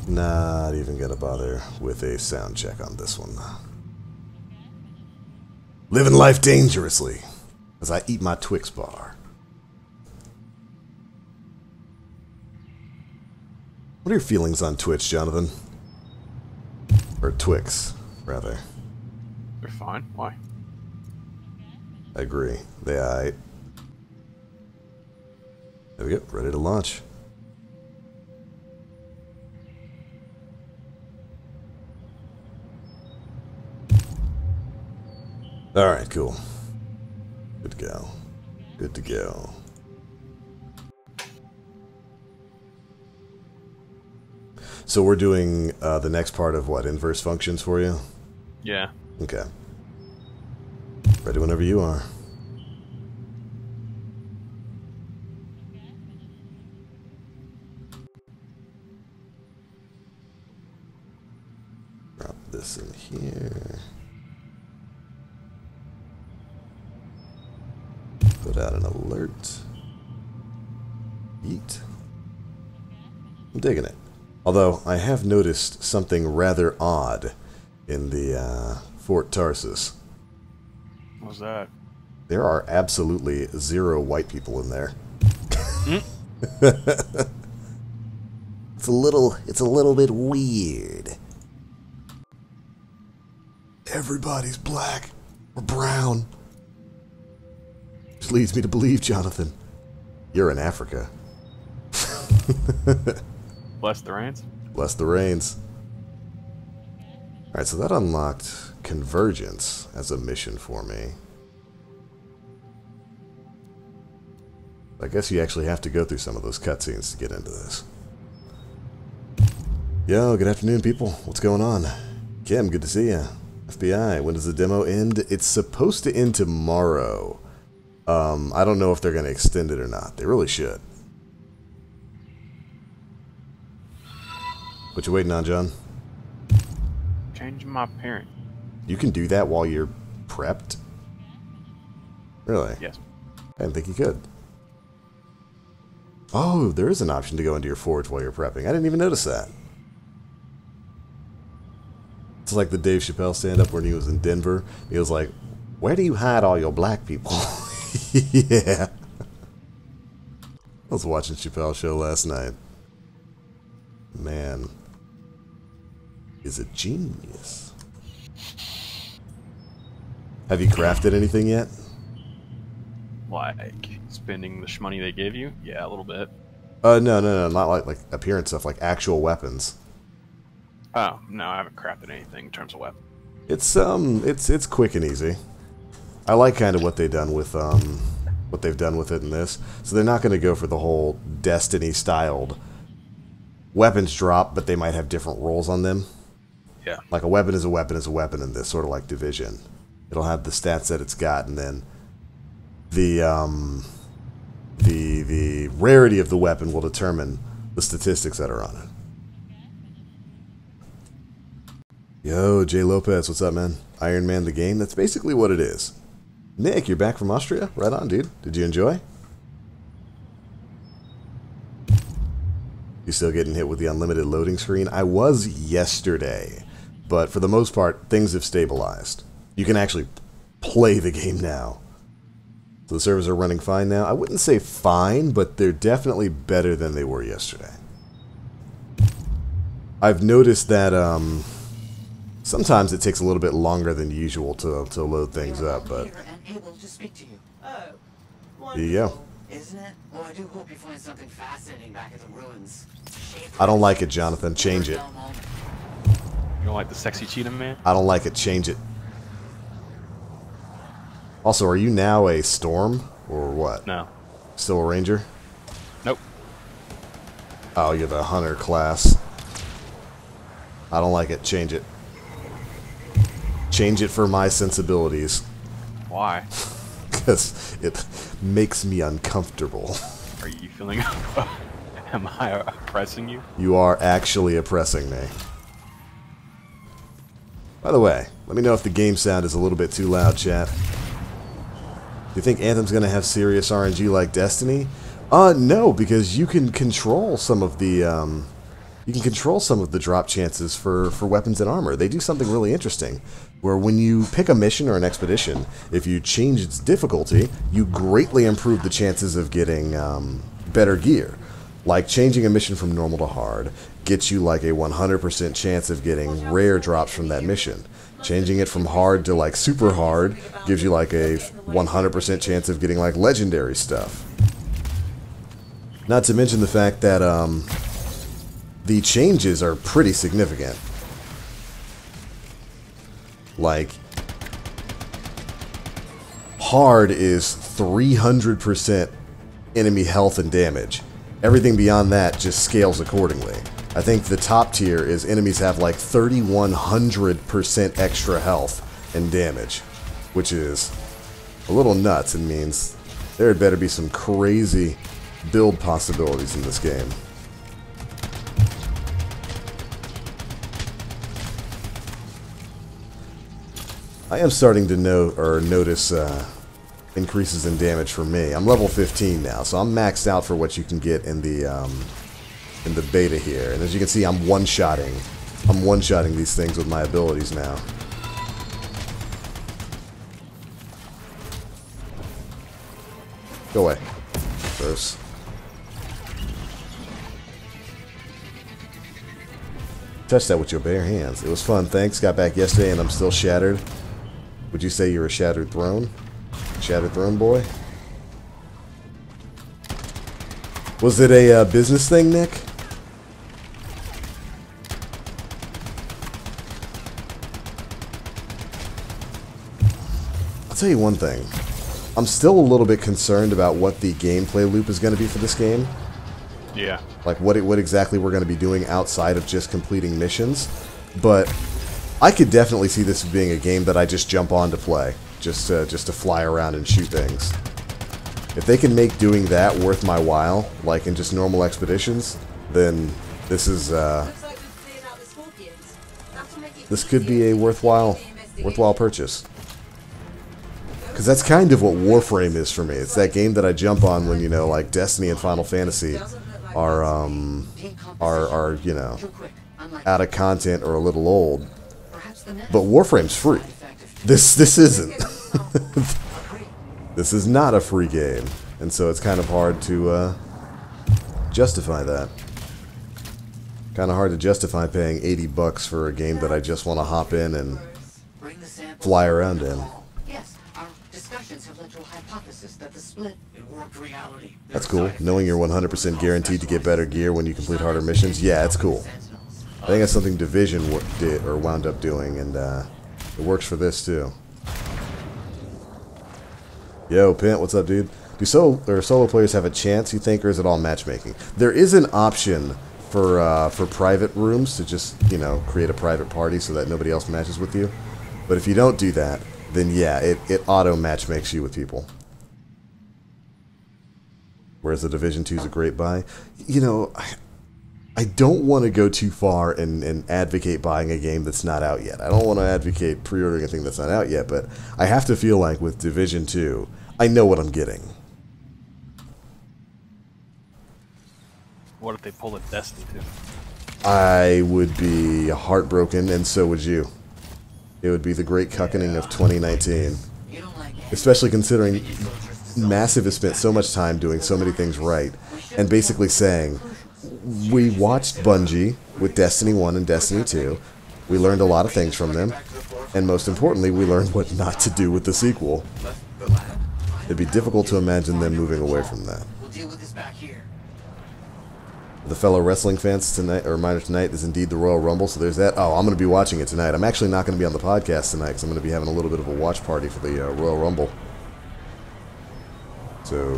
Not even gonna bother with a sound check on this one. Living life dangerously as I eat my Twix bar. What are your feelings on Twitch, Jonathan? Or Twix, rather. They're fine. Why? I agree. They aight. There we go. Ready to launch. Alright, cool. Good to go. Good to go. So we're doing the next part of what? Inverse functions for you? Yeah. Okay. Ready whenever you are. Drop this in here. Put out an alert. Yeet. I'm digging it. Although, I have noticed something rather odd in the Fort Tarsus. What's that? There are absolutely 0 white people in there. It's a little bit weird. Everybody's black or brown. Which leads me to believe, Jonathan, you're in Africa. Bless the rains. Bless the rains. Alright, so that unlocked Convergence as a mission for me. I guess you actually have to go through some of those cutscenes to get into this. Yo, good afternoon, people. What's going on? Kim, good to see ya. FBI, when does the demo end? It's supposed to end tomorrow. I don't know if they're going to extend it or not. They really should. What you waiting on, John? Changing my parent. You can do that while you're prepped? Really? Yes. I didn't think you could. Oh, there is an option to go into your forge while you're prepping. I didn't even notice that. It's like the Dave Chappelle stand-up when he was in Denver. He was like, where do you hide all your black people? Yeah. I was watching Chappelle's show last night. Man is a genius. Have you crafted anything yet? Like spending the money they gave you? Yeah, a little bit. No, not like appearance stuff, like actual weapons. Oh, no, I haven't crafted anything in terms of weapon. It's quick and easy. I like kind of what they've done with it in this. So they're not going to go for the whole Destiny styled weapons drop, but they might have different roles on them. Yeah. Like a weapon is a weapon is a weapon in this, sort of like Division. It'll have the stats that it's got, and then the rarity of the weapon will determine the statistics that are on it. Yo, Jay Lopez, what's up, man? Iron Man the game? That's basically what it is. Nick, you're back from Austria? Right on, dude. Did you enjoy? You still getting hit with the unlimited loading screen? I was yesterday, but for the most part, things have stabilized. You can actually play the game now. So the servers are running fine now. I wouldn't say fine, but they're definitely better than they were yesterday. I've noticed that sometimes it takes a little bit longer than usual to load things up, but there you go. Isn't it? Well, I do hope you find something fascinating back at the ruins. I don't like it, Jonathan. Change it. You don't like the sexy cheetah man? I don't like it. Change it. Also, are you now a Storm or what? No. Still a Ranger? Nope. Oh, you're the Hunter class. I don't like it. Change it. Change it for my sensibilities. Why? Because it makes me uncomfortable. Are you feeling... Am I oppressing you? You are actually oppressing me. By the way, let me know if the game sound is a little bit too loud, chat. Do you think Anthem's going to have serious RNG like Destiny? No, because you can control some of the you can control some of the drop chances for weapons and armor. They do something really interesting, where when you pick a mission or an expedition, if you change its difficulty, you greatly improve the chances of getting better gear. Like changing a mission from normal to hard gets you like a 100% chance of getting rare drops from that mission. Changing it from hard to like super hard gives you like a 100% chance of getting like legendary stuff. Not to mention the fact that the changes are pretty significant. Like, hard is 300% enemy health and damage. Everything beyond that just scales accordingly. I think the top tier is enemies have like 3,100% extra health and damage, which is a little nuts and means there had better be some crazy build possibilities in this game. I am starting to notice increases in damage for me. I'm level 15 now, so I'm maxed out for what you can get in the beta here. And as you can see, I'm one-shotting. I'm one-shotting these things with my abilities now. Go away. Gross. Touch that with your bare hands. It was fun, thanks. Got back yesterday and I'm still shattered. Would you say you're a shattered throne? Shattered throne boy? Was it a business thing, Nick? I'll tell you one thing. I'm still a little bit concerned about what the gameplay loop is going to be for this game. Yeah. Like what exactly we're going to be doing outside of just completing missions. But I could definitely see this being a game that I just jump on to play. Just to fly around and shoot things. If they can make doing that worth my while, like in just normal expeditions, then this is this could be a worthwhile purchase. Because that's kind of what Warframe is for me. It's that game that I jump on when, you know, like Destiny and Final Fantasy are you know, out of content or a little old. But Warframe's free. This isn't. This is not a free game, and so it's kind of hard to justify that. Kind of hard to justify paying $80 for a game that I just want to hop in and fly around in. Yes, our discussions have led to a hypothesis that the split in warped reality. That's cool. Knowing you're 100% guaranteed to get better gear when you complete harder missions, yeah, it's cool. I think that's something Division did or wound up doing, and it works for this too. Yo, Pint, what's up, dude? Do solo players have a chance, you think, or is it all matchmaking? There is an option for private rooms to just, you know, create a private party so that nobody else matches with you. But if you don't do that, then yeah, it auto matchmakes you with people. Whereas the Division 2 is a great buy. You know, I don't want to go too far and advocate buying a game that's not out yet. I don't want to advocate pre-ordering a thing that's not out yet, but I have to feel like with Division 2, I know what I'm getting. What if they pull a Destiny 2? I would be heartbroken, and so would you. It would be the great cuckening of 2019. Especially considering Massive has spent so much time doing so many things right, and basically saying, we watched Bungie with Destiny 1 and Destiny 2. We learned a lot of things from them. And most importantly, we learned what not to do with the sequel. It'd be difficult to imagine them moving away from that. The fellow wrestling fans tonight, or reminder tonight, is indeed the Royal Rumble, so there's that. Oh, I'm going to be watching it tonight. I'm actually not going to be on the podcast tonight, because I'm going to be having a little bit of a watch party for the Royal Rumble. So,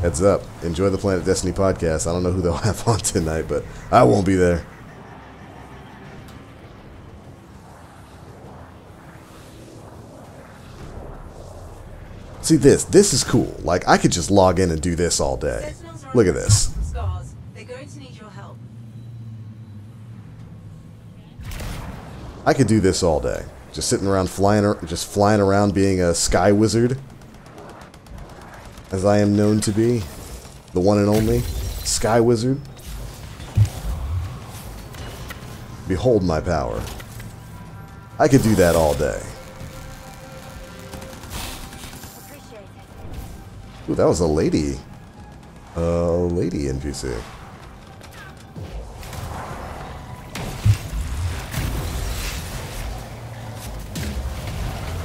heads up. Enjoy the Planet Destiny podcast. I don't know who they'll have on tonight, but I won't be there. See this. This is cool. Like, I could just log in and do this all day. Look at this. I could do this all day. Just sitting around flying around being a sky wizard. As I am known to be. The one and only Sky Wizard. Behold my power. I could do that all day. Ooh, that was a lady. Lady NPC.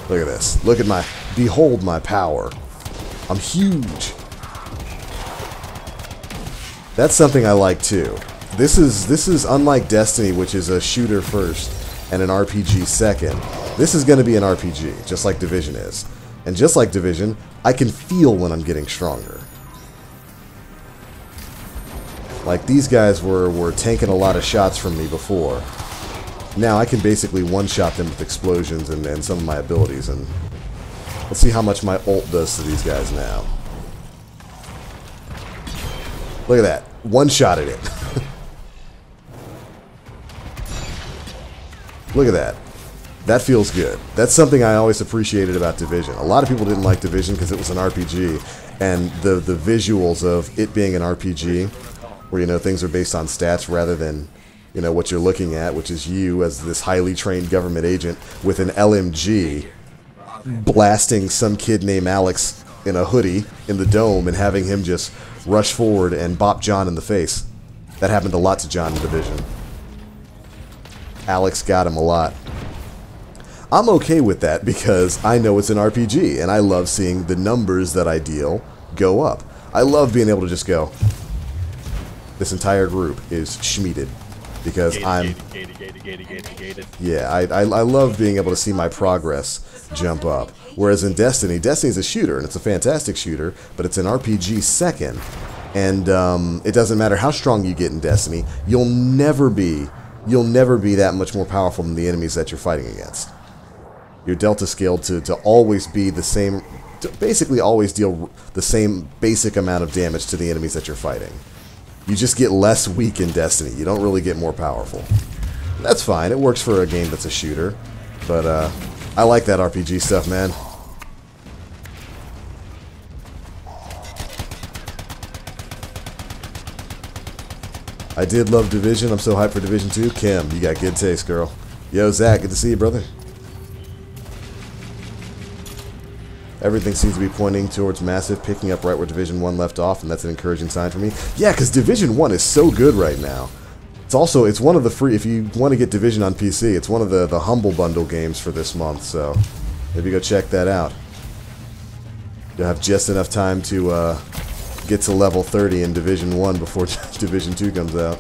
Look at this. Look at my... Behold my power. I'm huge. That's something I like too. This is unlike Destiny, which is a shooter first and an RPG second. This is going to be an RPG, just like Division is. And just like Division, I can feel when I'm getting stronger. Like, these guys were tanking a lot of shots from me before. Now I can basically one-shot them with explosions and some of my abilities, and let's see how much my ult does to these guys now. Look at that. One-shotted it. Look at that. That feels good. That's something I always appreciated about Division. A lot of people didn't like Division because it was an RPG, and the visuals of it being an RPG, where, you know, things are based on stats rather than, you know, what you're looking at, which is you as this highly trained government agent with an LMG blasting some kid named Alex in a hoodie in the dome and having him just rush forward and bop John in the face. That happened a lot to John in Division. Alex got him a lot. I'm okay with that because I know it's an RPG, and I love seeing the numbers that I deal go up. I love being able to just go, this entire group is schmeated, because gated. Yeah, I love being able to see my progress jump up. Whereas in Destiny's a shooter, and it's a fantastic shooter, but it's an RPG second. And it doesn't matter how strong you get in Destiny, you'll never be that much more powerful than the enemies that you're fighting against. You're delta scaled to always be the same, to basically always deal the same basic amount of damage to the enemies that you're fighting. You just get less weak in Destiny. You don't really get more powerful. That's fine. It works for a game that's a shooter. But I like that RPG stuff, man. I did love Division. I'm so hyped for Division 2. Kim, you got good taste, girl. Yo, Zach, good to see you, brother. Everything seems to be pointing towards Massive picking up right where Division 1 left off, and that's an encouraging sign for me. Yeah, because Division 1 is so good right now. It's one of the free, if you want to get Division on PC, it's one of the Humble Bundle games for this month, so maybe go check that out. You'll have just enough time to get to level 30 in Division 1 before Division 2 comes out.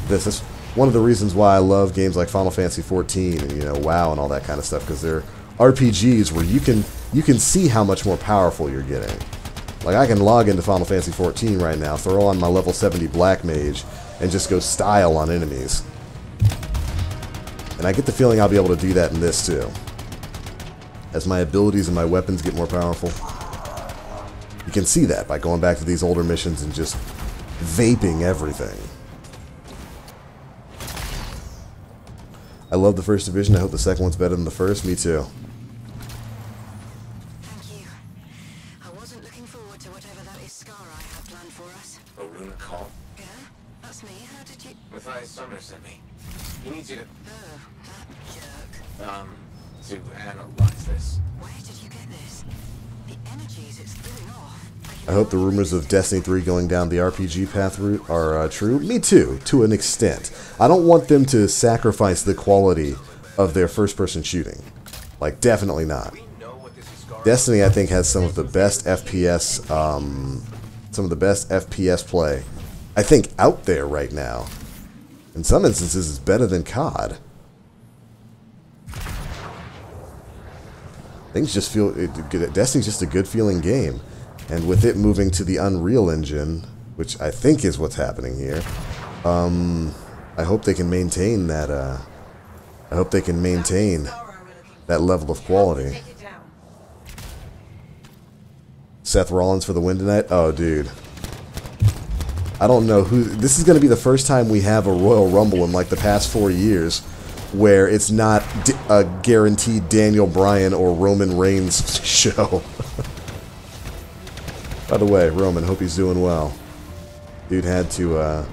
This is one of the reasons why I love games like Final Fantasy XIV and, you know, WoW and all that kind of stuff, because they're RPGs where you can see how much more powerful you're getting. Like, I can log into Final Fantasy XIV right now, throw on my level 70 Black Mage, and just go style on enemies. And I get the feeling I'll be able to do that in this too. As my abilities and my weapons get more powerful. You can see that by going back to these older missions and just vaping everything. I love the first Division. I hope the second one's better than the first. Me too. Thank you. I wasn't looking forward to whatever that is Scar I have planned for us. A rune call. Yeah? That's me. How did you... Matthias Sumner sent me. He needs you to, Oh, that jerk. to analyze this. Where did you get this? The energies it's giving off. I hope the rumors of Destiny 3 going down the RPG path route are true. Me too, to an extent. I don't want them to sacrifice the quality of their first-person shooting. Like, definitely not. Destiny, I think, has some of the best FPS, play, I think, out there right now. In some instances, it's better than COD. Things just feel... Destiny's just a good-feeling game. And with it moving to the Unreal Engine, which I think is what's happening here, I hope they can maintain that, I hope they can maintain that level of quality. Seth Rollins for the win tonight? Oh, dude. I don't know who... This is going to be the first time we have a Royal Rumble in, like, the past 4 years where it's not a guaranteed Daniel Bryan or Roman Reigns show. By the way, Roman, hope he's doing well. Dude had to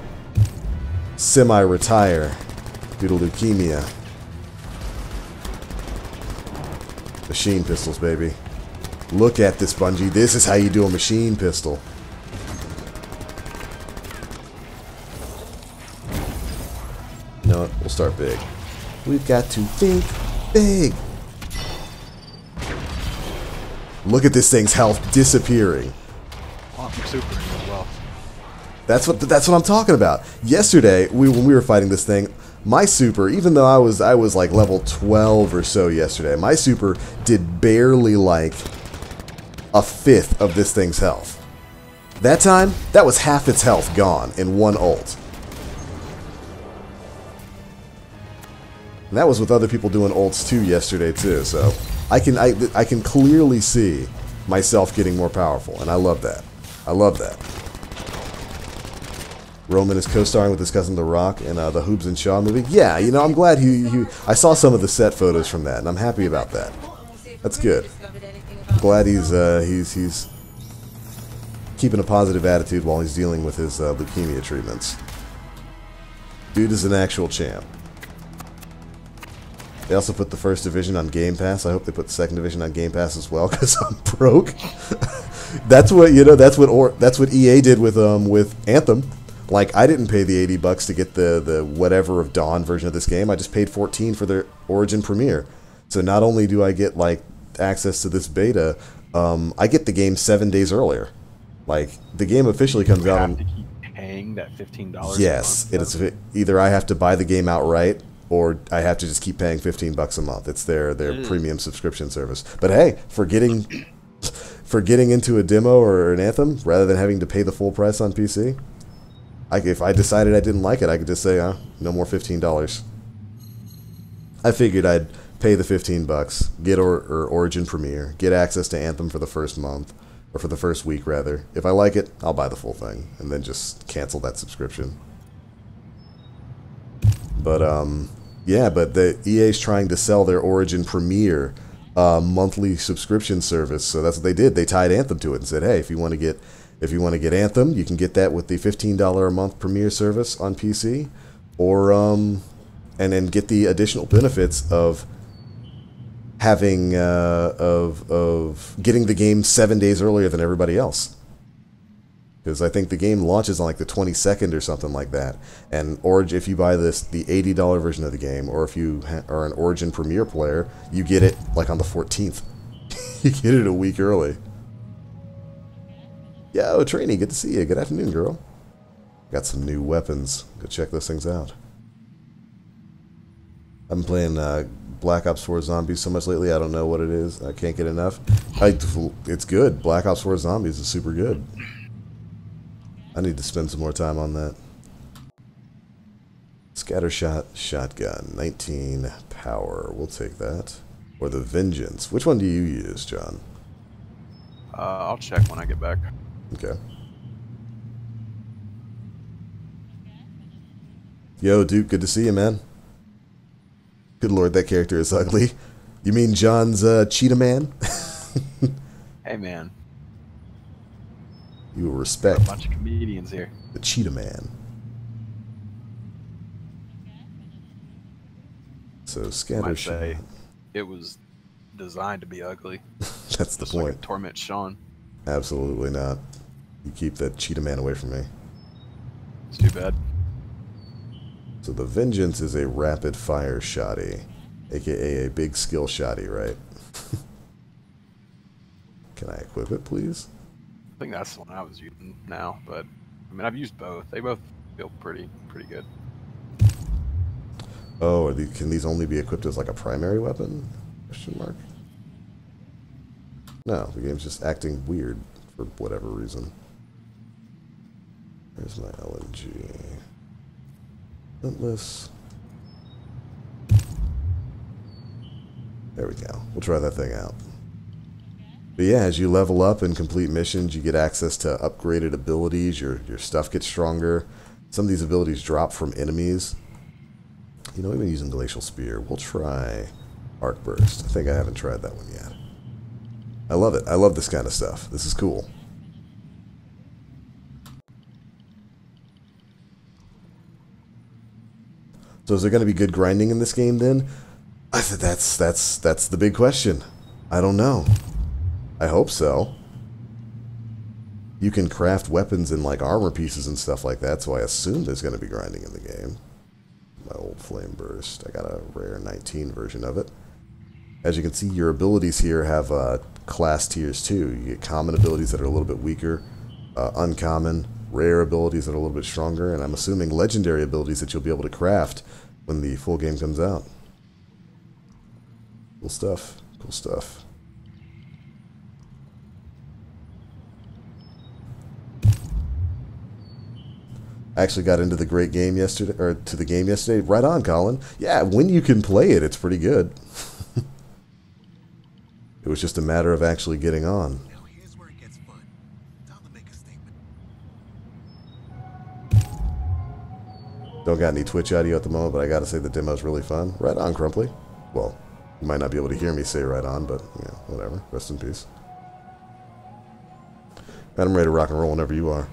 semi-retire due to leukemia. Machine pistols, baby. Look at this, Bungie. This is how you do a machine pistol. You know what? We'll start big. We've got to think big. Look at this thing's health disappearing. Super as well. That's what I'm talking about. Yesterday, when we were fighting this thing, my super, even though I was like level 12 or so yesterday, my super did barely like a fifth of this thing's health. That time, that was half its health gone in one ult. And that was with other people doing ults too yesterday too, so I can clearly see myself getting more powerful, and I love that. I love that. Roman is co-starring with his cousin The Rock in the Hoobs and Shaw movie. Yeah, you know, I'm glad I saw some of the set photos from that, and I'm happy about that. That's good. I'm glad he's keeping a positive attitude while he's dealing with his leukemia treatments. Dude is an actual champ. They also put the first division on Game Pass. I hope they put the second division on Game Pass as well, because I'm broke. That's what that's what EA did with Anthem. Like, I didn't pay the $80 to get the whatever of Dawn version of this game. I just paid $14 for their Origin Premiere. So not only do I get like access to this beta, I get the game 7 days earlier. Like, the game officially comes out on. To keep paying that $15. Yes, a month, it is. Either I have to buy the game outright, or I have to just keep paying $15 a month. It's their premium subscription service. But hey, for getting into a demo or an Anthem, rather than having to pay the full price on PC, if I decided I didn't like it, I could just say, no more $15. I figured I'd pay the $15, get Origin Premiere, get access to Anthem for the first month, or for the first week, rather. If I like it, I'll buy the full thing, and then just cancel that subscription. But, yeah, but the EA's trying to sell their Origin Premiere monthly subscription service, so that's what they did. They tied Anthem to it and said, hey, if you want to get Anthem, you can get that with the $15 a month Premiere service on PC, or and then get the additional benefits of having of getting the game 7 days earlier than everybody else. Because I think the game launches on like the 22nd or something like that. And if you buy the $80 version of the game, or if you are an Origin Premiere player, you get it like on the 14th. You get it a week early. Yo, Trainee, good to see you. Good afternoon, girl. Got some new weapons. Go check those things out. I've been playing Black Ops 4 Zombies so much lately, I don't know what it is. I can't get enough. It's good. Black Ops 4 Zombies is super good. I need to spend some more time on that. Scattershot shotgun, 19 power. We'll take that. Or the Vengeance. Which one do you use, John? I'll check when I get back. Okay. Yo, Duke, good to see you, man. Good lord, that character is ugly. You mean John's Cheetah Man? Hey, man. You will Got respect a bunch of comedians here. the Cheetah Man. So Might Scattershot. say it was designed to be ugly. That's the Just like point. a Torment Sean. Absolutely not. You keep that Cheetah Man away from me. It's too bad. So the Vengeance is a rapid fire shotty, aka a big skill shotty, right? Can I equip it, please? I think that's the one I was using now, but I mean I've used both. They both feel pretty good. Oh, can these only be equipped as like a primary weapon? Question mark. No, the game's just acting weird for whatever reason. There's my LNG. Relentless. There we go. We'll try that thing out. But yeah, as you level up and complete missions, you get access to upgraded abilities. Your stuff gets stronger. Some of these abilities drop from enemies. You know, we've been using Glacial Spear. We'll try Arc Burst. I think I haven't tried that one yet. I love it. I love this kind of stuff. This is cool. So is there going to be good grinding in this game then? I said that's the big question. I don't know. I hope so. You can craft weapons and like armor pieces and stuff like that, so I assume there's going to be grinding in the game. My old flame burst. I got a rare 19 version of it. As you can see, your abilities here have class tiers too. You get common abilities that are a little bit weaker, uncommon, rare abilities that are a little bit stronger, and I'm assuming legendary abilities that you'll be able to craft when the full game comes out. Cool stuff. Cool stuff. I actually got into the great game yesterday, or to the game yesterday. Right on, Colin. Yeah, when you can play it, it's pretty good. It was just a matter of actually getting on. Now here's where it gets fun. Time to make a statement. Don't got any Twitch audio at the moment, but I gotta say the demo's really fun. Right on, Crumply. Well, you might not be able to hear me say right on, but yeah, whatever. Rest in peace. Man, I'm ready to rock and roll whenever you are.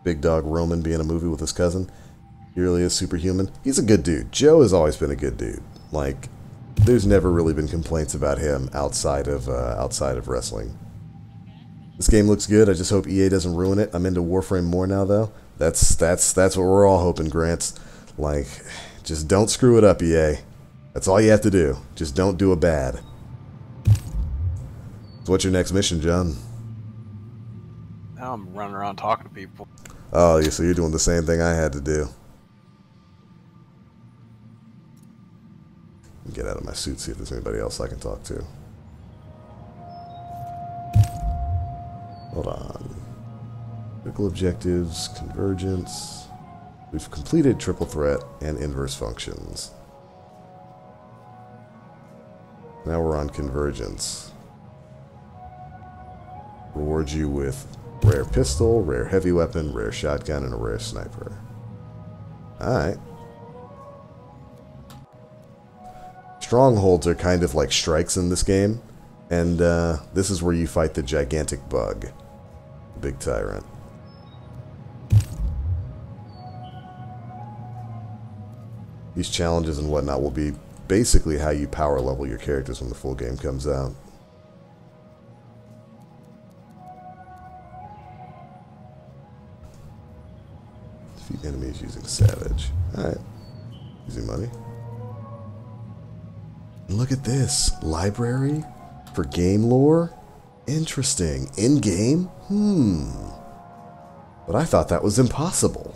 Big Dog Roman being a movie with his cousin. He really is superhuman. He's a good dude. Joe has always been a good dude. Like, there's never really been complaints about him outside of wrestling. This game looks good. I just hope EA doesn't ruin it. I'm into Warframe more now, though. That's what we're all hoping, Grants. Like, just don't screw it up, EA. That's all you have to do. Just don't do a bad. So what's your next mission, John? Now I'm running around talking to people. Oh, yeah, so you're doing the same thing I had to do. Get out of my suit, see if there's anybody else I can talk to. Hold on. Critical objectives, convergence. We've completed triple threat and inverse functions. Now we're on convergence. Rewards you with rare pistol, rare heavy weapon, rare shotgun, and a rare sniper. Alright. Strongholds are kind of like strikes in this game, and this is where you fight the gigantic bug, the big tyrant. These challenges and whatnot will be basically how you power level your characters when the full game comes out. Defeat enemies using Savage. Alright. Easy money. Look at this. Library for game lore? Interesting. In-game? But I thought that was impossible.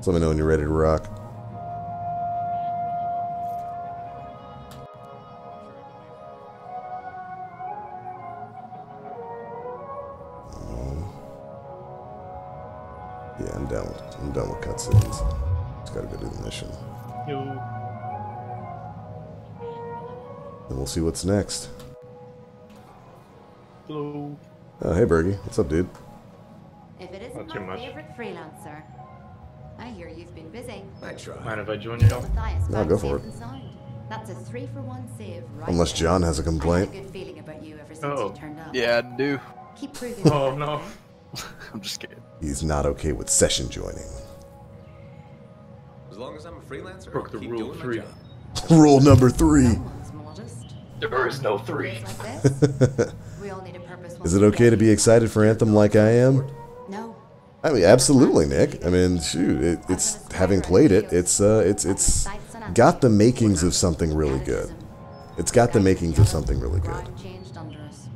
So let me know when you're ready to rock. Yeah, I'm done with cutscenes. Just gotta go do the mission. Yo. And we'll see what's next. Hello. Oh, hey Bergie. What's up, dude? If it isn't Not too my much. favorite freelancer, I hear you've been busy. I try. Mind if I join you? Matthias No, found go for safe it. and sound. That's a 3-for-1 save right Unless there. John has a I had a complaint. good feeling about you ever since Oh. you turned up. Yeah, I do. Keep proving Oh it. no. I'm just kidding. He's not okay with session joining. As long as I'm a freelancer, Broke I'll the keep rule doing 3. my job. Rule number 3. No one's modest. There is no 3. Days like this, we all need a purpose. Is it okay to be excited for Anthem like I am? No. I mean, absolutely, Nick. I mean, shoot, it's having played it, it's got the makings of something really good. It's got the makings of something really good. Changed under us.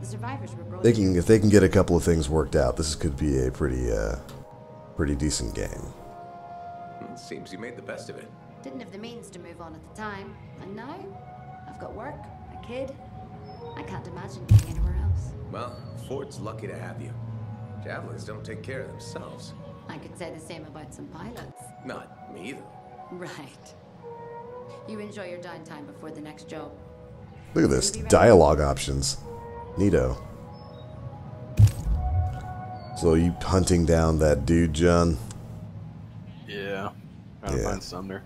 The survivors were brought If they can get a couple of things worked out, this could be a pretty decent game. Seems you made the best of it. Didn't have the means to move on at the time, and now I've got work, a kid. I can't imagine being anywhere else. Well, Ford's lucky to have you. Javelins don't take care of themselves. I could say the same about some pilots. Not me, though. Right. You enjoy your downtime before the next job. Look at this, dialogue options. Neato. So you hunting down that dude, John? Trying to Yeah. find Sumner.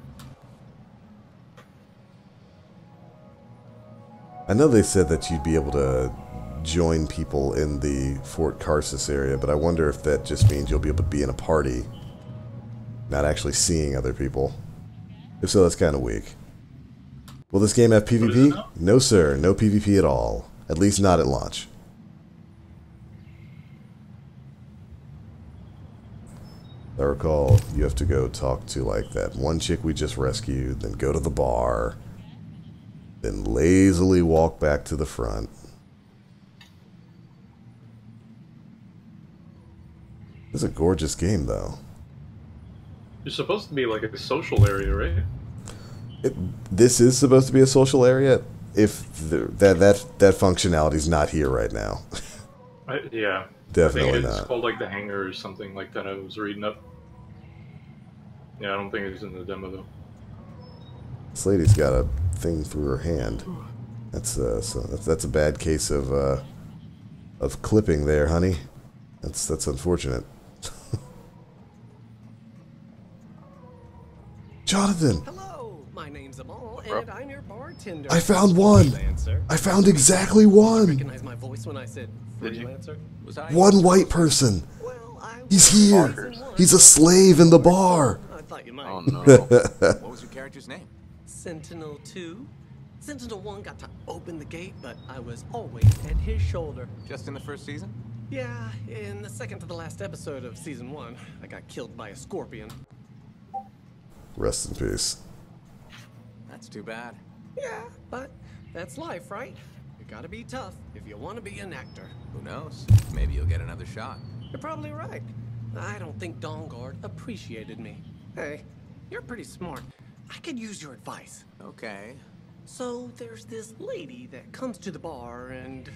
I know they said that you'd be able to join people in the Fort Carsus area, but I wonder if that just means you'll be able to be in a party, not actually seeing other people. If so, that's kind of weak. Will this game have PvP? No, sir. No PvP at all. At least not at launch. I recall you have to go talk to, like, that one chick we just rescued, then go to the bar, then lazily walk back to the front. It's a gorgeous game, though. You're supposed to be like a social area, right? This is supposed to be a social area. If that functionality's not here right now. Yeah. Definitely I think it's not. called like the hangar or something like that. I was reading up. Yeah, I don't think it's in the demo though. This lady's got a thing through her hand. That's a bad case of clipping there, honey. That's unfortunate. Jonathan, Hello, my name's Amal, and I'm your bartender. I found one. Freelancer. I found exactly one. Recognize my voice when I said freelancer? Was I? One white person. Well, I He's was here. season one. He's a slave in the bar. I thought you might. Oh no. What was your character's name? Sentinel 2. Sentinel 1 got to open the gate, but I was always at his shoulder. Just in the first season? Yeah, in the second to the last episode of season 1, I got killed by a scorpion. Rest in peace. That's too bad. Yeah, but that's life, right? You gotta be tough if you want to be an actor. Who knows? Maybe you'll get another shot. You're probably right. I don't think Dawnguard appreciated me. Hey, you're pretty smart. I could use your advice. Okay. So there's this lady that comes to the bar, and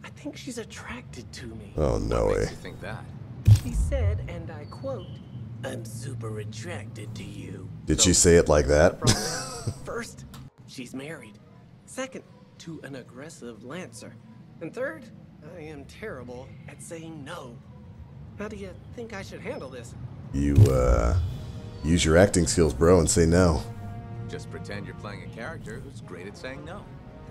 I think she's attracted to me. Oh, no What way. makes you think that? She said, and I quote, "I'm super attracted to you." Did So, she say it like that? first, she's married. Second, to an aggressive lancer. And third, I am terrible at saying no. How do you think I should handle this? You, use your acting skills, bro, and say no. Just pretend you're playing a character who's great at saying no.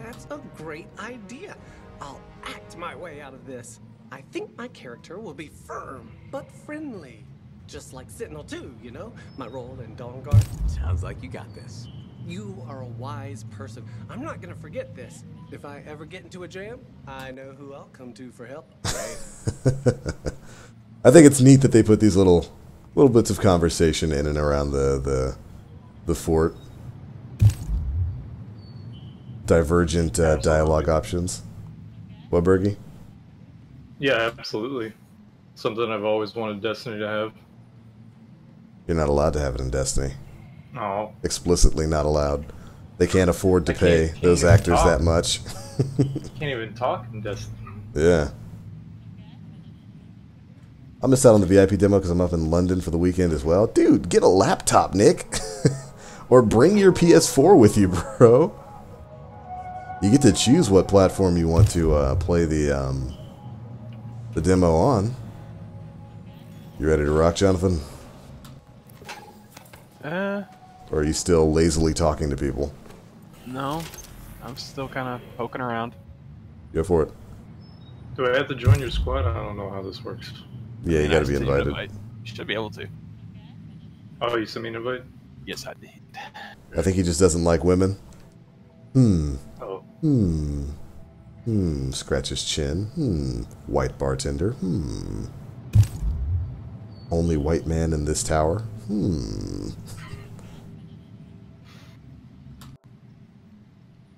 That's a great idea. I'll act my way out of this. I think my character will be firm, but friendly. Just like Sentinel 2, you know? My role in Dawnguard. Sounds like you got this. You are a wise person. I'm not gonna forget this. If I ever get into a jam, I know who I'll come to for help. I think it's neat that they put these little bits of conversation in and around the fort. Divergent dialogue options. What, Bergie? Yeah, absolutely. Something I've always wanted Destiny to have. You're not allowed to have it in Destiny. Oh. Explicitly not allowed. They can't afford to I pay can't those even actors talk. that much. Can't even talk in Destiny. Yeah. I missed out on the VIP demo because I'm up in London for the weekend as well. Dude, get a laptop, Nick. Or bring your PS4 with you, bro. You get to choose what platform you want to play the demo on. You ready to rock, Jonathan? Or are you still lazily talking to people? No. I'm still kind of poking around. Go for it. Do I have to join your squad? I don't know how this works. Yeah, you I gotta be sent you an invited. invite. You should be able to. Oh, you sent me an invite? Yes, I did. I think he just doesn't like women. Oh. Scratch his chin. White bartender. Only white man in this tower.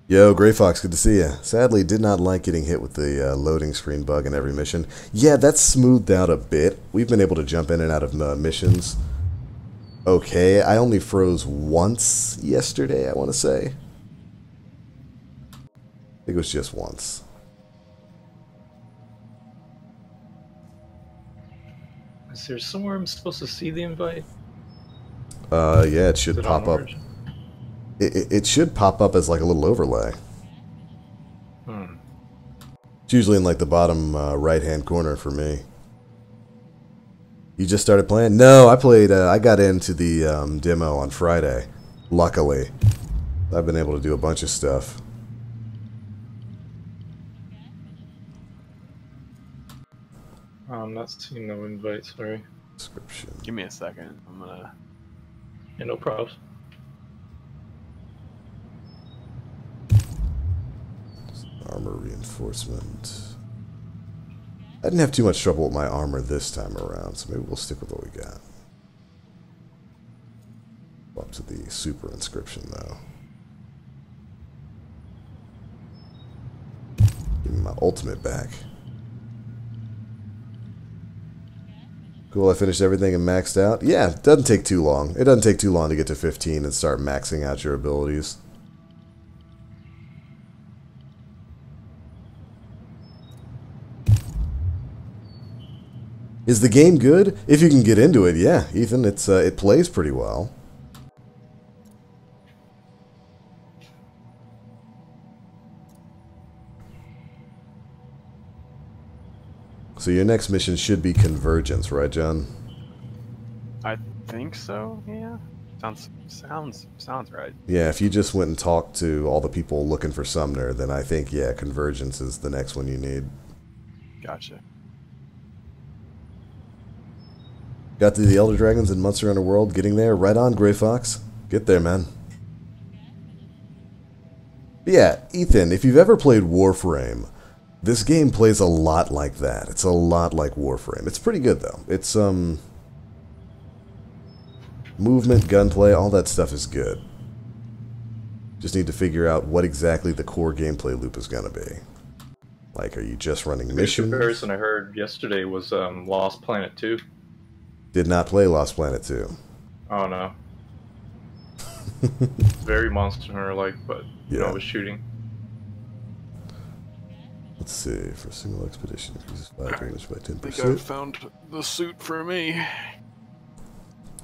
Yo, Grey Fox, good to see you. Sadly, did not like getting hit with the loading screen bug in every mission. Yeah, that's smoothed out a bit. We've been able to jump in and out of missions. Okay, I only froze once yesterday, I want to say. I think it was just once. Is there somewhere I'm supposed to see the invite? Yeah, it should Is it pop on up. Origin? It should pop up as like a little overlay. It's usually in like the bottom right-hand corner for me. You just started playing? No, I played. I got into the demo on Friday. Luckily, I've been able to do a bunch of stuff. I'm not seeing no invite, sorry. Description. Give me a second. I'm gonna. Yeah, no problems. Armor reinforcement. I didn't have too much trouble with my armor this time around, so maybe we'll stick with what we got. Up to the super inscription, though. Give me my ultimate back. Cool, I finished everything and maxed out. Yeah, it doesn't take too long. It doesn't take too long to get to 15 and start maxing out your abilities. Is the game good? If you can get into it, yeah, Ethan, it plays pretty well. So your next mission should be Convergence, right, John? I think so. Yeah. Sounds right. Yeah, if you just went and talked to all the people looking for Sumner, then I think, yeah, Convergence is the next one you need. Gotcha. Got through the Elder Dragons and Monster Hunter World, getting there. Right on, Gray Fox. Get there, man. But yeah, Ethan, if you've ever played Warframe, this game plays a lot like that. It's a lot like Warframe. It's pretty good, though. It's, movement, gunplay, all that stuff is good. Just need to figure out what exactly the core gameplay loop is going to be. Like, are you just running missions? The comparison I heard yesterday was Lost Planet 2. Did not play Lost Planet 2. Oh no. Very Monster Hunter-like, but you know, with shooting. Let's see. For a single expedition, increases fire damage by 10%. I think I found the suit for me.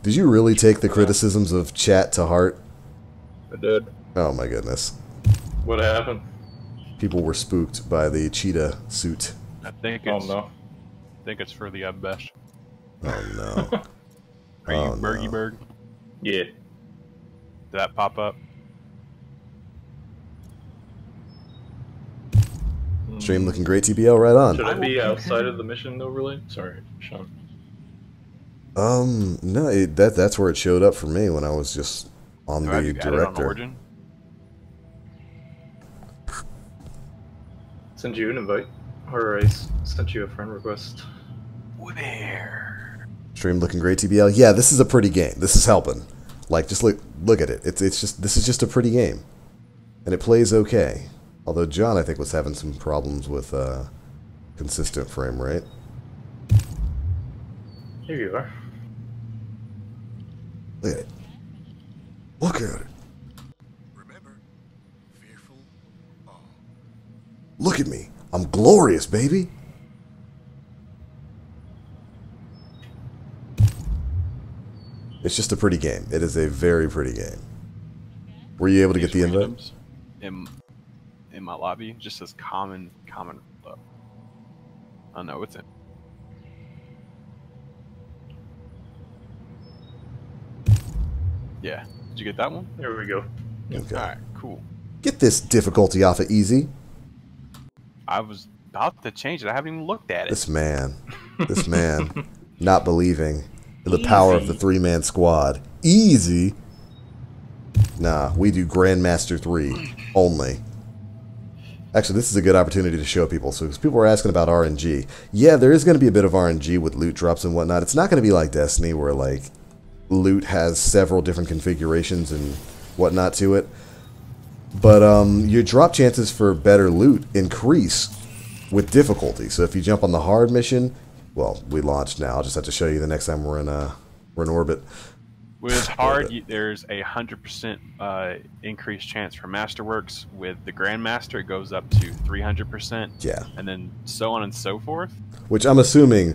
Did you really take the criticisms of chat to heart? I did. Oh my goodness. What happened? People were spooked by the cheetah suit. I think it's. I think it's for the best. Oh no. Are you Bergie Berg? Yeah. Did that pop up? Stream looking great, TBL, right on. Should I be outside of the mission overlay? Sorry, Sean. No, that's where it showed up for me when I was just on the director. On Origin? Send you an invite, or I sent you a friend request. Where? Stream looking great, TBL. Yeah, this is a pretty game. This is helping. Like, just look at it. It's just this is just a pretty game, and it plays okay. Although John, I think, was having some problems with consistent frame rate. Here you are. Look at it. Look at it. Remember, fearful all. Look at me. I'm glorious, baby. It's just a pretty game. It is a very pretty game. Were you able to get the invite? In my lobby, just says common. I know it's in. Yeah. Did you get that one? There we go. Okay. Alright, cool. Get this difficulty off of easy. I was about to change it. I haven't even looked at it. This man, not believing in the power of the three-man squad. Easy. Nah, we do Grandmaster 3 only. Actually, this is a good opportunity to show people. So, because people are asking about RNG. Yeah, there is going to be a bit of RNG with loot drops and whatnot. It's not going to be like Destiny where, like, loot has several different configurations and whatnot to it. But your drop chances for better loot increase with difficulty. So if you jump on the hard mission, well, we launched now. I'll just have to show you the next time we're in orbit. With hard, there's a 100% increased chance for Masterworks. With the Grandmaster, it goes up to 300%. Yeah. And then so on and so forth. Which I'm assuming,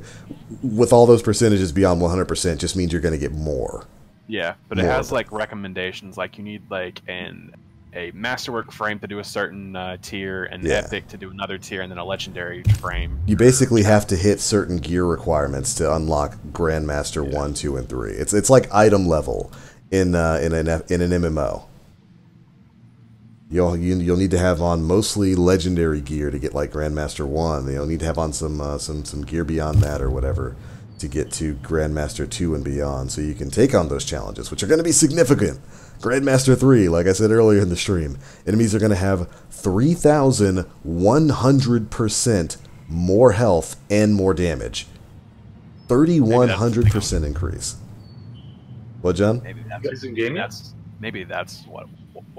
with all those percentages beyond 100%, just means you're going to get more. Yeah, but it has like recommendations, like you need like an a masterwork frame to do a certain tier, and Yeah. epic to do another tier, and then a legendary frame. You basically have to hit certain gear requirements to unlock Grandmaster 1, 2, and 3. It's like item level in an MMO. You'll need to have on mostly legendary gear to get like Grandmaster 1. You'll need to have on some gear beyond that or whatever to get to Grandmaster 2 and beyond, so you can take on those challenges, which are going to be significant. Grandmaster 3, like I said earlier in the stream, enemies are going to have 3,100% more health and more damage. 3,100% increase. What, John? Maybe that's what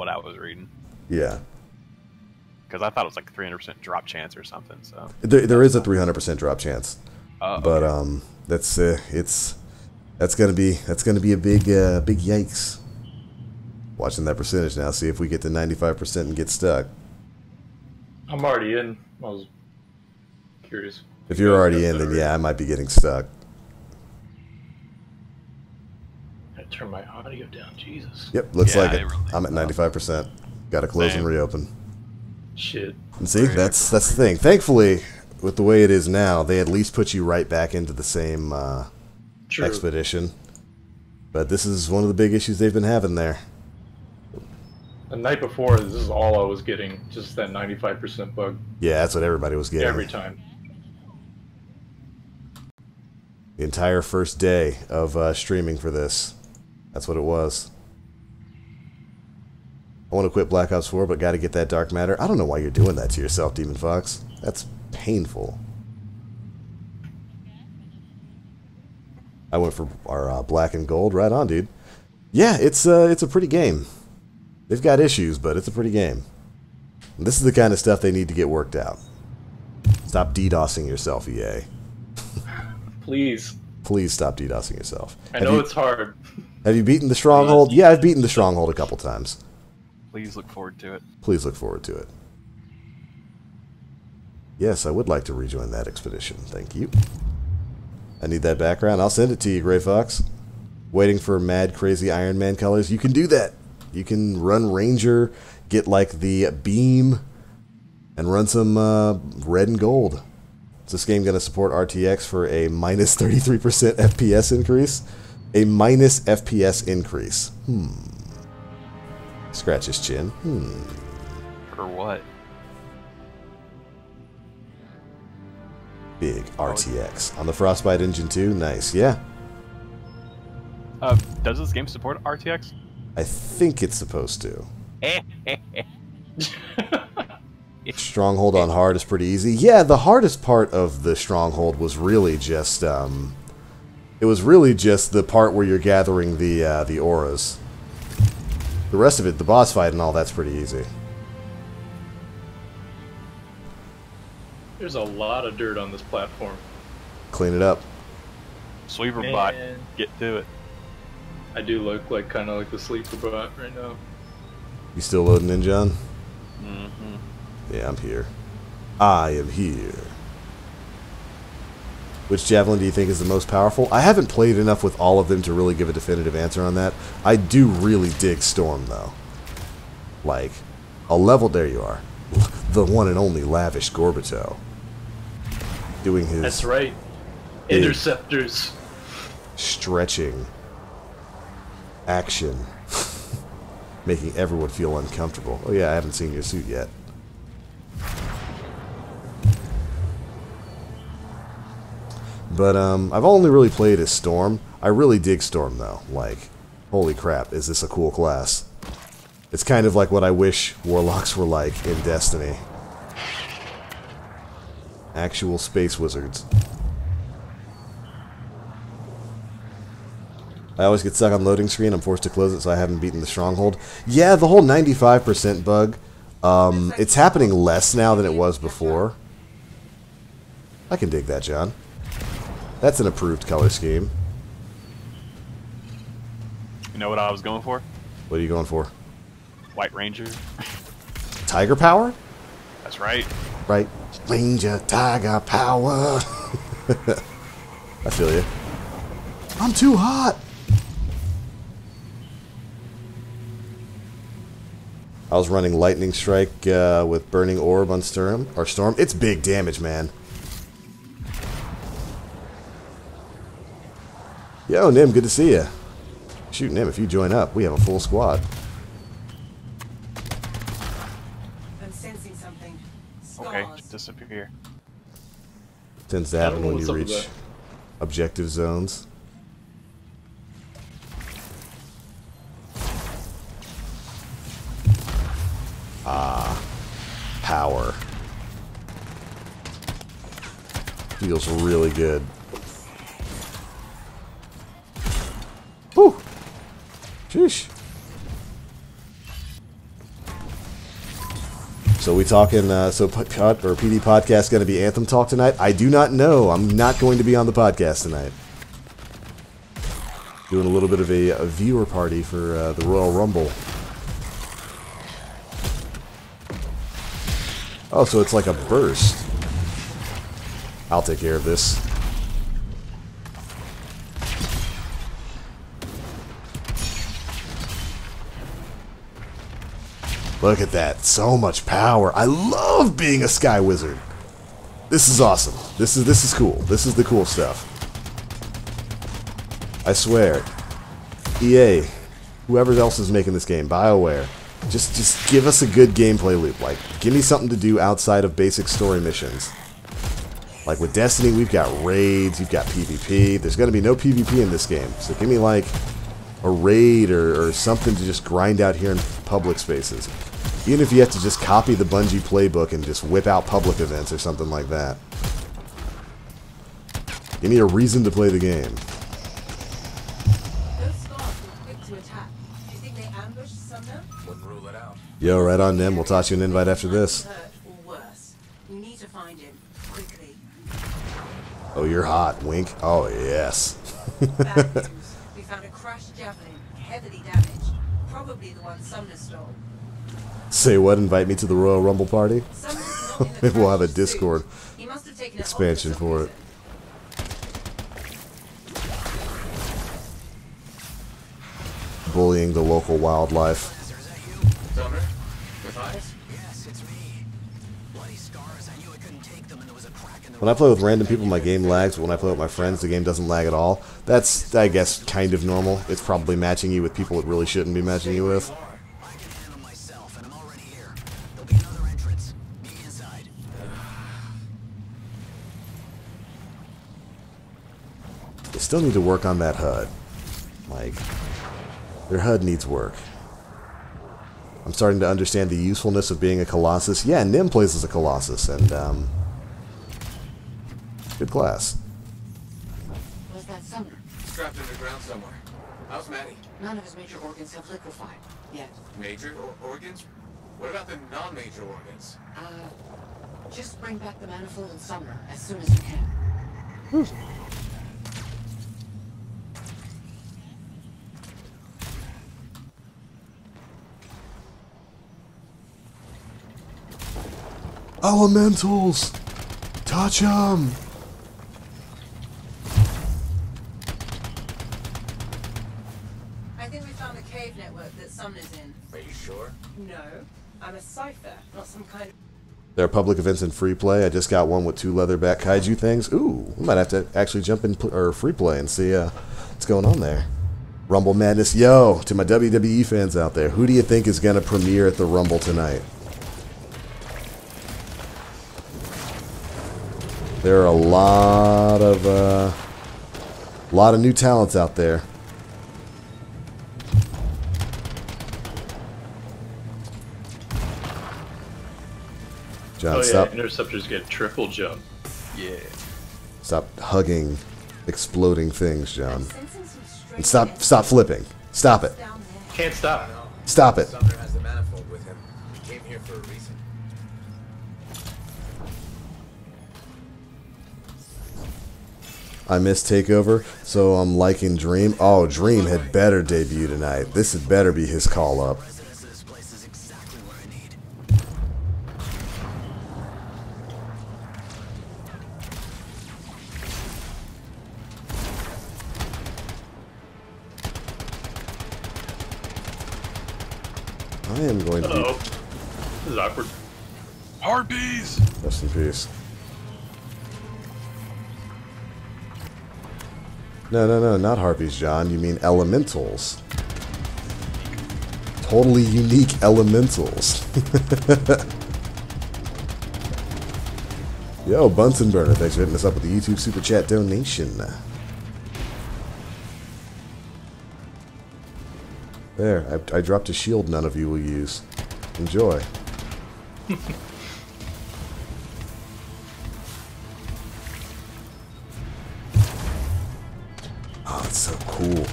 I was reading. Yeah. Because I thought it was like 300% drop chance or something. So there is a 300% drop chance, but okay. that's gonna be a big yikes. Watching that percentage now, see if we get to 95% and get stuck. I'm already in. I was curious. If you're already in, then yeah, I might be getting stuck. I turn my audio down. Jesus. Yep, looks Yeah, like it. really I'm at 95%. Got to close and reopen. Shit. And see, that's the thing. Thankfully, with the way it is now, they at least put you right back into the same expedition. But this is one of the big issues they've been having there. The night before, this is all I was getting, just that 95% bug. Yeah, that's what everybody was getting. Every time. The entire first day of streaming for this. That's what it was. I want to quit Black Ops 4, but got to get that dark matter. I don't know why you're doing that to yourself, Demon Fox. That's painful. I went for our black and gold. Right on, dude. Yeah, it's a pretty game. They've got issues, but it's a pretty game. And this is the kind of stuff they need to get worked out. Stop DDoSing yourself, EA. Please. Please stop DDoSing yourself. I know it's hard. Have you beaten the Stronghold? Yeah, I've beaten the Stronghold a couple times. Please look forward to it. Please look forward to it. Yes, I would like to rejoin that expedition. Thank you. I need that background. I'll send it to you, Gray Fox. Waiting for mad, crazy Iron Man colors. You can do that. You can run Ranger, get like the beam, and run some red and gold. Is this game going to support RTX for a minus 33% FPS increase? A minus FPS increase. Scratch his chin. For what? Big RTX. On the Frostbite Engine 2? Nice, yeah. Does this game support RTX? I think it's supposed to. Stronghold on hard is pretty easy. Yeah, the hardest part of the Stronghold was really just it was really just the part where you're gathering the auras. The rest of it, the boss fight and all, that's pretty easy. There's a lot of dirt on this platform. Clean it up. Sweeper bot, get to it. I do look like kind of like the sleeper bot right now. You still loading in, John? Mm-hmm. Yeah, I'm here. I am here. Which javelin do you think is the most powerful? I haven't played enough with all of them to really give a definitive answer on that. I do really dig Storm, though. Like, a level... There you are. The one and only Lavish Gorbato. Doing his... That's right. Interceptors. Stretching. Action. Making everyone feel uncomfortable. Oh yeah, I haven't seen your suit yet. But I've only really played as Storm. I really dig Storm though. Like, holy crap, is this a cool class? It's kind of like what I wish Warlocks were like in Destiny. Actual space wizards. I always get stuck on loading screen. I'm forced to close it, so I haven't beaten the Stronghold. Yeah, the whole 95% bug, it's happening less now than it was before. I can dig that, John. That's an approved color scheme. You know what I was going for? What are you going for? White Ranger. Tiger power? That's right. Right. Ranger, tiger power. I feel you. I'm too hot. I was running Lightning Strike with Burning Orb on Storm. It's big damage, man. Yo, Nim, good to see you. Shoot, Nim, if you join up, we have a full squad. I'm sensing something. Okay, Scars. disappear. Tends to I don't happen know when what's you up with reach that. objective zones. Ah, power. Feels really good. Whew. Sheesh. So we talking, so PD podcast going to be Anthem talk tonight? I do not know. I'm not going to be on the podcast tonight. Doing a little bit of a viewer party for the Royal Rumble. Oh, so it's like a burst. I'll take care of this. Look at that. So much power. I love being a Sky Wizard. This is awesome. This is cool. This is the cool stuff. I swear. EA, whoever else is making this game, BioWare, just give us a good gameplay loop. Like, give me something to do outside of basic story missions. Like with Destiny, we've got raids, you've got PvP. There's going to be no PvP in this game. So give me like a raid or something to just grind out here in public spaces. Even if you have to just copy the Bungie playbook and just whip out public events or something like that. Give me a reason to play the game. Those scars were quick to attack. Do you think they ambushed Sumner? Wouldn't rule it out. Yo, right on, Nim. We'll toss you an invite after this. Hurt or worse. We need to find him quickly. Oh, you're hot. Wink. Oh, yes. Bad news. We found a crashed javelin, heavily damaged. Probably the one Sumner stole. Say what? Invite me to the Royal Rumble party? Sumner's not in the Maybe we'll have a crashed Discord suit. He must have taken it off expansion for some for it. reason. Bullying the local wildlife. Sumner? With eyes? When I play with random people, my game lags, but when I play with my friends, the game doesn't lag at all. That's, I guess, kind of normal. It's probably matching you with people it really shouldn't be matching you with. They still need to work on that HUD. Like, their HUD needs work. I'm starting to understand the usefulness of being a Colossus. Yeah, Nim plays as a Colossus, and, good class. Was that Sumner? Strapped underground somewhere. How's Maddie? None of his major organs have liquefied yet. Major organs? What about the non-major organs? Just bring back the manifold and Sumner as soon as you can. Elementals! Touch 'em! I think we found the cave network that Sumner's in. Are you sure? No, I'm a cipher, not some kind of... There are public events in free play. I just got one with 2 leatherback kaiju things. Ooh, we might have to actually jump in or free play and see what's going on there. Rumble Madness. Yo, to my WWE fans out there, who do you think is going to premiere at the Rumble tonight? There are a lot of new talents out there. John, Oh yeah, stop. interceptors get triple jump. Yeah. Stop hugging exploding things, John. Sensing some And strange stop flipping. Stop it. down there. Can't stop. Stop it. Sumner has the manifold with him. He came here for a reason. I missed Takeover, so I'm liking Dream. Oh, Dream had better debut tonight. This had better be his call-up. I am going to Uh-oh. This is awkward. Harpies! Rest in peace. No, not harpies, John. You mean elementals. Totally unique elementals. Yo, Bunsen Burner, thanks for hitting us up with the YouTube Super Chat donation. There, I dropped a shield none of you will use. Enjoy. Oh, it's so cool.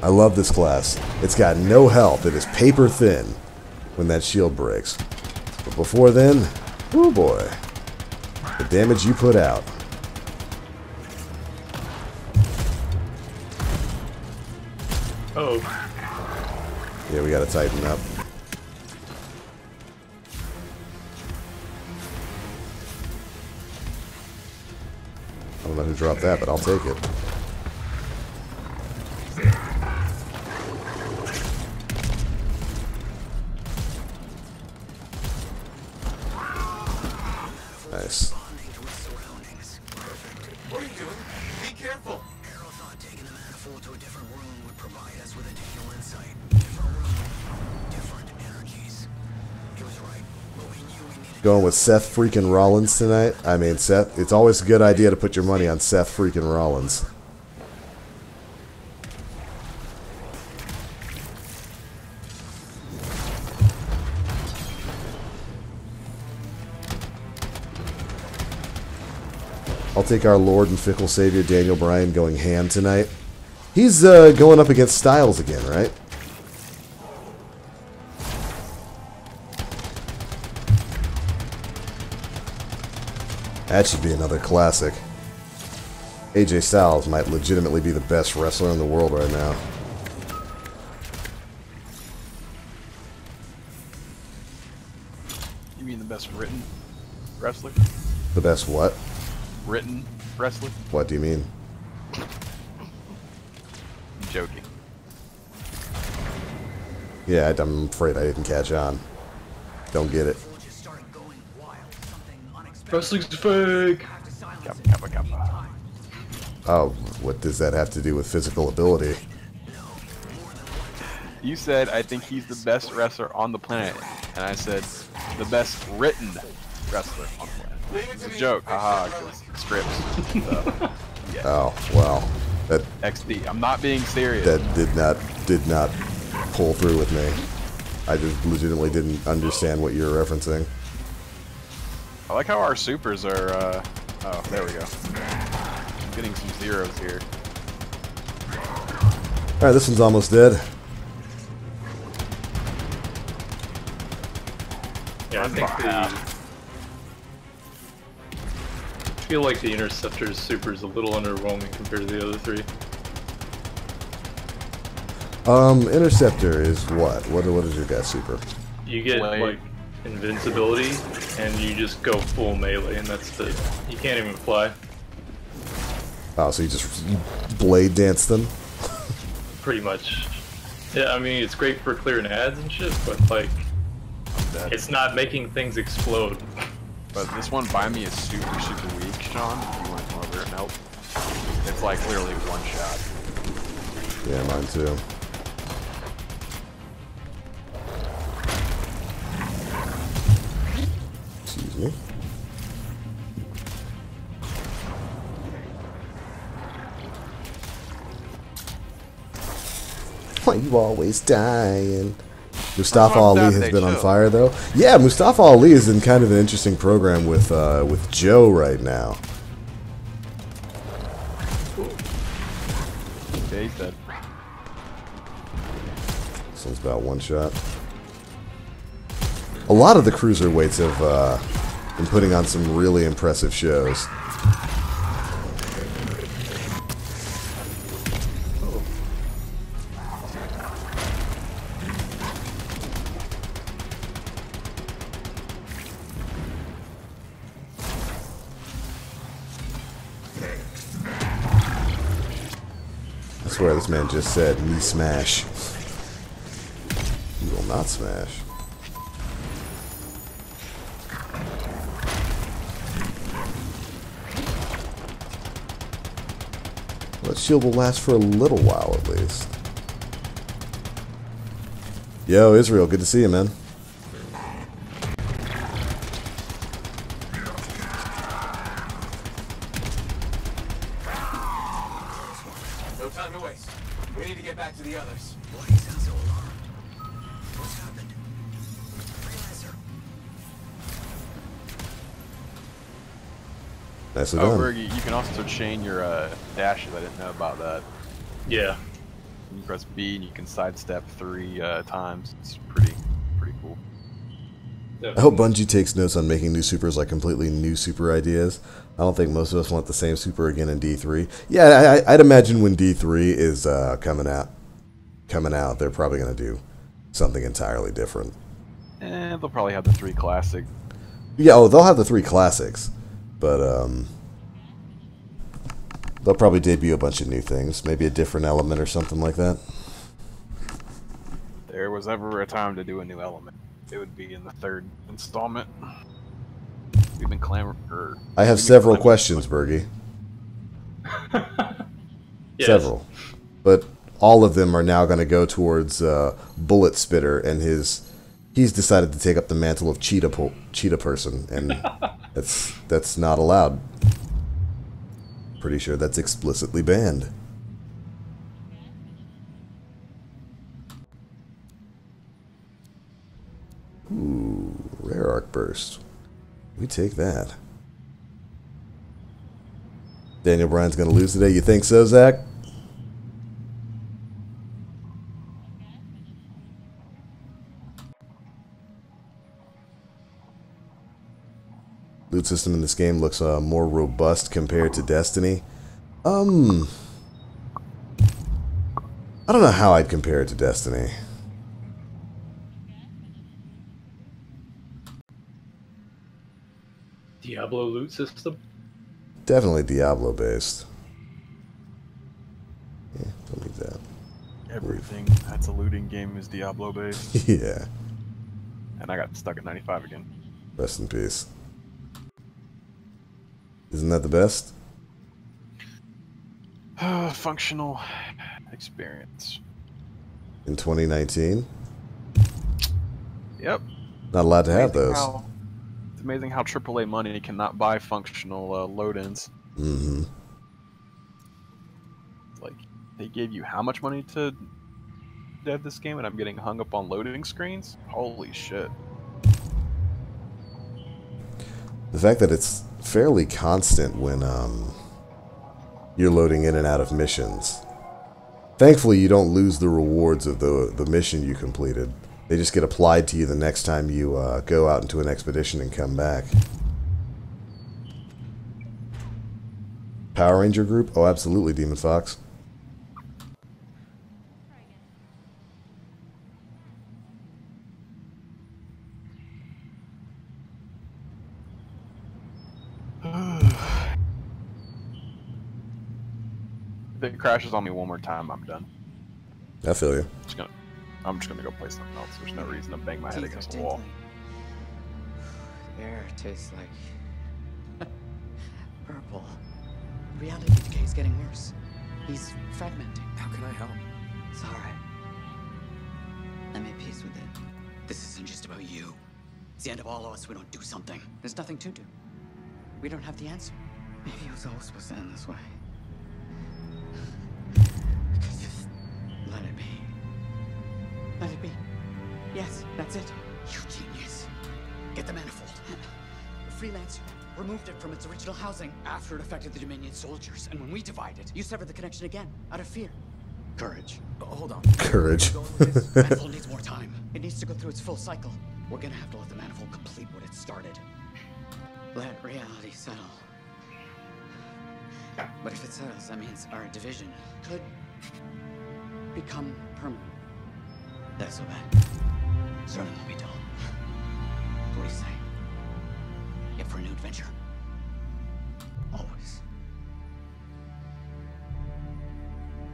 I love this class. It's got no health. It is paper thin when that shield breaks. But before then, oh boy, the damage you put out. Oh. Yeah, we gotta tighten up. I don't know who dropped that, but I'll take it. Nice. What are you doing? Be careful. Carol thought taking the manifold to a different room would provide us with additional insight. Different room, different energies. He was right, but we knew we needed... Going with Seth freaking Rollins tonight. I mean, Seth, it's always a good idea to put your money on Seth freaking Rollins. I'll take our Lord and Fickle Savior Daniel Bryan going hand tonight. He's going up against Styles again, right? That should be another classic. AJ Styles might legitimately be the best wrestler in the world right now. You mean the best written wrestler? The best what? Written wrestler? What do you mean? I'm joking. Yeah, I'm afraid I didn't catch on. Don't get it. Wrestling's fake! Kappa, kappa, kappa. Oh, what does that have to do with physical ability? You said, I think he's the best wrestler on the planet. And I said, the best written wrestler on the planet. It's a joke, haha, because scripts. So, yeah. Oh, well. That XD. I'm not being serious. that did not pull through with me. I just legitimately didn't understand what you were referencing. I like how our supers are, oh, there we go. I'm getting some zeros here. Alright, this one's almost dead. Yeah, I think I feel like the Interceptor's super is a little underwhelming compared to the other three. Interceptor is what? What is your guess, super? You get like invincibility, and you just go full melee, and that's it. You can't even fly. Oh, so you blade dance them? Pretty much. Yeah, I mean, it's great for clearing ads and shit, but like, it's not making things explode. But this one by me is super, super weak, Sean. If you want to come over and help. It's like literally one shot. Yeah, mine too. Excuse me. Why you always dying? Mustafa Ali has been on fire, though. Yeah, Mustafa Ali is in kind of an interesting program with Joe right now. Yeah, he's dead. This one's about one shot. A lot of the cruiserweights have been putting on some really impressive shows. I swear this man just said, "Me smash." not smash. That shield will last for a little while at least. Yo, Israel, good to see you, man. No time to waste. We need to get back to the others. Why do you sound so alarmed? What's happened? Freelancer. Nicely Oh, done. Bergie, you can also chain your dashes. I didn't know about that. Yeah. You press B and you can sidestep 3 times. It's pretty cool. I hope Bungie takes notes on making new supers like completely new super ideas. I don't think most of us want the same super again in D3. Yeah, I'd imagine when D3 is coming out, they're probably going to do something entirely different. And they'll probably have the 3 classic. Yeah, oh, they'll have the 3 classics, but they'll probably debut a bunch of new things, maybe a different element or something like that. If there was ever a time to do a new element, it would be in the 3rd installment. We've been clamoring for... I have several questions, Bergie. Yes. Several. But all of them are now going to go towards Bullet Spitter and he's decided to take up the mantle of cheetah person, and that's not allowed. Pretty sure that's explicitly banned. Ooh, rare arc burst. We take that. Daniel Bryan's gonna lose today. You think so, Zach? Loot system in this game looks more robust compared to Destiny. I don't know how I'd compare it to Destiny. Diablo loot system? Definitely Diablo based. Yeah, don't need that. Everything that's a looting game is Diablo based. Yeah. And I got stuck at 95 again. Rest in peace. Isn't that the best? Functional experience. In 2019? Yep. Not allowed to have those. It's amazing how AAA money cannot buy functional load-ins. Mm-hmm. Like, they gave you how much money to dev this game, and I'm getting hung up on loading screens? Holy shit. The fact that it's fairly constant when you're loading in and out of missions. Thankfully, you don't lose the rewards of the mission you completed. They just get applied to you the next time you go out into an expedition and come back. Power Ranger group? Oh, absolutely, Demon Fox. If it crashes on me one more time, I'm done. I feel you. I'm just gonna go play something else. There's no reason to bang my head against the wall. Air tastes like purple. Reality decay is getting worse. He's fragmenting. How can I help? It's alright. I made peace with it. This isn't just about you. It's the end of all of us. We don't do something. There's nothing to do. We don't have the answer. Maybe it was always supposed to end this way. Just let it be. Let it be. Yes, that's it. You genius. Get the manifold. The freelancer removed it from its original housing after it affected the Dominion soldiers. And when we divided, you severed the connection again, out of fear. Courage. Hold on. Courage. The manifold needs more time. It needs to go through its full cycle. We're gonna have to let the manifold complete what it started. Let reality settle. But if it settles, that means our division could become permanent. That's so bad. Certainly let me tell. What do you say? Yep for a new adventure? Always.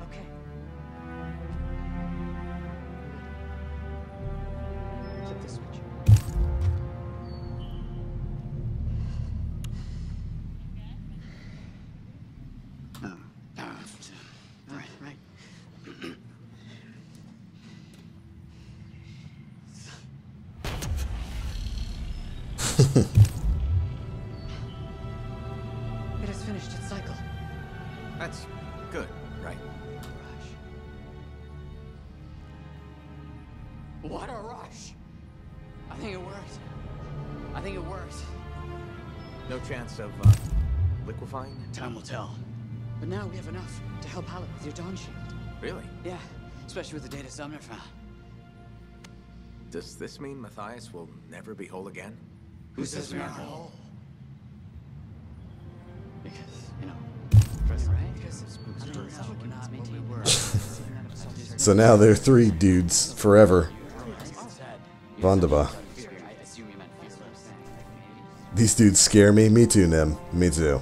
Okay. It has finished its cycle. That's good, right? Rush. What a rush! I think it worked. I think it worked. No chance of liquefying? Time will tell. But now we have enough to help Alec with your Dawn Shield. Really? Yeah, especially with the data Sumner found. Does this mean Matthias will never be whole again? Who says we aren't whole? Because, you know, right? Because I don't know, we're not what we were. So now they're 3 dudes forever. Wunderbar. These dudes scare me. Me too, Nim. Me too.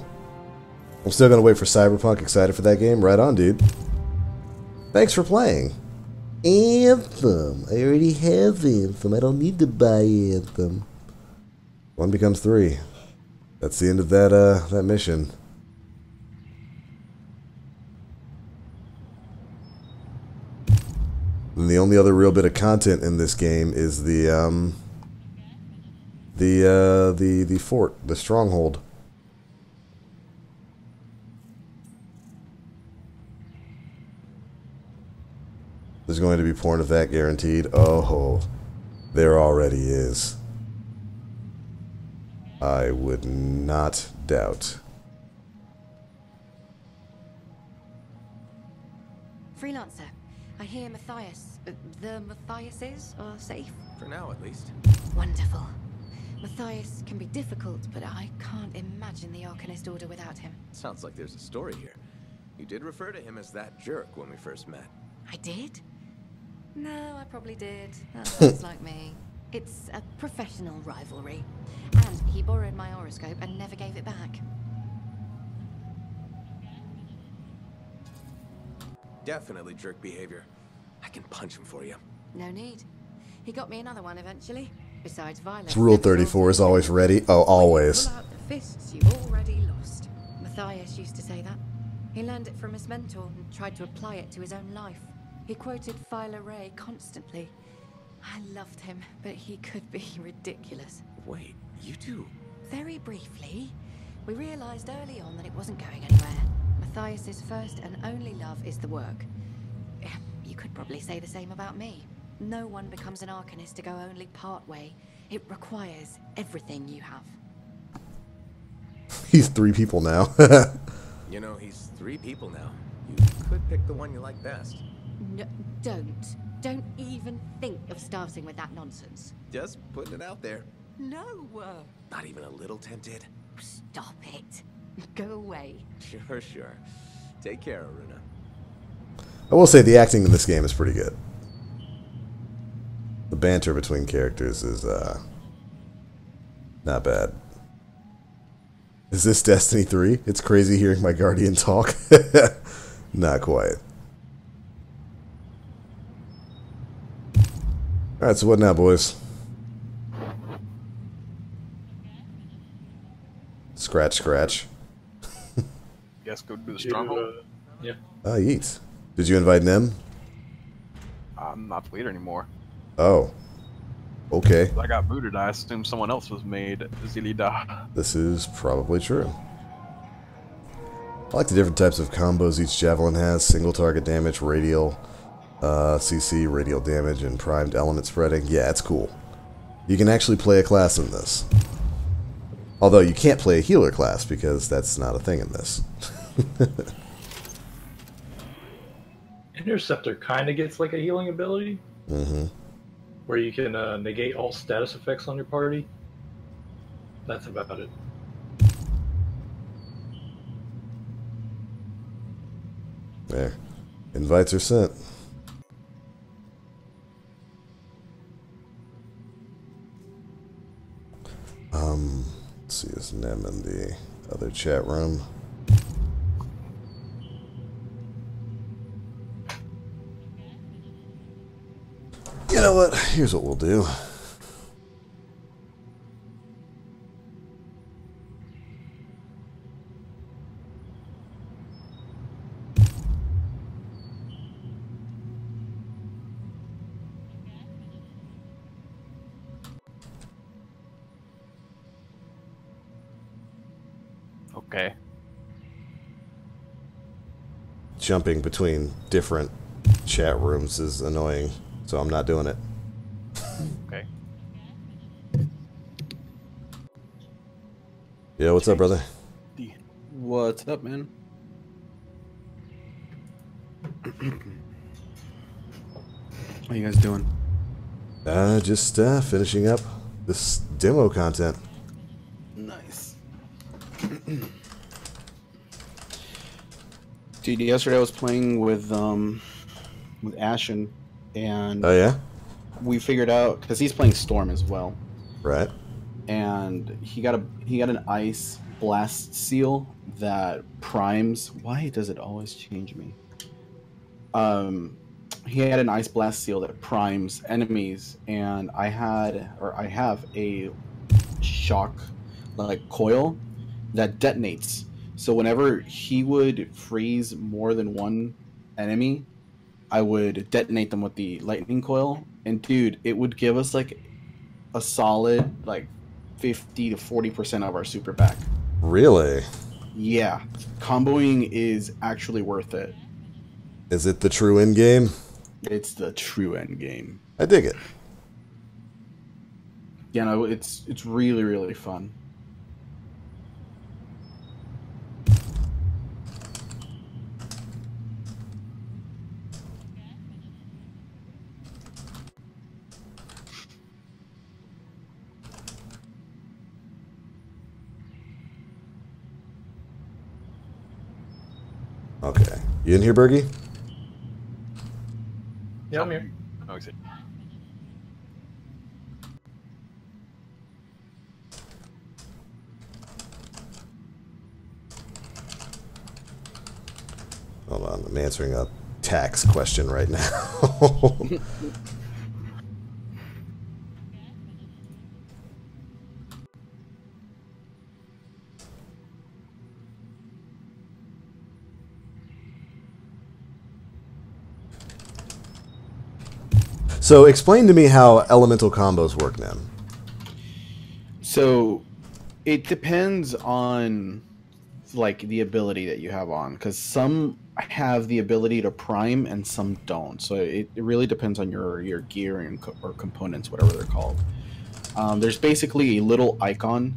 I'm still gonna wait for Cyberpunk. Excited for that game? Right on, dude. Thanks for playing. Anthem. I already have Anthem. I don't need to buy Anthem. 1 becomes 3. That's the end of that mission. And the only other real bit of content in this game is the fort, the stronghold. There's going to be porn of that guaranteed. Oh, there already is. I would not doubt. Freelancer, I hear Matthias, the Matthiases are safe? For now, at least. Wonderful. Matthias can be difficult, but I can't imagine the Arcanist Order without him. Sounds like there's a story here. You did refer to him as that jerk when we first met. I did? No, I probably did. That's like me. It's a professional rivalry. And he borrowed my horoscope and never gave it back. Definitely jerk behavior. I can punch him for you. No need. He got me another one eventually. Besides violence. Rule 34 is always ready. Oh, always. Pull out the fists you've already lost. Matthias used to say that. He learned it from his mentor and tried to apply it to his own life. He quoted Phyla Ray constantly. I loved him, but he could be ridiculous. Wait, you two? Very briefly, we realized early on that it wasn't going anywhere. Matthias's first and only love is the work. You could probably say the same about me. No one becomes an Arcanist to go only part way. It requires everything you have. He's 3 people now. You know, he's 3 people now. You could pick the one you like best. No, don't. Don't even think of starting with that nonsense. Just putting it out there. No! Not even a little tempted? Stop it. Go away. Sure. Take care, Aruna. I will say the acting in this game is pretty good. The banter between characters is not bad. Is this Destiny 3? It's crazy hearing my Guardian talk. Not quite. Alright, so what now, boys? Scratch, scratch. Guess go do the stronghold. Yeah. Ah, yeet. Did you invite Nem? I'm not the leader anymore. Oh. Okay. I got booted. I assumed someone else was made Zilida. This is probably true. I like the different types of combos each javelin has. Single target damage, radial, CC, radial damage, and primed element spreading. Yeah, it's cool. You can actually play a class in this. Although you can't play a healer class because that's not a thing in this. Interceptor kind of gets like a healing ability. Mm-hmm. Where you can negate all status effects on your party. That's about it. There. Invites are sent. Let's see, is Nem in the other chat room? You know what? Here's what we'll do. Okay. Jumping between different chat rooms is annoying, so I'm not doing it. Okay. Yeah, what's up, brother? What's up, man? How you guys doing? Just finishing up this demo content. Nice. Dude, yesterday I was playing with Ashen, and Oh yeah, we figured out because he's playing Storm as well, right? and he got an ice blast seal that primes. Why does it always change me? He had an ice blast seal that primes enemies, and I have a shock like coil that detonates. So whenever he would freeze more than one enemy, I would detonate them with the lightning coil, and dude, it would give us like a solid like 50 to 40% of our super back. Really? Yeah, comboing is actually worth it. Is it the true end game? It's the true end game. I dig it. Yeah, no, it's really, really fun. Okay. You in here, Bergie? Yeah, I'm here. Oh, he's here. Hold on, I'm answering a tax question right now. So explain to me how elemental combos work, man. So it depends on like the ability that you have on, because some have the ability to prime and some don't. So it really depends on your gear and or components, whatever they're called. There's basically a little icon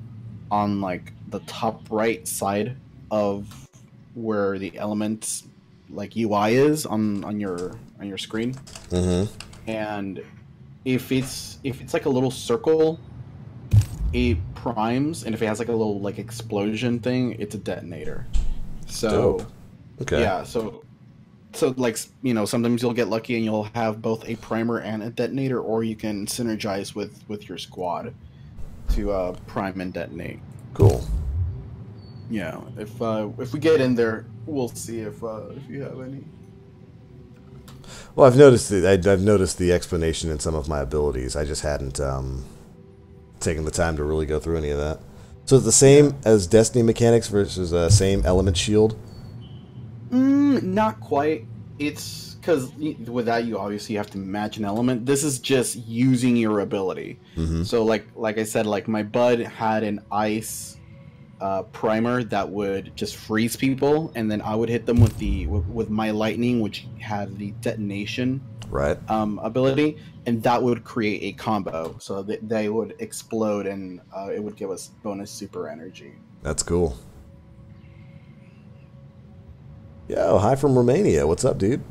on like the top right side of where the elements like UI is on your screen. Mm-hmm. And if it's like a little circle, it primes, and if it has like a little like explosion thing, it's a detonator. So Dope. Okay. yeah, so like, you know, sometimes you'll get lucky and you'll have both a primer and a detonator, or you can synergize with your squad to prime and detonate. Cool. Yeah, if we get in there, we'll see if you have any. Well, I've noticed the explanation in some of my abilities. I just hadn't taken the time to really go through any of that. So it's the same as Destiny mechanics versus same element shield? Not quite. It's because with that you obviously have to match an element. This is just using your ability. Mm-hmm. So like I said, like my bud had an ice primer that would just freeze people, and then I would hit them with my lightning, which had the detonation ability, and that would create a combo. So they would explode, and it would give us bonus super energy. That's cool. Yo, hi from Romania. What's up, dude?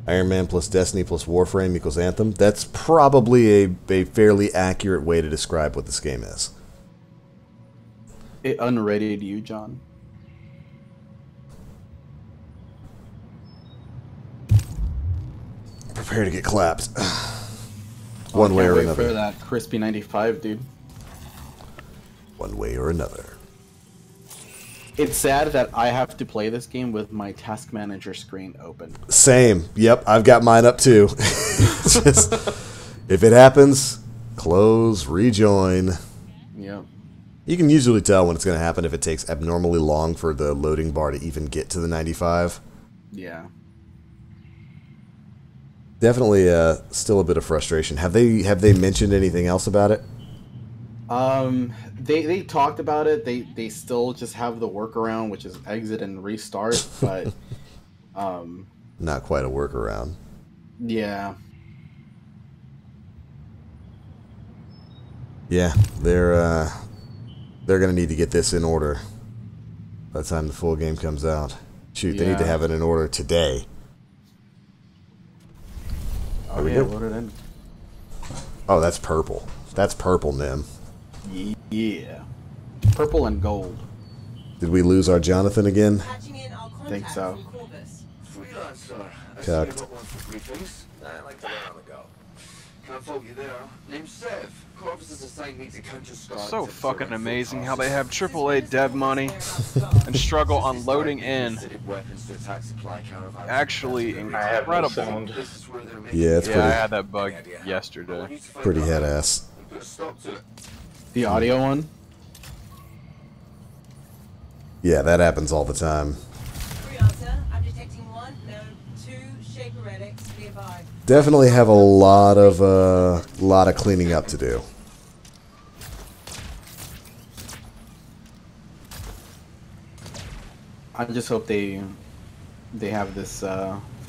Iron Man plus Destiny plus Warframe equals Anthem. That's probably a fairly accurate way to describe what this game is. It unrated you, John. Prepare to get clapped. One way or another. For that crispy 95, dude. One way or another. It's sad that I have to play this game with my task manager screen open. Same. Yep, I've got mine up too. Just, if it happens, close, rejoin. Yep. You can usually tell when it's going to happen if it takes abnormally long for the loading bar to even get to the 95. Yeah. Definitely still a bit of frustration. Have they mentioned anything else about it? They talked about it. They still just have the workaround, which is exit and restart, but not quite a workaround. Yeah. Yeah, they're gonna need to get this in order by the time the full game comes out. Shoot, they need to have it in order today. Oh yeah, what are them? Oh, that's purple. That's purple, Nim. Yeah. Purple and gold. Did we lose our Jonathan again? I think so. Freelancer. Cocked. I like to learn on the go. Can't fault you there. Name's Sev. Corvus has assigned me to counter Scott. So fucking amazing how they have AAA dev money and struggle on loading in. Actually incredible. Yeah, it's pretty. I had that bug yesterday. Pretty head ass. The audio one? Yeah, that happens all the time. I'm detecting 1, no, 2 shaper relics nearby. Definitely have a lot of cleaning up to do. I just hope they have this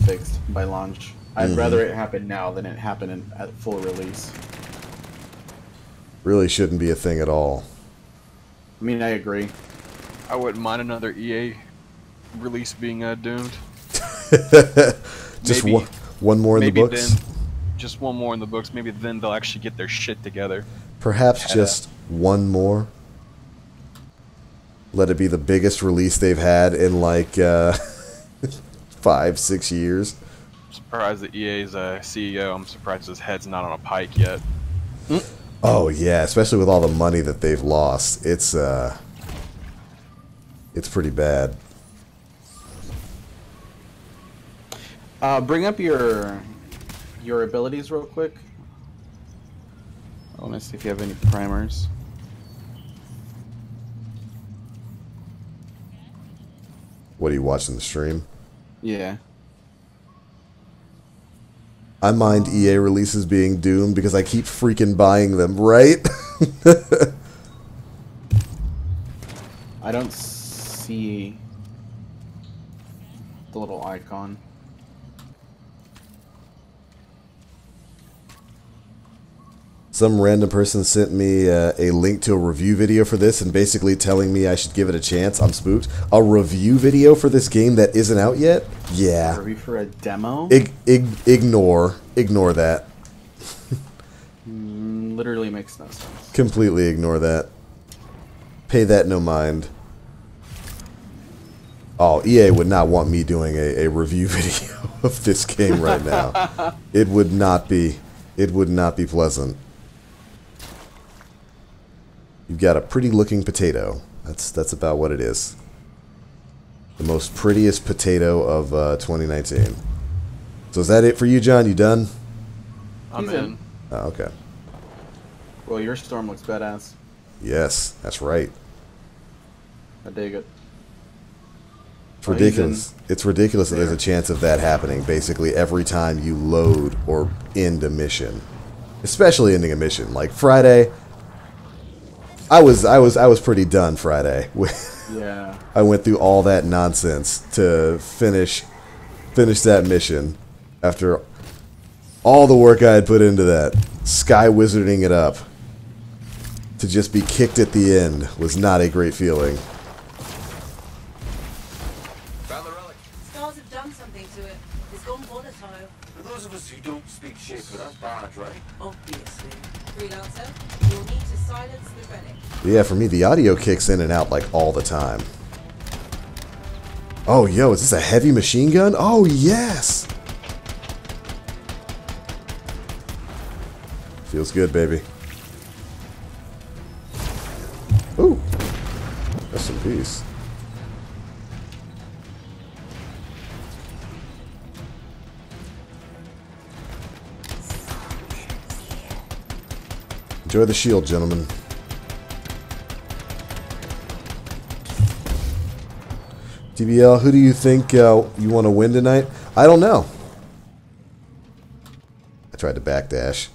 fixed by launch. I'd rather it happen now than it happen at full release. Really shouldn't be a thing at all. I mean, I agree. I wouldn't mind another EA release being doomed. Just one more in the books? Then, just one more in the books. Maybe then they'll actually get their shit together. Perhaps just one more. Let it be the biggest release they've had in like 5-6 years. I'm surprised that EA's CEO, I'm surprised his head's not on a pike yet. Oh yeah, especially with all the money that they've lost. It's pretty bad. Bring up your abilities real quick. I want to see if you have any primers. What are you watching the stream? Yeah. I mind EA releases being doomed because I keep freaking buying them, right? I don't see the little icon. Some random person sent me a link to a review video for this and basically telling me I should give it a chance. I'm spooked. A review video for this game that isn't out yet? Yeah. A review for a demo? Ignore that. Literally makes no sense. Completely ignore that. Pay that no mind. Oh, EA would not want me doing a review video of this game right now. It would not be. It would not be pleasant. You've got a pretty looking potato. That's about what it is. The most prettiest potato of 2019. So is that it for you, John? You done? I'm in. Oh, okay. Well, your storm looks badass. Yes, that's right. I dig it. It's ridiculous. It's ridiculous that there's a chance of that happening basically every time you load or end a mission. Especially ending a mission. Like Friday, I was pretty done Friday. Yeah. I went through all that nonsense to finish that mission after all the work I had put into that. Sky wizarding it up. To just be kicked at the end was not a great feeling. Stars have done something to it. It's gone volatile. For those of us who don't speak shaper, that's bad, right? Obviously. Freelancer, you'll need to silence the relic. Yeah, for me, the audio kicks in and out like all the time. Oh, yo, is this a heavy machine gun? Oh, yes! Feels good, baby. Ooh. Rest in peace. Enjoy the shield, gentlemen. TBL, who do you think you want to win tonight? I don't know. I tried to backdash.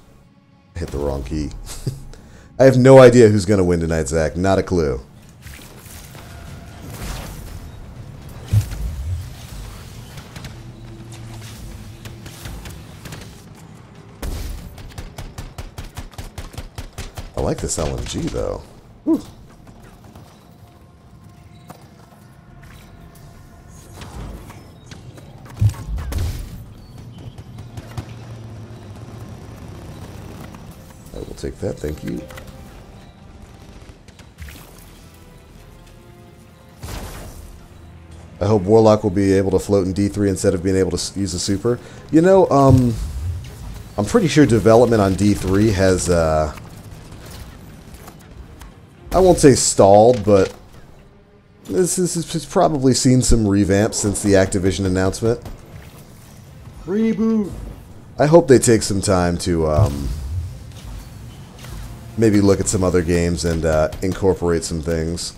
I hit the wrong key. I have no idea who's going to win tonight, Zach. Not a clue. I like this LMG, though. Whew. I will take that, thank you. I hope Warlock will be able to float in D3 instead of being able to use a super. You know, I'm pretty sure development on D3 has, I won't say stalled, but this has probably seen some revamps since the Activision announcement. Reboot! I hope they take some time to, maybe look at some other games and incorporate some things.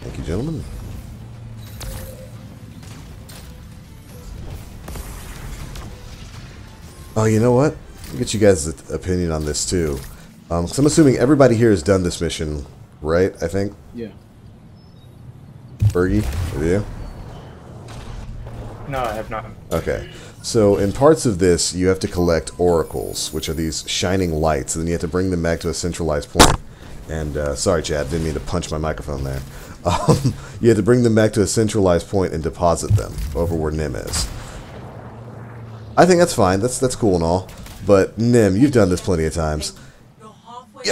Thank you, gentlemen. Oh, you know what? I'll get you guys' opinion on this too. 'Cause I'm assuming everybody here has done this mission, right? I think. Yeah. Fergie, with you? No, I have not. Okay. So in parts of this, you have to collect oracles, which are these shining lights, and then you have to bring them back to a centralized point. And sorry, Chad, didn't mean to punch my microphone there. You have to bring them back to a centralized point and deposit them over where Nim is. I think that's fine. That's cool and all. But Nim, you've done this plenty of times.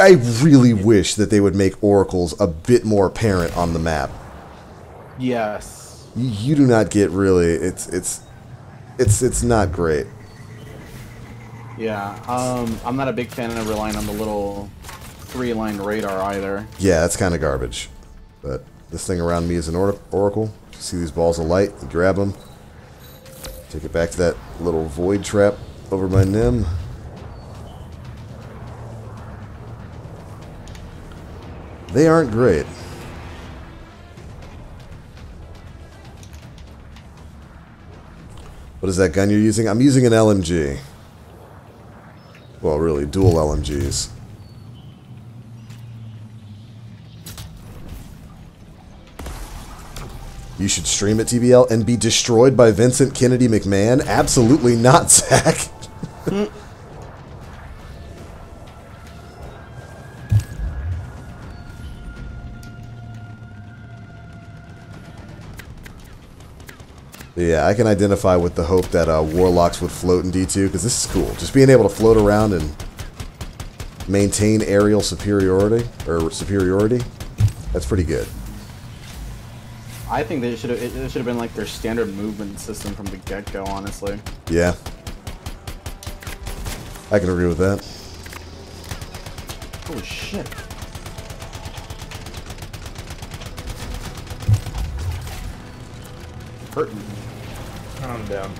I really wish that they would make oracles a bit more apparent on the map. Yes. You do not get really. It's not great. Yeah. I'm not a big fan of relying on the little 3-line radar either. Yeah, that's kind of garbage. But this thing around me is an oracle. See these balls of light? You grab them. Take it back to that little void trap over by Nim. They aren't great. What is that gun you're using? I'm using an LMG. Well, really, dual LMGs. You should stream at TBL and be destroyed by Vincent Kennedy McMahon? Absolutely not, Zach. Yeah, I can identify with the hope that Warlocks would float in D2, because this is cool. Just being able to float around and maintain aerial superiority, that's pretty good. I think they should have. It should have been like their standard movement system from the get-go. Honestly. Yeah. I can agree with that. Holy shit! Hurting. I'm down.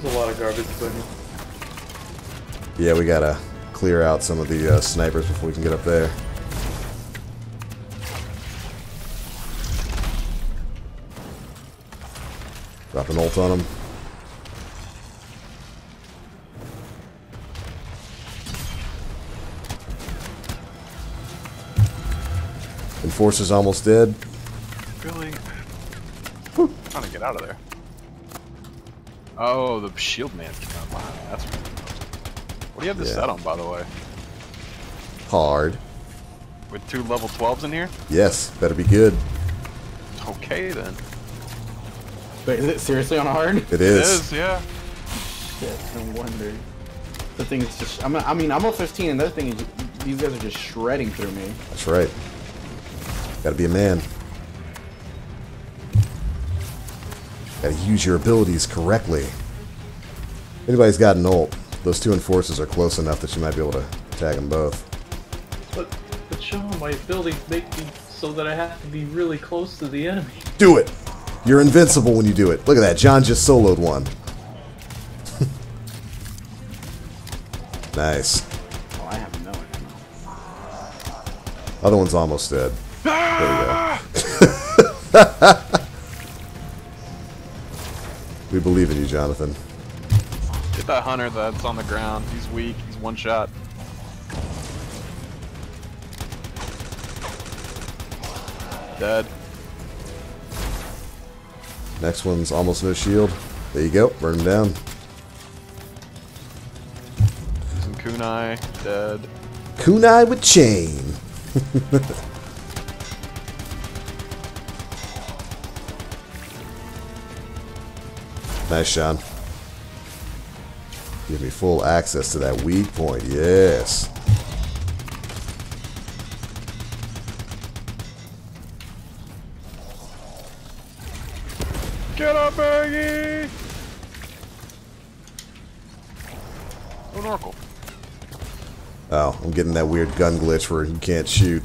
There's a lot of garbage equipment. Yeah, we gotta clear out some of the snipers before we can get up there. Drop an ult on them. Enforcer's almost dead. Really? Trying to get out of there. Oh, the shield man's coming behind me. That's right. What do you have this set on, by the way? Hard. With 2 level 12s in here? Yes, better be good. Okay, then. Wait, is it seriously on hard? It is. It is, yeah. Shit, no wonder. The thing is just. I mean, I'm a 15, and the other thing is, these guys are just shredding through me. That's right. Gotta be a man. Gotta use your abilities correctly. If anybody's got an ult, those 2 enforcers are close enough that you might be able to tag them both. But Sean, my abilities make me so that I have to be really close to the enemy. Do it! You're invincible when you do it. Look at that, John just soloed one. Nice. Oh, I have no ammo. Other one's almost dead. There we go. We believe in you, Jonathan. Get that hunter that's on the ground. He's weak. He's one shot. Dead. Next one's almost no shield. There you go. Burn him down. Using kunai. Dead. Kunai with chain. Nice, Sean. Give me full access to that weak point. Yes. Get up, Maggie! An oracle. Oh, I'm getting that weird gun glitch where you can't shoot.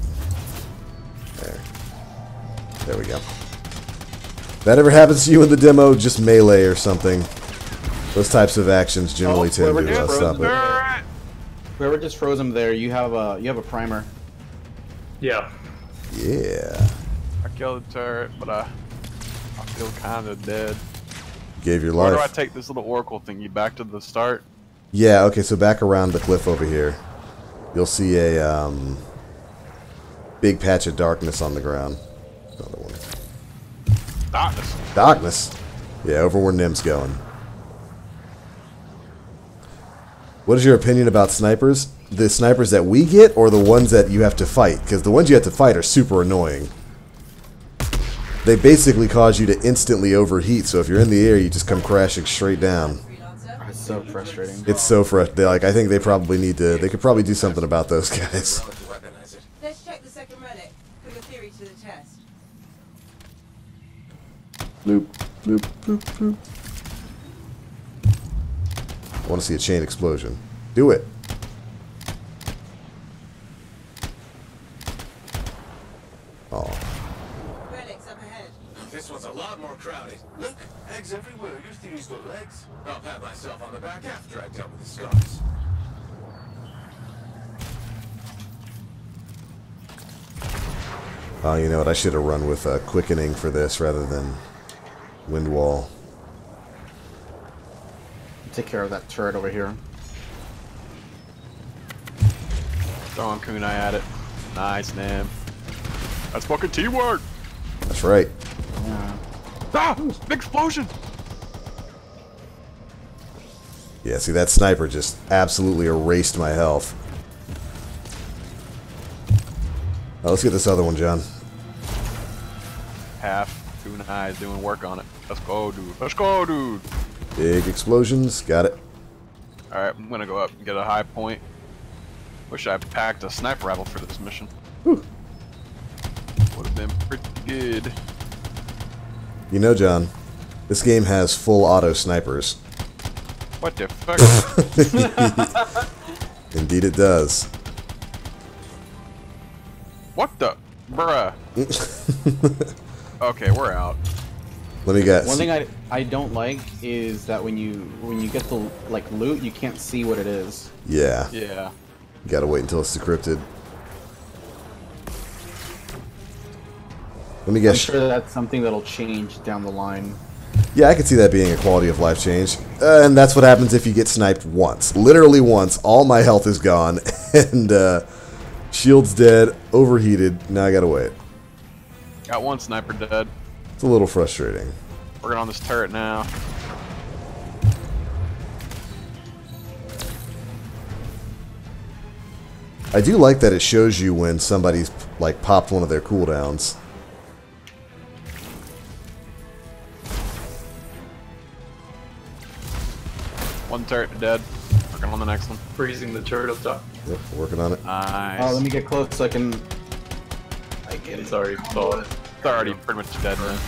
There we go. If that ever happens to you in the demo, just melee or something. Those types of actions generally tend to stop it. Whoever just froze him there, you have a primer. Yeah. Yeah. I killed the turret, but I feel kind of dead. Gave your Where do I life. take this little oracle thingy back to the start? Yeah, okay, so back around the cliff over here. You'll see a big patch of darkness on the ground. Another one. Darkness. Darkness. Yeah, over where Nim's going. What is your opinion about snipers? The snipers that we get or the ones that you have to fight? Because the ones you have to fight are super annoying. They basically cause you to instantly overheat, so if you're in the air, you just come crashing straight down. It's so frustrating. It's so frustrating. Like, I think they probably need to. They could probably do something about those guys. Let's check the second relic. Put your theory to the test. Bloop, bloop, bloop, bloop. I want to see a chain explosion. Do it. Oh. Relics up ahead. This one's a lot more crowded. Look, eggs everywhere. Your theory's got legs. I'll pat myself on the back after I dealt with the scars. Oh, you know what? I should have run with quickening for this rather than wind wall. Take care of that turret over here. Throwing kunai at it. Nice, man. That's fucking teamwork. That's right. Yeah. Ah! Big explosion! Yeah, see, that sniper just absolutely erased my health. Oh, let's get this other one, John. Half kunai is doing work on it. Let's go, dude. Let's go, dude. Big explosions. Got it. Alright, I'm gonna go up and get a high point. Wish I packed a sniper rifle for this mission. Whew. Would have been pretty good. You know, John, this game has full auto snipers. What the fuck? Indeed it does. What the? Bruh. Okay, we're out. Let me guess. One thing I don't like is that when you get the like loot, you can't see what it is. Yeah. Yeah. You gotta wait until it's decrypted. Let me I'm guess. sure that's something that'll change down the line. Yeah, I could see that being a quality of life change. And that's what happens if you get sniped once. Literally once. All my health is gone. And shield's dead. Overheated. Now I gotta wait. Got one sniper dead. It's a little frustrating. Working on this turret now. I do like that it shows you when somebody's like popped one of their cooldowns. One turret dead. Working on the next one. Freezing the turret up top. Yep, working on it. Nice. Oh, let me get close so I can. It's already solid. It's already pretty much dead, man.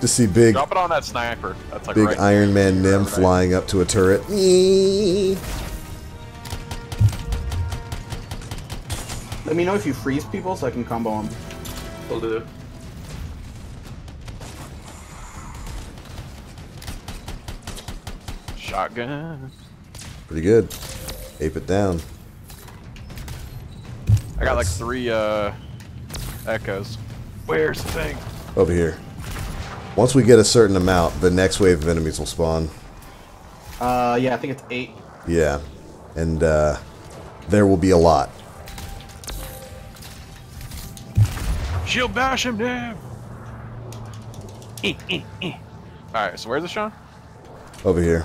Just see big, Drop it on that sniper. That's like big right Iron Man Nim right. flying up to a turret. Let me know if you freeze people so I can combo them. Will do. Shotgun. Pretty good. Ape it down. I got like 3 echoes. Where's the thing? Over here. Once we get a certain amount, the next wave of enemies will spawn. Yeah, I think it's 8. Yeah. And there will be a lot. Shield bash him down! Alright, so where's the Sean? Over here.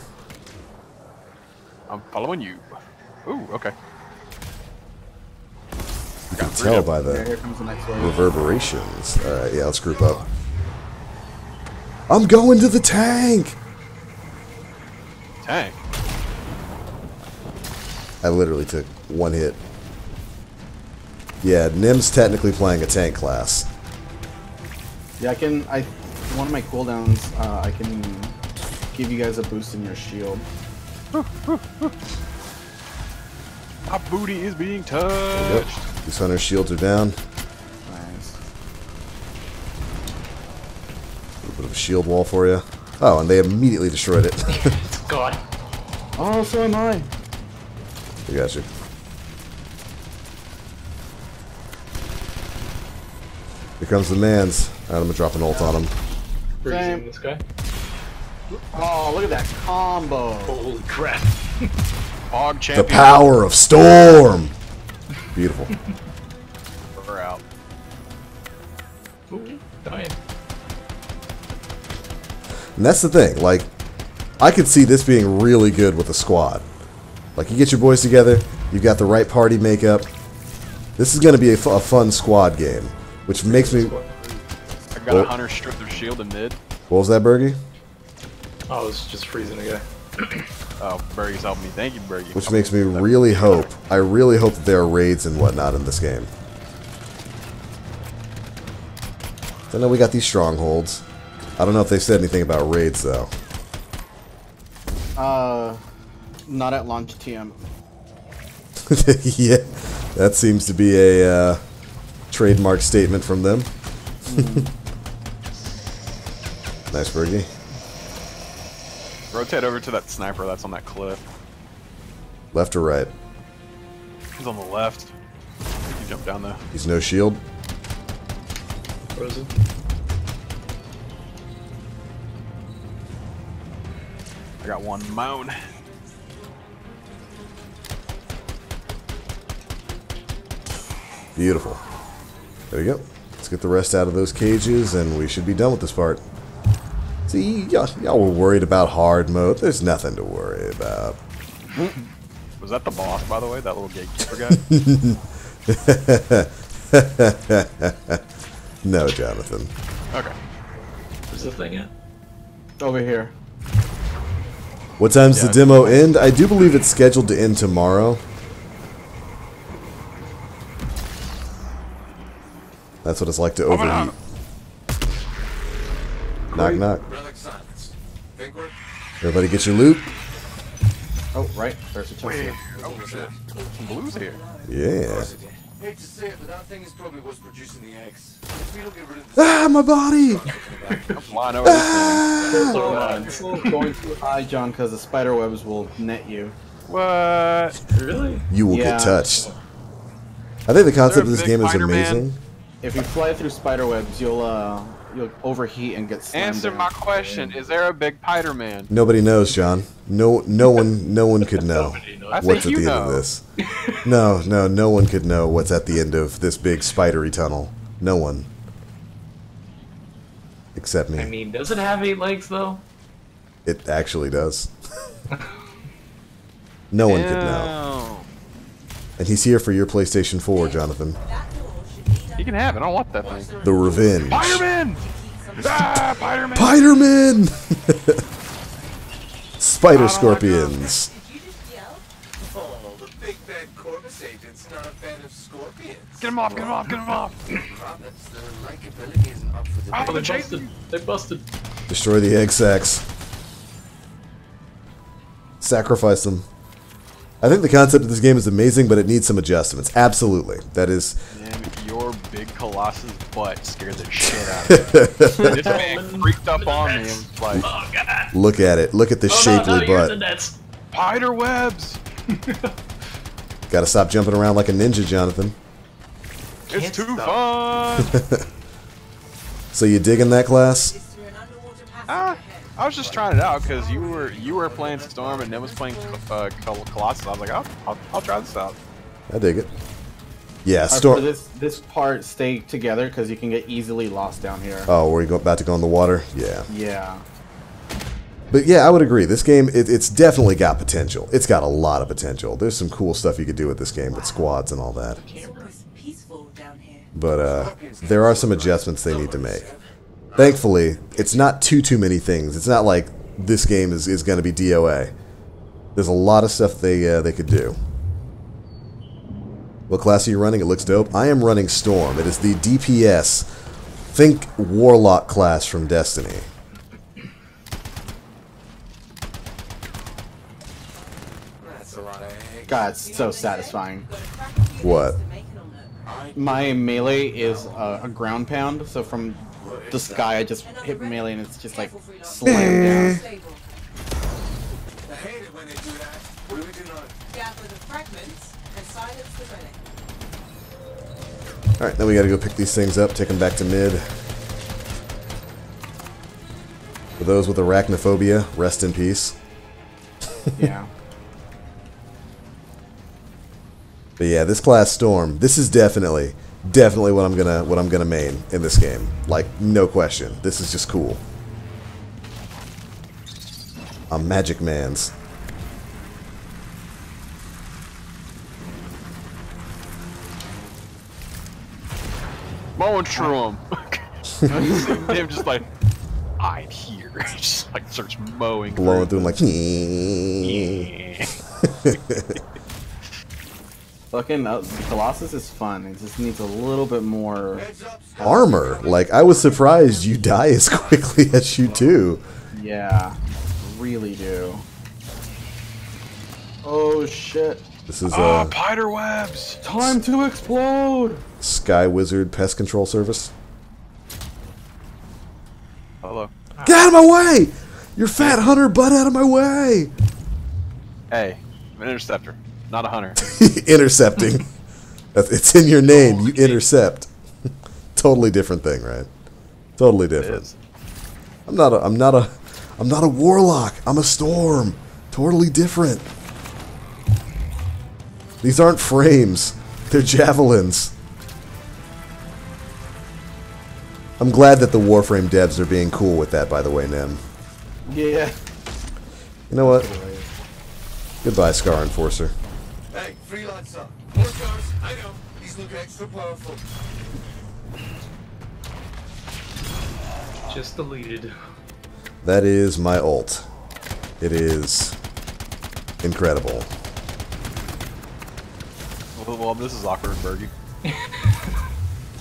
I'm following you. Ooh, okay. You can tell by the Here comes the next wave. reverberations. Alright, yeah, let's group up. I'm going to the tank! Tank? I literally took 1 hit. Yeah, Nim's technically playing a tank class. Yeah, one of my cooldowns, I can give you guys a boost in your shield. My booty is being Yep. touched. These hunter shields are down. Nice. A little bit of a shield wall for you. Oh, and they immediately destroyed it. It's gone. Oh, so am I. I got you. Here comes the mans. Alright, I'm gonna drop an ult on him. Freezing this guy. Oh, look at that combo. Holy crap. Hog The champion. power of storm! Beautiful. We're out. Ooh, dying. And that's the thing, like, I could see this being really good with a squad. Like, you get your boys together, you've got the right party makeup. This is going to be a fun squad game, which makes me... I got a hunter strip their shield in mid. What was that, Bergie? I was just freezing the guy. Oh, Bergie's helping me. Thank you, Bergie. Which makes me really hope, I really hope that there are raids and whatnot in this game. I know we got these strongholds. I don't know if they said anything about raids, though. Not at launch TM. Yeah, that seems to be a trademark statement from them. Nice, Bergie. Rotate over to that sniper that's on that cliff. Left or right? He's on the left. You jump down there. He's no shield. Frozen. I got one moan. Beautiful. There you go. Let's get the rest out of those cages, and we should be done with this part. See, y'all were worried about hard mode. There's nothing to worry about. Was that the boss, by the way? That little gatekeeper guy? No, Jonathan. Okay. Where's the thing at? Over here. What time's the demo end? I do believe it's scheduled to end tomorrow. That's what it's like to overheat. Knock, knock. Everybody get your loot? Oh, right. There's a chest here. Oh, shit. Some blues here. Yeah. Hate to say it, but that thing is probably what's producing the eggs. If we don't get rid of this Ah, my body! I'm flying over this Slow going too high, John, because the spider webs will net you. thing. What? Really? You will Yeah. get touched. I think the concept of this big game is Spider-Man? amazing. If you fly through spider webs, you'll overheat and get slammed Answer down. my question. Is there a big Spider-Man? Nobody knows, John. No one could know I what's think at you the end of know. this. No one could know what's at the end of this big spidery tunnel. No one. Except me. I mean, does it have 8 legs though? It actually does. No one could know. And he's here for your PlayStation 4, Jonathan. You can have it. I don't want that thing. The Revenge. Spider-Man! Ah, Spider-Man! Spider-Man! Spider Scorpions. Oh, the big bad Corvus agent's not a fan of scorpions. Get him off! Get him off! Get him off! Roberts, the likability isn't up for Oh, Oh, they're they chasing busted. They busted. Destroy the egg sacs. Sacrifice them. I think the concept of this game is amazing, but it needs some adjustments. Absolutely. That is... Damn, your big colossus butt scared the shit out of me. This man creeped up on me and was like, Oh god. Look at it. Look at the shapely you're in the butt. nets. spider webs! Gotta stop jumping around like a ninja, Jonathan. It's too fun! So you digging that class? I was just trying it out because you were playing Storm and Nim was playing Colossus. I was like, I'll try this out. I dig it. Yeah, For Storm. this part, stay together because you can get easily lost down here. Oh, were you about to go in the water? Yeah. Yeah. But yeah, I would agree. This game, it's definitely got potential. It's got a lot of potential. There's some cool stuff you could do with this game with squads and all that. But there are some adjustments they need to make. Thankfully, it's not too many things. It's not like this game is going to be DOA. There's a lot of stuff they could do. What class are you running? It looks dope. I am running Storm. It is the DPS, think Warlock class from Destiny. God, it's so satisfying. What? My melee is a ground pound, so from the sky I just hit melee and it's just like slammed down. I hate it when they do that. We do not gather the fragments and silence the relic. Alright, then we gotta go pick these things up, take them back to mid. For those with arachnophobia, rest in peace. Yeah. But yeah, this class Storm, this is definitely what I'm gonna main in this game. Like, no question. This is just cool. I'm Magic Man's. Mowing through him. Him just like, I'm here. Just like starts mowing. Blowing through him like. Fucking Colossus is fun. It just needs a little bit more Armor. Like, I was surprised you die as quickly as you do. Yeah, really do. Oh shit! This is spider webs. Time to explode. Sky Wizard Pest Control Service. Hello. Get out of my way! Your fat hunter butt out of my way! Hey, I'm an interceptor, not a hunter. Intercepting. It's in your name. You intercept. Totally different thing, right? Totally different. It is. I'm not a warlock. I'm a storm. Totally different. These aren't frames. They're javelins. I'm glad that the Warframe devs are being cool with that, by the way, Nem. Yeah. You know what? Goodbye, Scar Enforcer. Hey, freelancer. More scars. I know. These look extra powerful. Just deleted. That is my ult. It is incredible. Well, this is awkward, Bergie.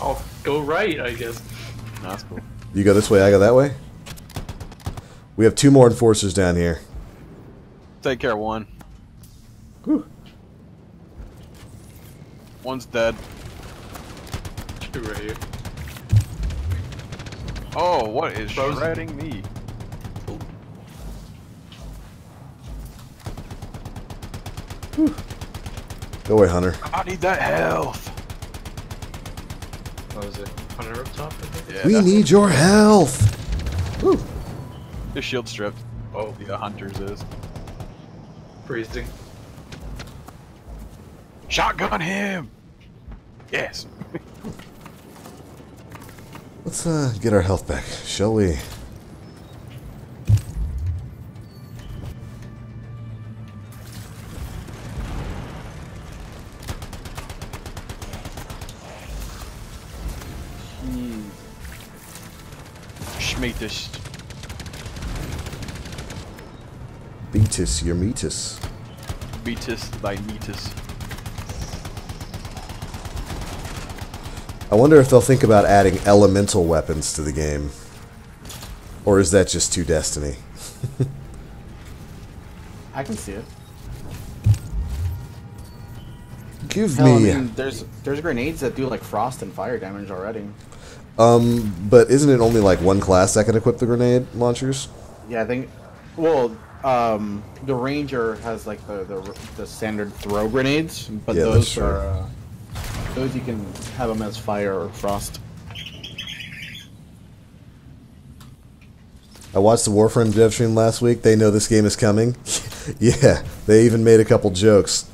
I'll go right, I guess. No, that's cool. You go this way, I go that way? We have 2 more enforcers down here. Take care of one. Whew. One's dead. 2 right here. Oh, what is shredding me? Whew. Go away, Hunter. I need that health. What was it? Hunter up top? Yeah, We need your health. Whew. His shield stripped. Oh, the hunter's is. Freezing. Shotgun him! Yes. Let's get our health back, shall we? Schmeetish. Beatus, your meatus. Beatus, thy meatus. I wonder if they'll think about adding elemental weapons to the game. Or is that just too Destiny? I can see it. Give Hell, me... I mean, there's grenades that do like frost and fire damage already. But isn't it only like one class that can equip the grenade launchers? Yeah, I think. Well, The Ranger has like the standard throw grenades, but Yeah, those that's are those you can have them as fire or frost. I watched the Warframe dev stream last week. They know this game is coming. Yeah, they even made a couple jokes.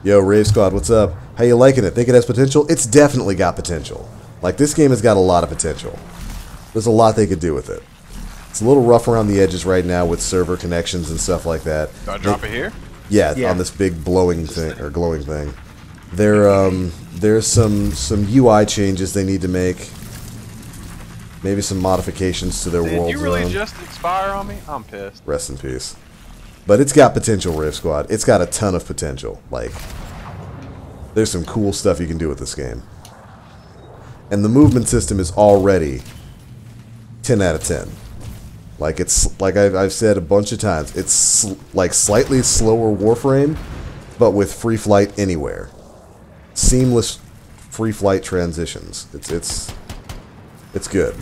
Yo, Rave Squad, what's up? How you liking it? Think it has potential? It's definitely got potential. Like, this game has got a lot of potential. There's a lot they could do with it. It's a little rough around the edges right now with server connections and stuff like that. Do I drop it here? Yeah, on this big blowing thing or glowing thing. There's some UI changes they need to make. Maybe some modifications to their world. Did you really zone. just expire on me? I'm pissed. Rest in peace. But it's got potential, Rift Squad. It's got a ton of potential. Like, there's some cool stuff you can do with this game. And the movement system is already 10 out of 10. Like, it's like I've said a bunch of times, it's like slightly slower Warframe, but with free flight anywhere. Seamless free flight transitions. It's good.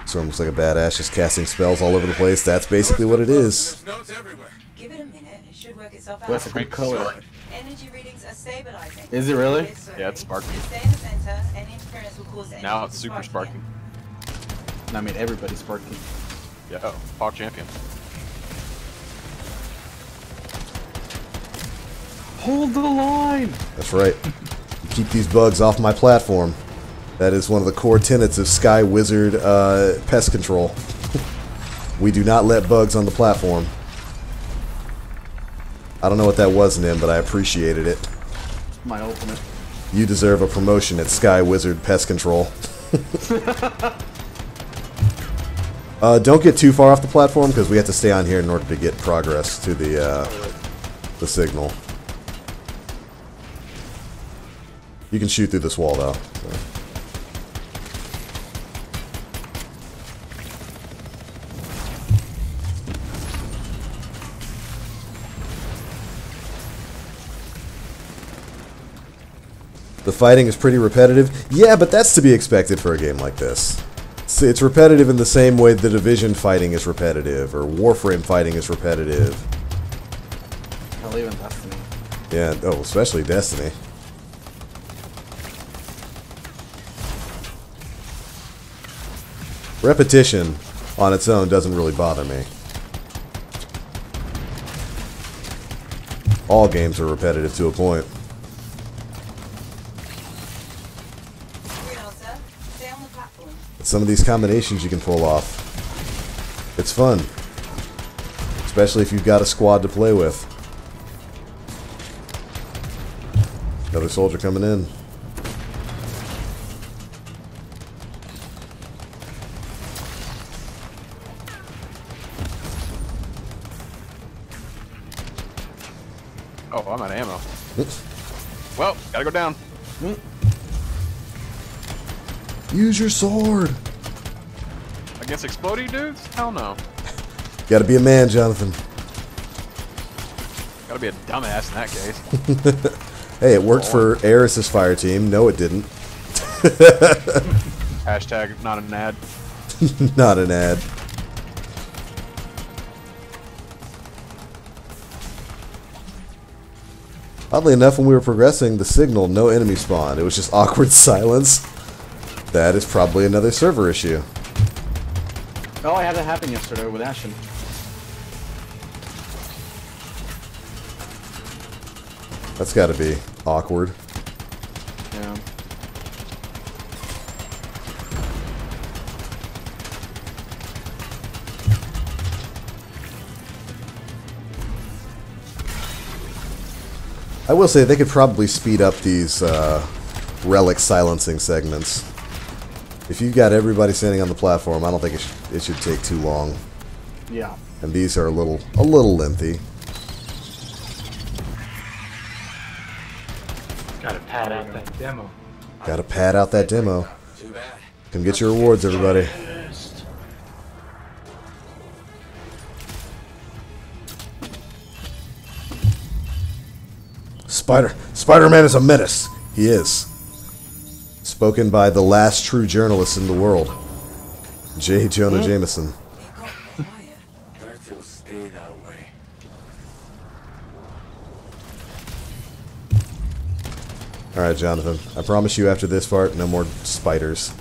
So almost like a badass just casting spells all over the place. That's basically what it is. Give it a minute. It should work itself out. What's the great color? Energy readings are stabilizing. Is it really? Yeah, it's sparking. Stay in the center, and interference will cause Now energy it's to super spark sparking. I mean, everybody's sparking. Yeah, Hawk Champion. Hold the line! That's right. Keep these bugs off my platform. That is one of the core tenets of Sky Wizard pest control. We do not let bugs on the platform. I don't know what that was, Nim, but I appreciated it. My ultimate. You deserve a promotion at Sky Wizard Pest Control. Don't get too far off the platform because we have to stay on here in order to get progress to the signal. You can shoot through this wall though. So. The fighting is pretty repetitive. Yeah, but that's to be expected for a game like this. It's repetitive in the same way the Division fighting is repetitive, or Warframe fighting is repetitive. Hell, even Destiny. Yeah, oh, especially Destiny. Repetition on its own doesn't really bother me. All games are repetitive to a point. Some of these combinations you can pull off. It's fun. Especially if you've got a squad to play with. Another soldier coming in. Oh, I'm out of ammo. Well, gotta go down. Use your sword. Against exploding dudes? Hell no. Gotta be a man, Jonathan. Gotta be a dumbass in that case. Hey, it worked for Eris's fire team. No, it didn't. Hashtag not an ad. Not an ad. Oddly enough, when we were progressing, the signal, no enemy spawned. It was just awkward silence. That is probably another server issue. Oh, I had that happen yesterday with Ashen. That's got to be awkward. Yeah. I will say they could probably speed up these relic silencing segments. If you've got everybody standing on the platform, I don't think it should take too long. Yeah. And these are a little lengthy. Gotta pad out that demo. Gotta pad out that demo. Come get your rewards, everybody. Spider-Man is a menace. He is. Spoken by the last true journalist in the world, J. Jonah Jameson. That will stay that way. Alright, Jonathan. I promise you after this part, no more spiders.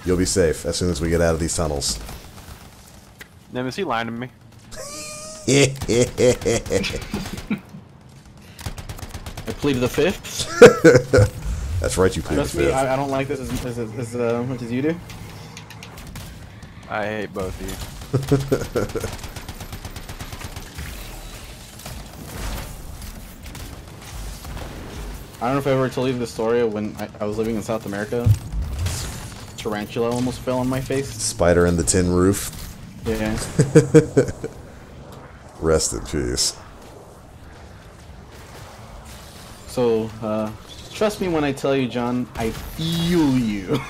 You'll be safe as soon as we get out of these tunnels. Nim, is he lying to me? I plead the fifth. That's right, you plead the Trust me, fifth. I don't like this as much as you do. I hate both of you. I don't know if I ever told you the story of when I was living in South America. Tarantula almost fell on my face. Spider in the tin roof. Yeah. Rest in peace. So, trust me when I tell you, John, I feel you.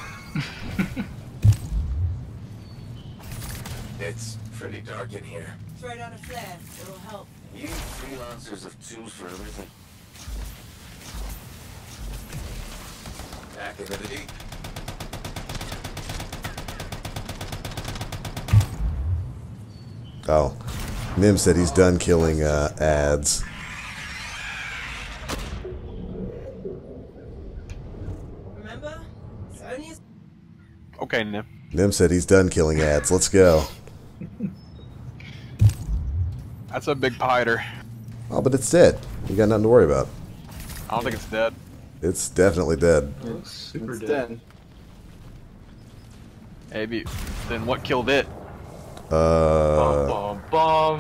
It's pretty dark in here. Throw down a flare. It'll help. You freelancers have tools for everything. Back into the deep. Oh. Nim said he's done killing ads. Remember? It's only a... Okay, Nim. Nim said he's done killing ads. Let's go. That's a big piter. Oh, but it's dead. You got nothing to worry about. I don't think it's dead. It's definitely dead. It's super It's dead. dead. Maybe. Then what killed it? Bum, bum, bum.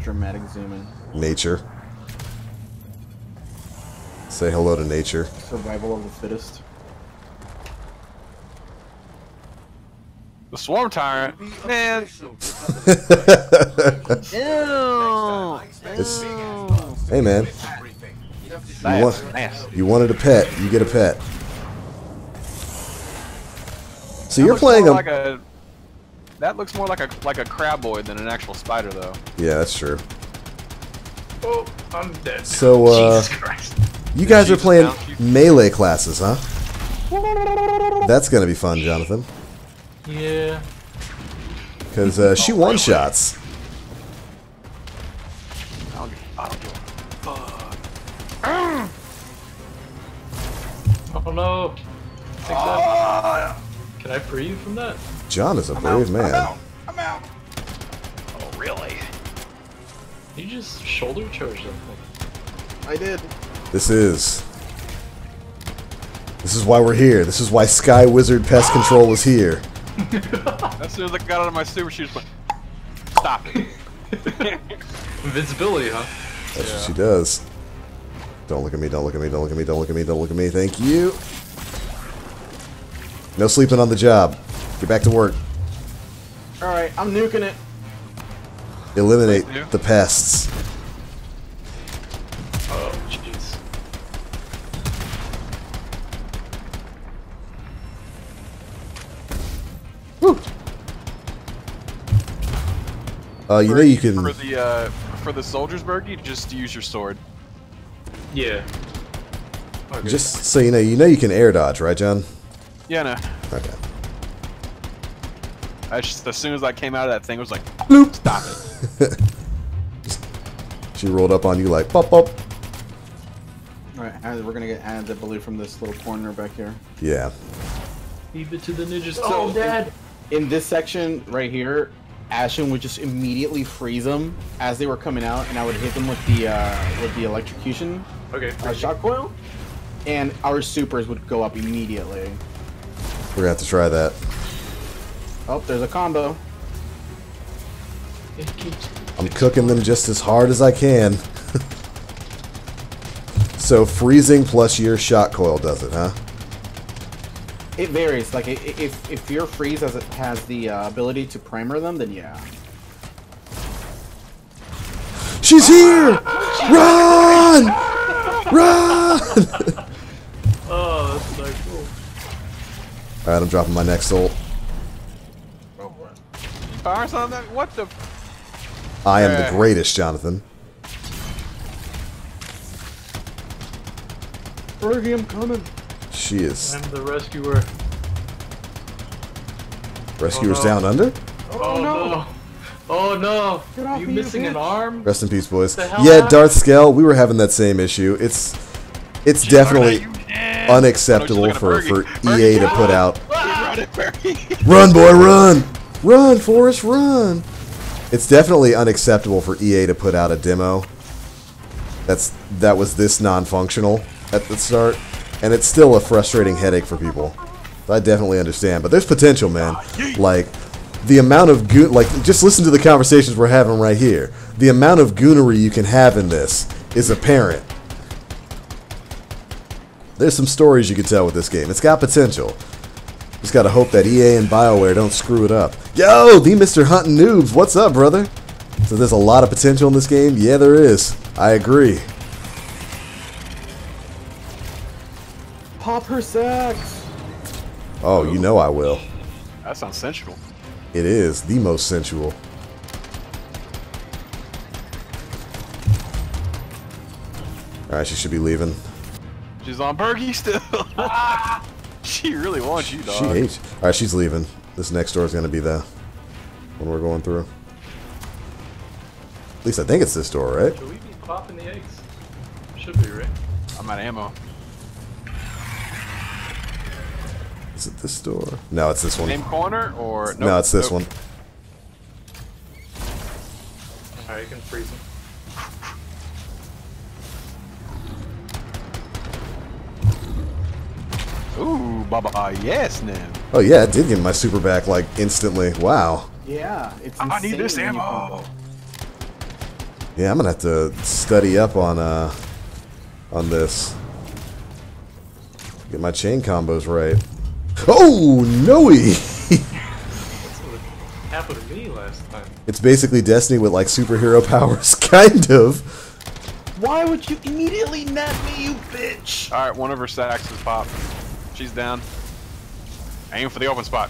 Dramatic zoom in. Nature. Say hello to nature. Survival of the fittest. The swarm tyrant? Man. It's- hey man, Nasty. you wanted a pet, you get a pet. So That you're looks playing more a... like a. That looks more like a craboid than an actual spider, though. Yeah, that's true. Oh, I'm dead. So, Jesus Christ. you guys are Jesus, playing now you- melee classes, huh? That's gonna be fun, Jonathan. Yeah. Because she one-shots. I don't give a fuck. Oh no. Take that. Can I free you from that? John is a brave man. I'm out. Oh, really? You just shoulder charged that thing. I did. This is why we're here. This is why Sky Wizard Pest Control is here. As soon as I got out of my super, she just went, stop it. Invincibility, huh? That's what she does. Don't look at me, don't look at me, don't look at me, don't look at me, don't look at me. Thank you. No sleeping on the job. Get back to work. Alright, I'm nuking it. Eliminate Please do. the pests. Oh, jeez. You know you can... For the soldier's burg, you just use your sword. Yeah. Okay. Just so you know you can air dodge, right, John? Yeah, no. Okay. I just, as soon as I came out of that thing, it was like, Bloop. stop it. She rolled up on you like, pop, pop. Alright, we're gonna get ads, I believe, from this little corner back here. Yeah. Leave it to the ninjas. So, Oh, Dad. In this section right here, Ashen would just immediately freeze them as they were coming out, and I would hit them with the electrocution Okay. shock coil, and our supers would go up immediately. We're gonna have to try that. Oh, there's a combo. It keeps. I'm cooking them just as hard as I can. So freezing plus your shock coil does it, huh? It varies. Like if your freeze has the ability to primer them, then yeah. She's here! Run! Run! Oh, that's so cool. Alright, I'm dropping my next ult. Fire on that? What the? I am the greatest, Jonathan. Fergie, I'm coming. She is. I'm the rescuer. Rescuers Oh, no. Down Under? Oh no! Oh no! Get off Are you me, missing bitch. an arm? Rest in peace, boys. The hell Yeah, happened? Darth Skell, we were having that same issue. It's definitely unacceptable for EA to put out. Run, boy, run! Run, Forrest, run! It's definitely unacceptable for EA to put out a demo that was this non-functional at the start, and it's still a frustrating headache for people. I definitely understand, but there's potential, man. Like, the amount of just listen to the conversations we're having right here. The amount of goonery you can have in this is apparent. There's some stories you can tell with this game. It's got potential. Just gotta hope that EA and BioWare don't screw it up. Yo, the Mr. Hunting Noobs, what's up, brother? So there's a lot of potential in this game? Yeah, there is. I agree. Pop her sacks. Oh, you know I will. That sounds sensual. It is the most sensual. Alright, she should be leaving. She's on Bergie still. She really wants you, dog. She hates you. Alright, she's leaving. This next door is going to be the one we're going through. At least I think it's this door, right? Should we be popping the eggs? Should be, right? I'm out of ammo. Is it this door? No, it's this one. Same corner or nope, No, it's this nope. one. Alright, you can freeze them. Ooh, Baba, yes, man. Oh yeah, I did get my super back like instantly. Wow. Yeah, it's I need this insane when you ammo. combo. Yeah, I'm gonna have to study up on this. Get my chain combos right. Oh no! That's what happened to me last time. It's basically Destiny with like superhero powers, kind of. Why would you immediately net me, you bitch? Alright, one of her sacks is popped. She's down. Aim for the open spot.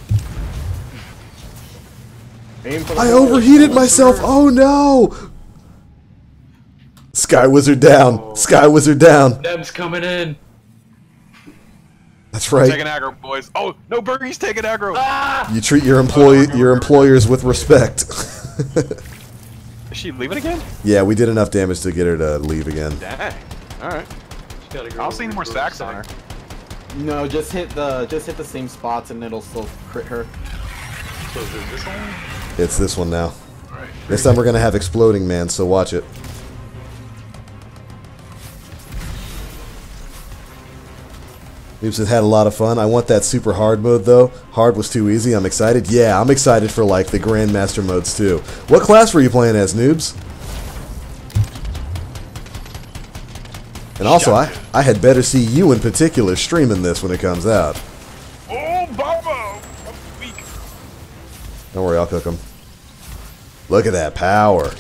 Aim for the I ball. overheated myself. Oh no! Sky Wizard down. Oh. Sky Wizard down. Deb's coming in. That's right. Taking aggro, boys. Oh no, Bergie's taking aggro. You treat your employers with respect. Is she leaving again? Yeah, we did enough damage to get her to leave again. Dang. All right. She's gotta go I don't see any more sacks on her. No, just hit the same spots and it'll still crit her. So is it this one? It's this one now. Alright. Next time we're gonna have Exploding Man, so watch it. Noobs have had a lot of fun. I want that super hard mode though. Hard was too easy. I'm excited. Yeah, I'm excited for like the Grandmaster modes too. What class were you playing as, Noobs? And also, I had better see you in particular streaming this when it comes out. Oh, Bobo! I'm weak. Don't worry, I'll cook them. Look at that power.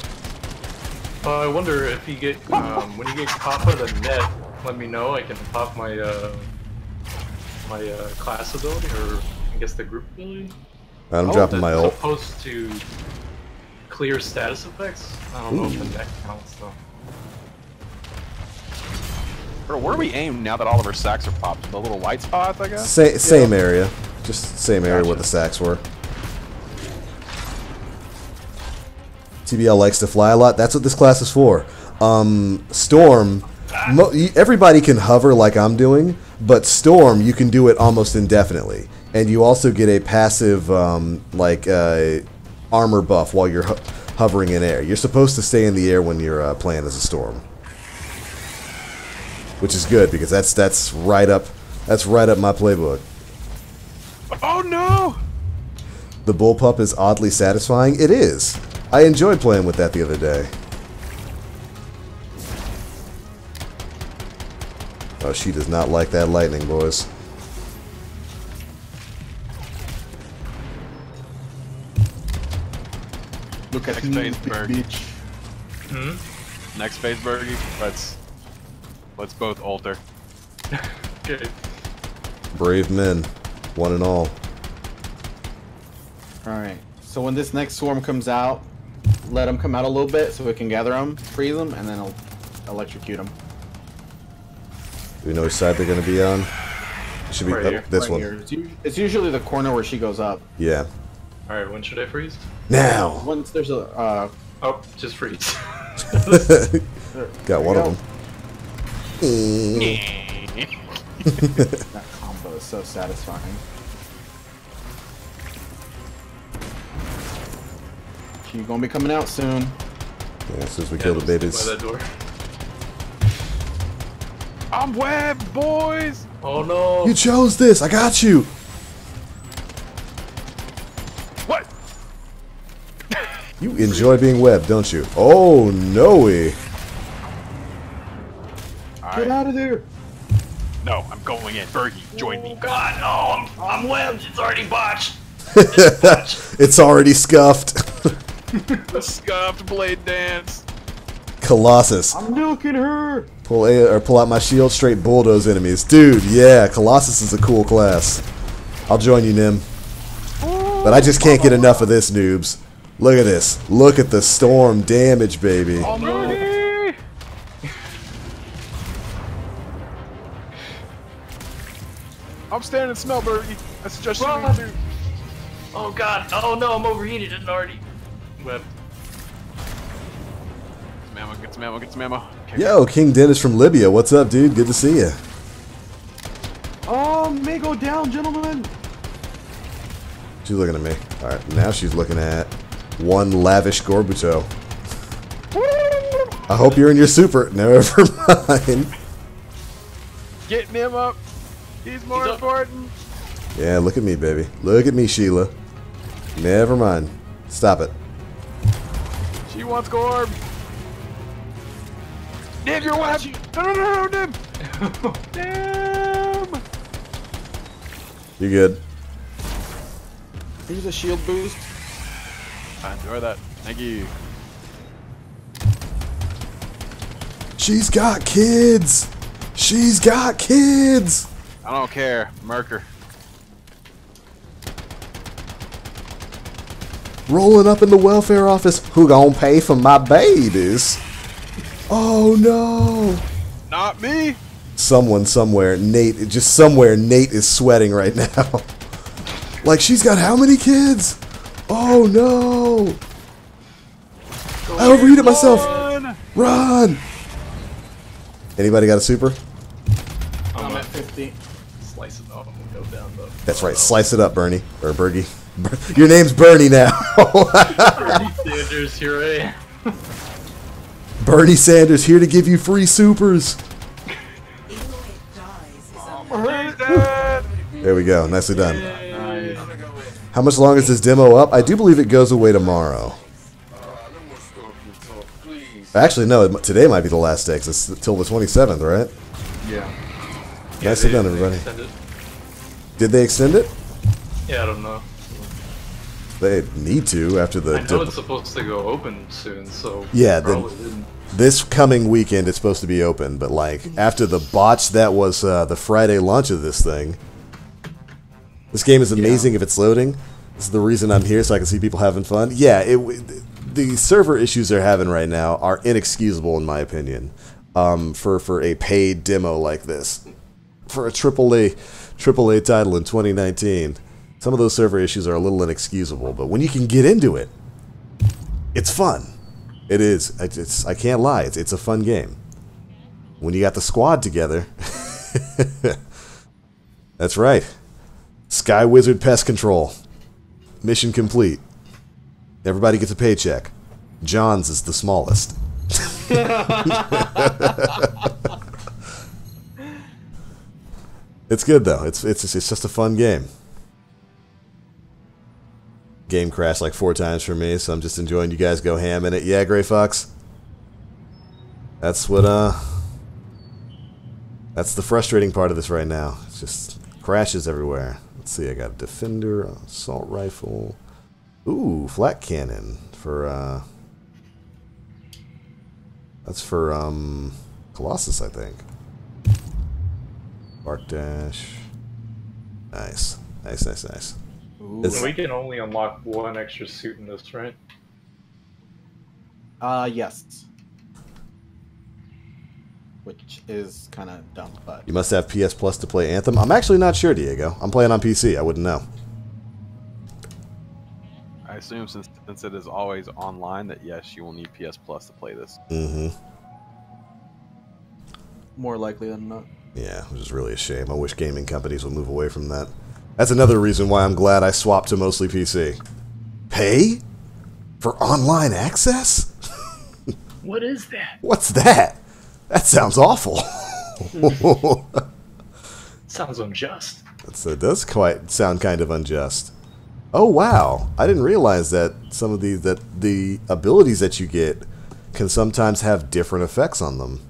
I wonder if you get when you get caught by the net, let me know. I can pop my my class ability, or I guess the group ability. I'm dropping my ult. It's supposed to clear status effects. I don't know if the net counts though. Bro, where do we aim now that all of our sacks are popped? The little white spots, I guess? Same area. Just same area where the sacks were. TBL likes to fly a lot. That's what this class is for. Storm, everybody can hover like I'm doing, but Storm, you can do it almost indefinitely. And you also get a passive armor buff while you're hovering in air. You're supposed to stay in the air when you're playing as a Storm. Which is good because that's right up my playbook. Oh no! The bullpup is oddly satisfying. It is. I enjoyed playing with that the other day. Oh, she does not like that lightning, boys. Look at Next me, phase, Berg. bitch. Next phase, Bergie. Let's both alter. Okay. Brave men, one and all. Alright, so when this next swarm comes out, let them come out a little bit so we can gather them, freeze them, and then I'll electrocute them. Do we know which side they're going to be on? Should be Right up here. this Right one. here. It's usually the corner where she goes up. Yeah. Alright, when should I freeze? Now. Once there's a Oh, just freeze. Got one of them. that combo is so satisfying. She's gonna be coming out soon. Yeah, as soon as we kill the babies. By that door. I'm webbed, boys! Oh no! You chose this. I got you. What? You enjoy being webbed, don't you? Oh no! Get out of there! No, I'm going in. Fergie, join me. God, no, I'm webbed. It's already botched. It's already scuffed. The scuffed blade dance. Colossus. I'm nuking her! Pull out my shield, straight bulldoze enemies. Dude, yeah, Colossus is a cool class. I'll join you, Nim. But I just can't get enough of this, noobs. Look at this. Look at the storm damage, baby. Oh, no. I'm standing in smell, Bergie. I suggest you Run. do. Oh god, oh no, I'm overheated and already webbed. Get some ammo, get some ammo. Okay. Yo, King Dennis from Libya. What's up, dude? Good to see you. Oh, may go down, gentlemen! She's looking at me. Alright, now she's looking at one lavish Gorbuto. I hope you're in your super. Never mind. Getting him up. He's more important. Yeah, look at me, baby. Look at me, Sheila. Never mind. Stop it. She wants Gorb. Nim, you're webbed. No, Nim. Nim. You good? Here's a shield boost. I enjoy that. Thank you. She's got kids. She's got kids. I don't care. Merker. Rolling up in the welfare office. Who gonna pay for my babies? Oh no. Not me. Someone somewhere, Nate, just somewhere, Nate is sweating right now. Like, she's got how many kids? Oh no. I overheated myself. Run. Anybody got a super? I'm at 50. Slice it off and go down though. That's right. Slice it up, Bernie. Or Bergie. Your name's Bernie now. Bernie Sanders, here I am. Bernie Sanders here to give you free supers. There we go. Nicely done. Nice. How much longer is this demo up? I do believe it goes away tomorrow. Actually, no. Today might be the last day 'cause it's till the 27th, right? Yeah. Nicely done, everybody. Did they extend it? Yeah, I don't know. They need to after the. I know it's supposed to go open soon, so Yeah, probably didn't. this coming weekend it's supposed to be open, but like after the botch that was the Friday launch of this thing. This game is amazing if it's loading. This is the reason I'm here, so I can see people having fun. Yeah, the server issues they're having right now are inexcusable in my opinion. For a paid demo like this, for a AAA title in 2019, some of those server issues are a little inexcusable. But when you can get into it, it's fun. It is. I can't lie. It's a fun game. When you got the squad together, that's right. Sky Wizard Pest Control. Mission complete. Everybody gets a paycheck. John's is the smallest. It's good though. It's just a fun game. Game crashed like 4 times for me, so I'm just enjoying you guys go ham in it. Yeah, Gray Fox. That's what that's the frustrating part of this right now. It's just crashes everywhere. Let's see, I got a defender, assault rifle. Ooh, flat cannon for that's for Colossus, I think. Bark dash. Nice. Nice. We can only unlock 1 extra suit in this, right? Yes. which is kind of dumb. But You must have PS Plus to play Anthem. I'm actually not sure, Diego. I'm playing on PC. I wouldn't know. I assume since it is always online that yes, you will need PS Plus to play this. Mm-hmm. more likely than not. Yeah, which is really a shame. I wish gaming companies would move away from that. That's another reason why I'm glad I swapped to mostly PC. Pay? For online access? What is that? What's that? That sounds awful. Sounds unjust. It does quite sound kind of unjust. Oh wow! I didn't realize that some of the abilities that you get can sometimes have different effects on them.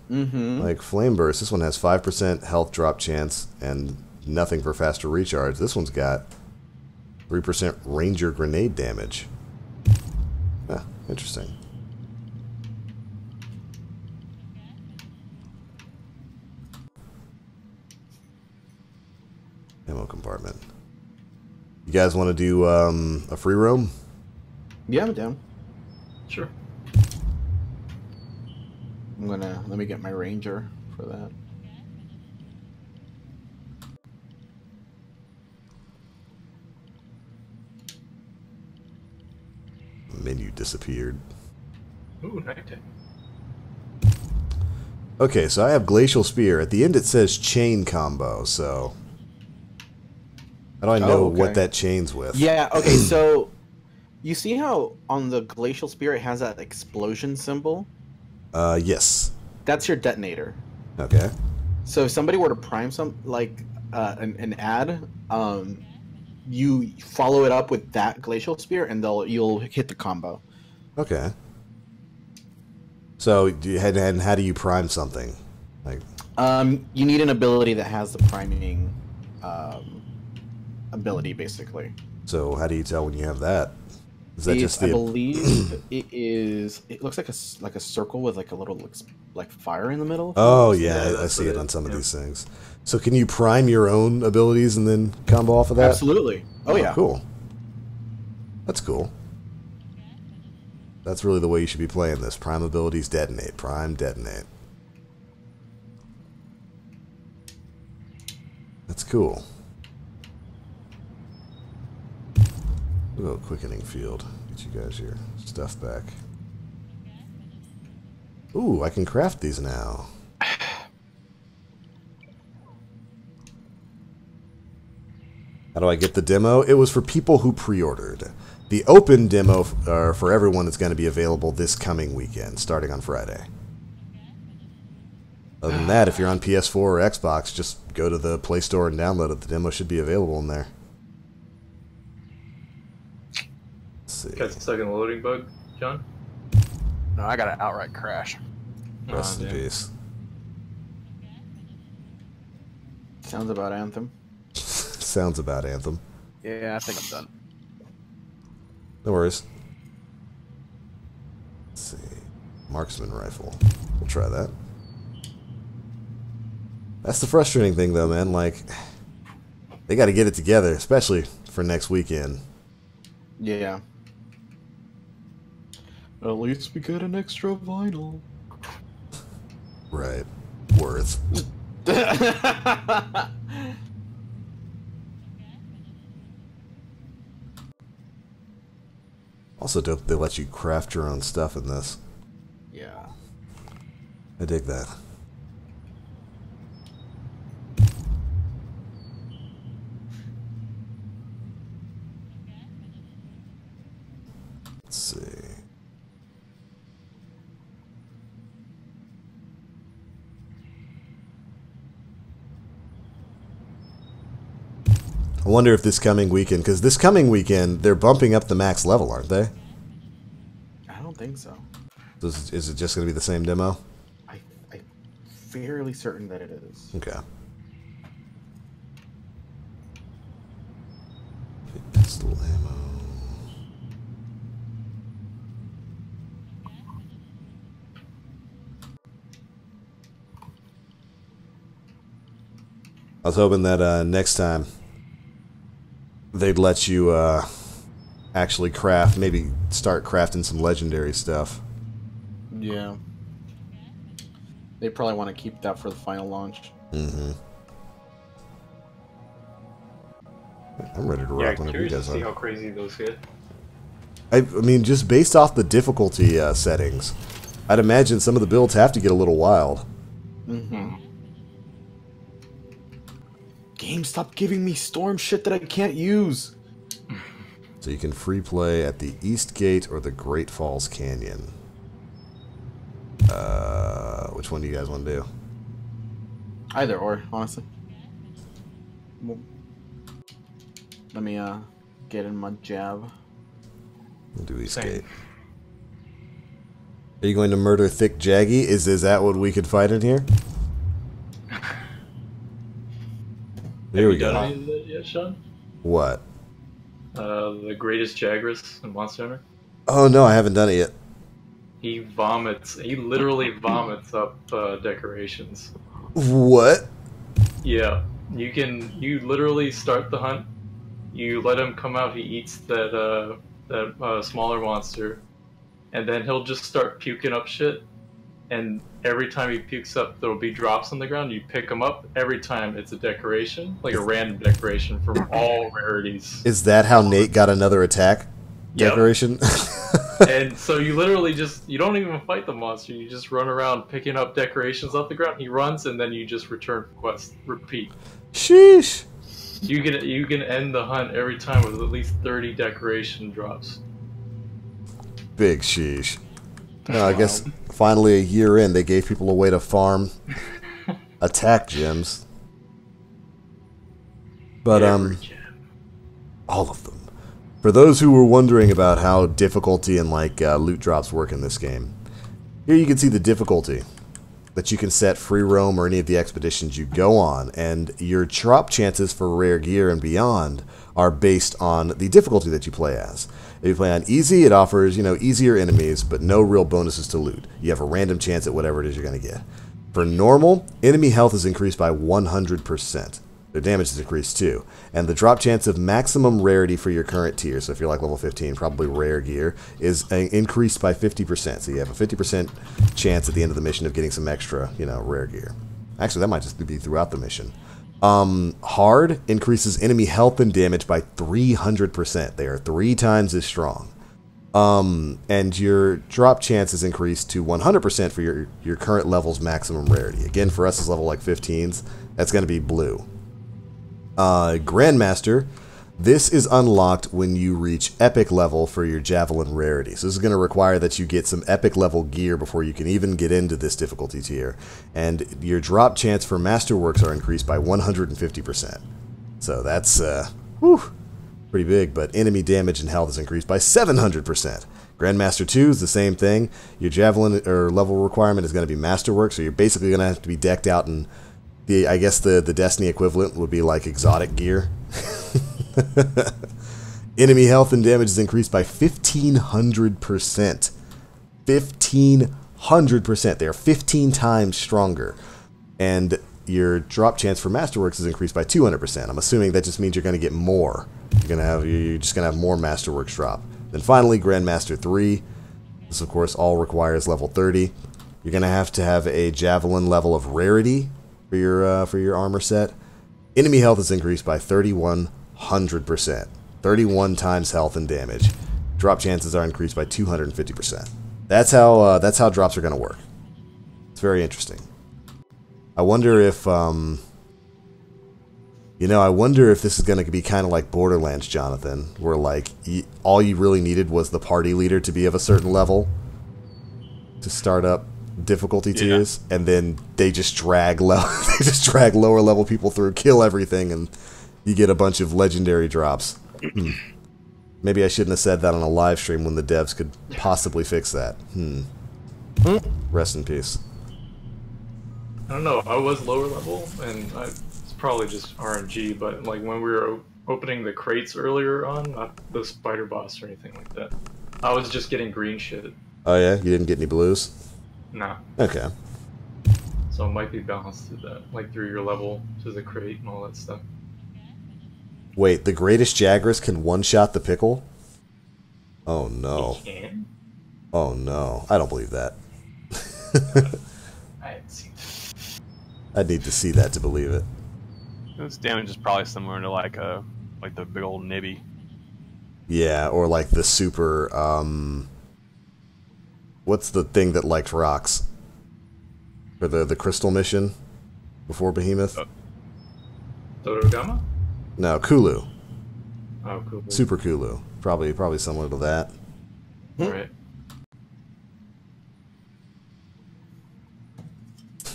Mm-hmm. Like Flame Burst, this one has 5% health drop chance and nothing for faster recharge. This one's got 3% Ranger grenade damage. Ah, interesting. Ammo compartment. You guys want to do a free roam? Yeah, I'm down. Sure. Let me get my Ranger for that. Menu disappeared. Ooh, nighttime. Okay, so I have Glacial Spear. At the end it says chain combo, so how do I know what that chains with? Yeah, okay, so you see how on the Glacial Spear it has that explosion symbol? Yes. That's your detonator. Okay. So if somebody were to prime an ad, you follow it up with that Glacial Spear and you'll hit the combo. Okay. So how do you prime something? Like you need an ability that has the priming ability, basically. So how do you tell when you have that? Is that just I believe it is. It looks like a circle with like a little like fire in the middle. Oh yeah, I see it on some of these things. So can you prime your own abilities and then combo off of that? Absolutely. Oh yeah. Cool. That's cool. That's really the way you should be playing this. Prime abilities detonate. Prime detonate. That's cool. Oh, quickening field. Get you guys your stuff back. Ooh, I can craft these now. How do I get the demo? It was for people who pre-ordered. The open demo for everyone is going to be available this coming weekend, starting on Friday. Other than that, if you're on PS4 or Xbox, just go to the Play Store and download it. The demo should be available in there. Got stuck in a loading bug, John? No, I got an outright crash. Rest in peace. Sounds about Anthem. Sounds about Anthem. Yeah, I think I'm done. No worries. Let's see. Marksman rifle. We'll try that. That's the frustrating thing, though, man. Like, they got to get it together, especially for next weekend. Yeah. At least we get an extra vinyl. Right. Worth. Also, don't they let you craft your own stuff in this? Yeah. I dig that. Let's see. I wonder if this coming weekend, because this coming weekend, they're bumping up the max level, aren't they? I don't think so. Is it just going to be the same demo? I'm fairly certain that it is. Okay. Pistol ammo. I was hoping that next time they'd let you actually craft, maybe start crafting some legendary stuff. Yeah. They probably want to keep that for the final launch. Mm-hmm. I'm ready to Yeah, rock whenever you curious to guys see are. how crazy those get. I mean, just based off the difficulty settings, I'd imagine some of the builds have to get a little wild. Mm-hmm. Game, stop giving me storm shit that I can't use. So you can free play at the East Gate or the Great Falls Canyon. Which one do you guys want to do? Either or, honestly. Well, let me get in my jab. We'll do East Same. Gate. Are you going to murder Thick Jaggy? Is that what we could fight in here? Here we go. Have you done any of that yet, Sean? What? The greatest Jagras in Monster Hunter. Oh no, I haven't done it yet. He vomits. He literally vomits up decorations. What? Yeah, you literally start the hunt. You let him come out. He eats that smaller monster, and then he'll just start puking up shit. And every time he pukes up, there'll be drops on the ground. You pick them up. Every time it's a decoration, like a random decoration from all rarities. Is that how Nate got another attack decoration? And so you literally you don't even fight the monster. You just run around picking up decorations off the ground. He runs, and then you just return quest. Repeat. Sheesh. You can end the hunt every time with at least 30 decoration drops. Big sheesh. No, I guess finally a year in, they gave people a way to farm attack gems. But all of them. For those who were wondering about how difficulty and loot drops work in this game, here you can see the difficulty that you can set free roam or any of the expeditions you go on, and your drop chances for rare gear and beyond are based on the difficulty that you play as. If you play on easy, it offers, easier enemies, but no real bonuses to loot. You have a random chance at whatever it is you're going to get. For normal, enemy health is increased by 100%. Their damage is increased too. And the drop chance of maximum rarity for your current tier, so if you're like level 15, probably rare gear, is increased by 50%. So you have a 50% chance at the end of the mission of getting some extra, rare gear. Actually, that might just be throughout the mission. Hard increases enemy health and damage by 300%. They are 3 times as strong. And your drop chance is increased to 100% for your current level's maximum rarity. Again, for us as level 15s, that's going to be blue. Grandmaster, this is unlocked when you reach epic level for your javelin rarity. So this is going to require that you get some epic level gear before you can even get into this difficulty tier. And your drop chance for masterworks are increased by 150%. So that's pretty big, but enemy damage and health is increased by 700%. Grandmaster 2 is the same thing. Your javelin or level requirement is going to be masterwork, so you're basically going to have to be decked out in I guess the Destiny equivalent would be like exotic gear. Enemy health and damage is increased by 1,500%. 1,500%. They are 15 times stronger. And your drop chance for Masterworks is increased by 200%. I'm assuming that just means you're going to get more. You're just going to have more Masterworks drop. Then finally, Grandmaster 3. This, of course, all requires level 30. You're going to have a Javelin level of rarity for your armor set. Enemy health is increased by 3,100%. 31 times health and damage. Drop chances are increased by 250%. That's how drops are going to work. It's very interesting. I wonder if I wonder if this is going to be kind of like Borderlands, Jonathan, where all you really needed was the party leader to be of a certain level to start up difficulty tiers, and then they just drag lower level people through, kill everything, and you get a bunch of legendary drops. Maybe I shouldn't have said that on a live stream when the devs could possibly fix that. Rest in peace. I don't know. I was lower level, and it's probably just RNG. But when we were opening the crates earlier on, not the spider boss or anything like that, I was just getting green shit. Oh yeah, you didn't get any blues? Nah. Okay. So it might be balanced through that, through your level to the crate and all that stuff. Wait, the greatest Jagras can one-shot the pickle? Oh no. He can? Oh no, I don't believe that. I hadn't seen I'd need to see that to believe it. This damage is probably similar to like the big old Nibby. Yeah, or like the super, what's the thing that liked rocks? For the crystal mission before Behemoth? Dodogama? No, Kulu. Oh, cool. Super Kulu. Probably similar to that. Right.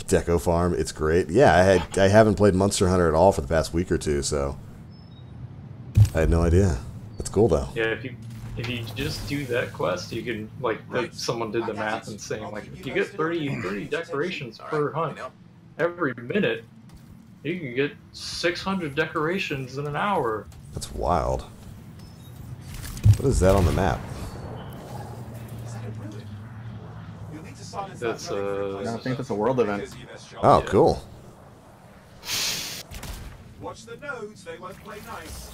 Deco Farm, it's great. Yeah, I haven't played Monster Hunter at all for the past week or two, so I had no idea. That's cool though. Yeah, if you just do that quest, you can someone did the math and saying like if you get 30 decorations per hunt every minute, you can get 600 decorations in an hour. That's wild. What is that on the map? That's I think that's a world event. Oh, cool. Watch the nodes, they won't play nice.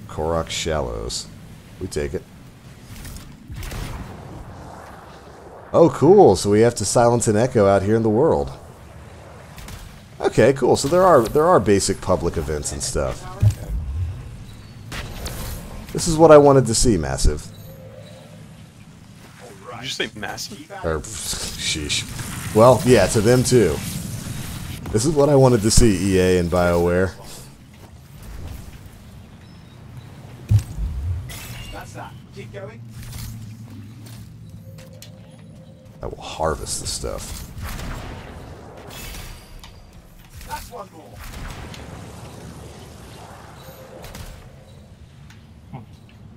Korok Shallows. We take it. Oh, cool. So we have to silence an echo out here in the world. Okay, cool. So there are basic public events and stuff. This is what I wanted to see, Massive. Did you say massive? Or, sheesh. Well, yeah, to them too. This is what I wanted to see, EA and BioWare. That's that. Keep going. I will harvest the stuff. That's one more.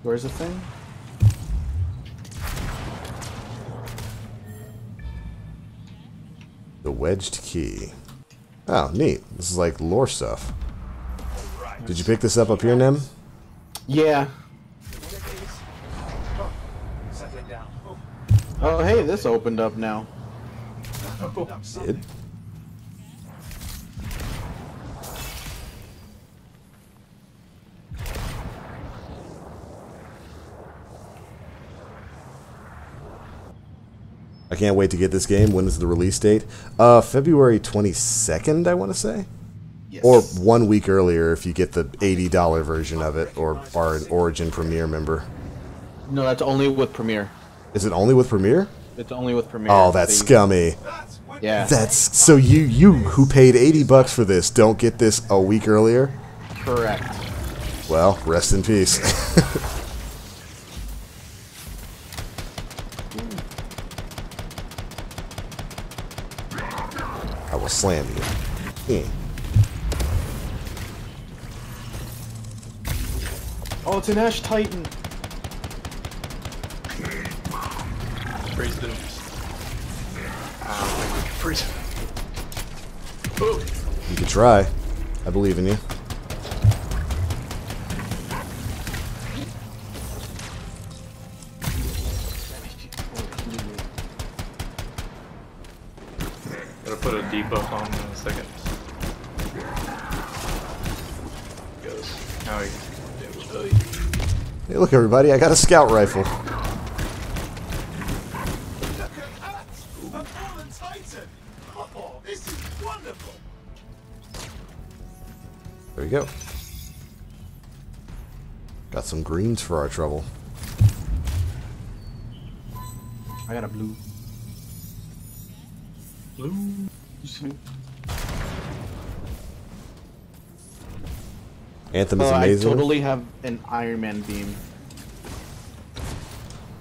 Where's the thing? The wedged key. Oh, neat. This is like lore stuff. Did you pick this up here, Nem? Yeah. Oh, hey, this opened up now. It? I can't wait to get this game. When is the release date? February 22nd, I want to say? Yes. Or 1 week earlier if you get the $80 version of it, or are an Origin Premier member. No, that's only with Premiere. Is it only with Premiere? It's only with Premiere. Oh, that's scummy. Yeah. That's so you who paid $80 for this don't get this a week earlier? Correct. Well, rest in peace. I will slam you. Oh, it's an Ash Titan. Freeze them. Freeze. You can try. I believe in you. Gotta put a debuff on in a second. Goes. Now he. Hey, look, everybody! I got a scout rifle. There we go. Got some greens for our trouble. I got a blue. Blue. Anthem is amazing. I totally have an Iron Man beam.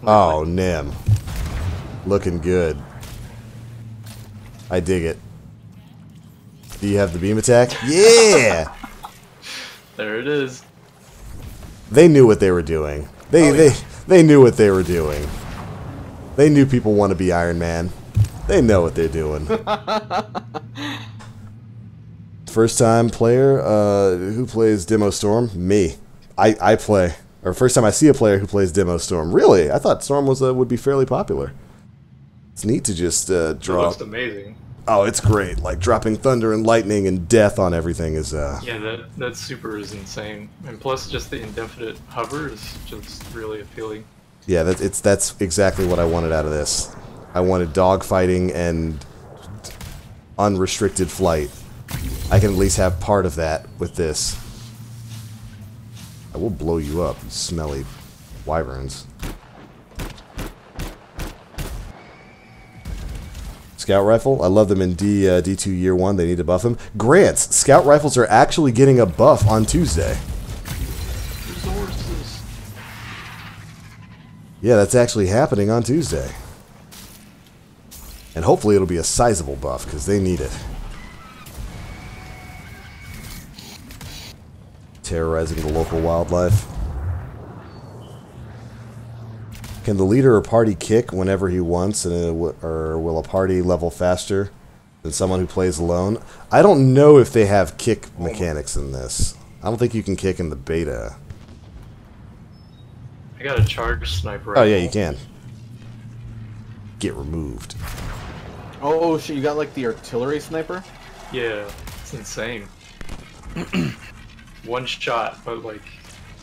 Oh, Nim. Looking good. I dig it. Do you have the beam attack? Yeah! There it is. They knew what they were doing. They knew what they were doing. They knew people want to be Iron Man. They know what they're doing. First time player who plays Demo Storm? Me. I play. Or first time I see a player who plays Demo Storm. Really? I thought Storm was would be fairly popular. It's neat to just draw. It looks amazing. Oh, it's great. Like dropping thunder and lightning and death on everything is Yeah, that super is insane. And plus just the indefinite hover is just really appealing. Yeah, that's exactly what I wanted out of this. I wanted dogfighting and unrestricted flight. I can at least have part of that with this. I will blow you up, you smelly wyverns. Scout rifle, I love them in D2 Year 1, they need to buff them. Grants, scout rifles are actually getting a buff on Tuesday. Resources. Yeah, that's actually happening on Tuesday. And hopefully it'll be a sizable buff, because they need it. Terrorizing the local wildlife. Can the leader or party kick whenever he wants, or will a party level faster than someone who plays alone? I don't know if they have kick mechanics in this. I don't think you can kick in the beta. I got a charge sniper. Oh yeah, you can. Get removed. Oh shit, you got like the artillery sniper? Yeah, it's insane. One shot, but like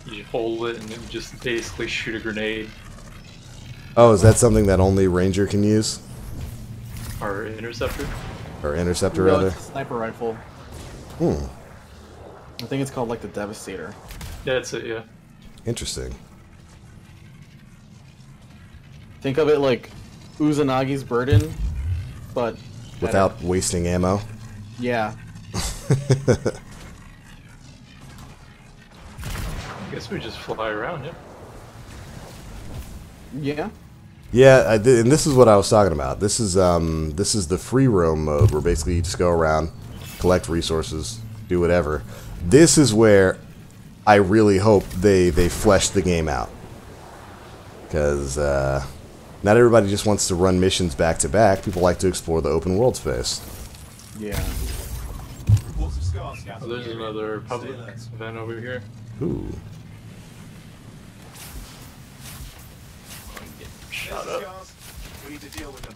you hold it and then just basically shoot a grenade. Oh, is that something that only Ranger can use? Or interceptor? Or Interceptor, No, rather? it's a sniper rifle. Hmm. I think it's called like the Devastator. Yeah, that's it, yeah. Interesting. Think of it like Uzanagi's Burden, but Without wasting ammo? yeah. I guess we just fly around, yeah. Yeah. Yeah, and this is what I was talking about. This is the free roam mode, where basically you just go around, collect resources, do whatever. This is where I really hope they flesh the game out, because not everybody just wants to run missions back to back. People like to explore the open world space. Yeah. Oh, there's another public event over here. Ooh. Shut up. We need to deal with them.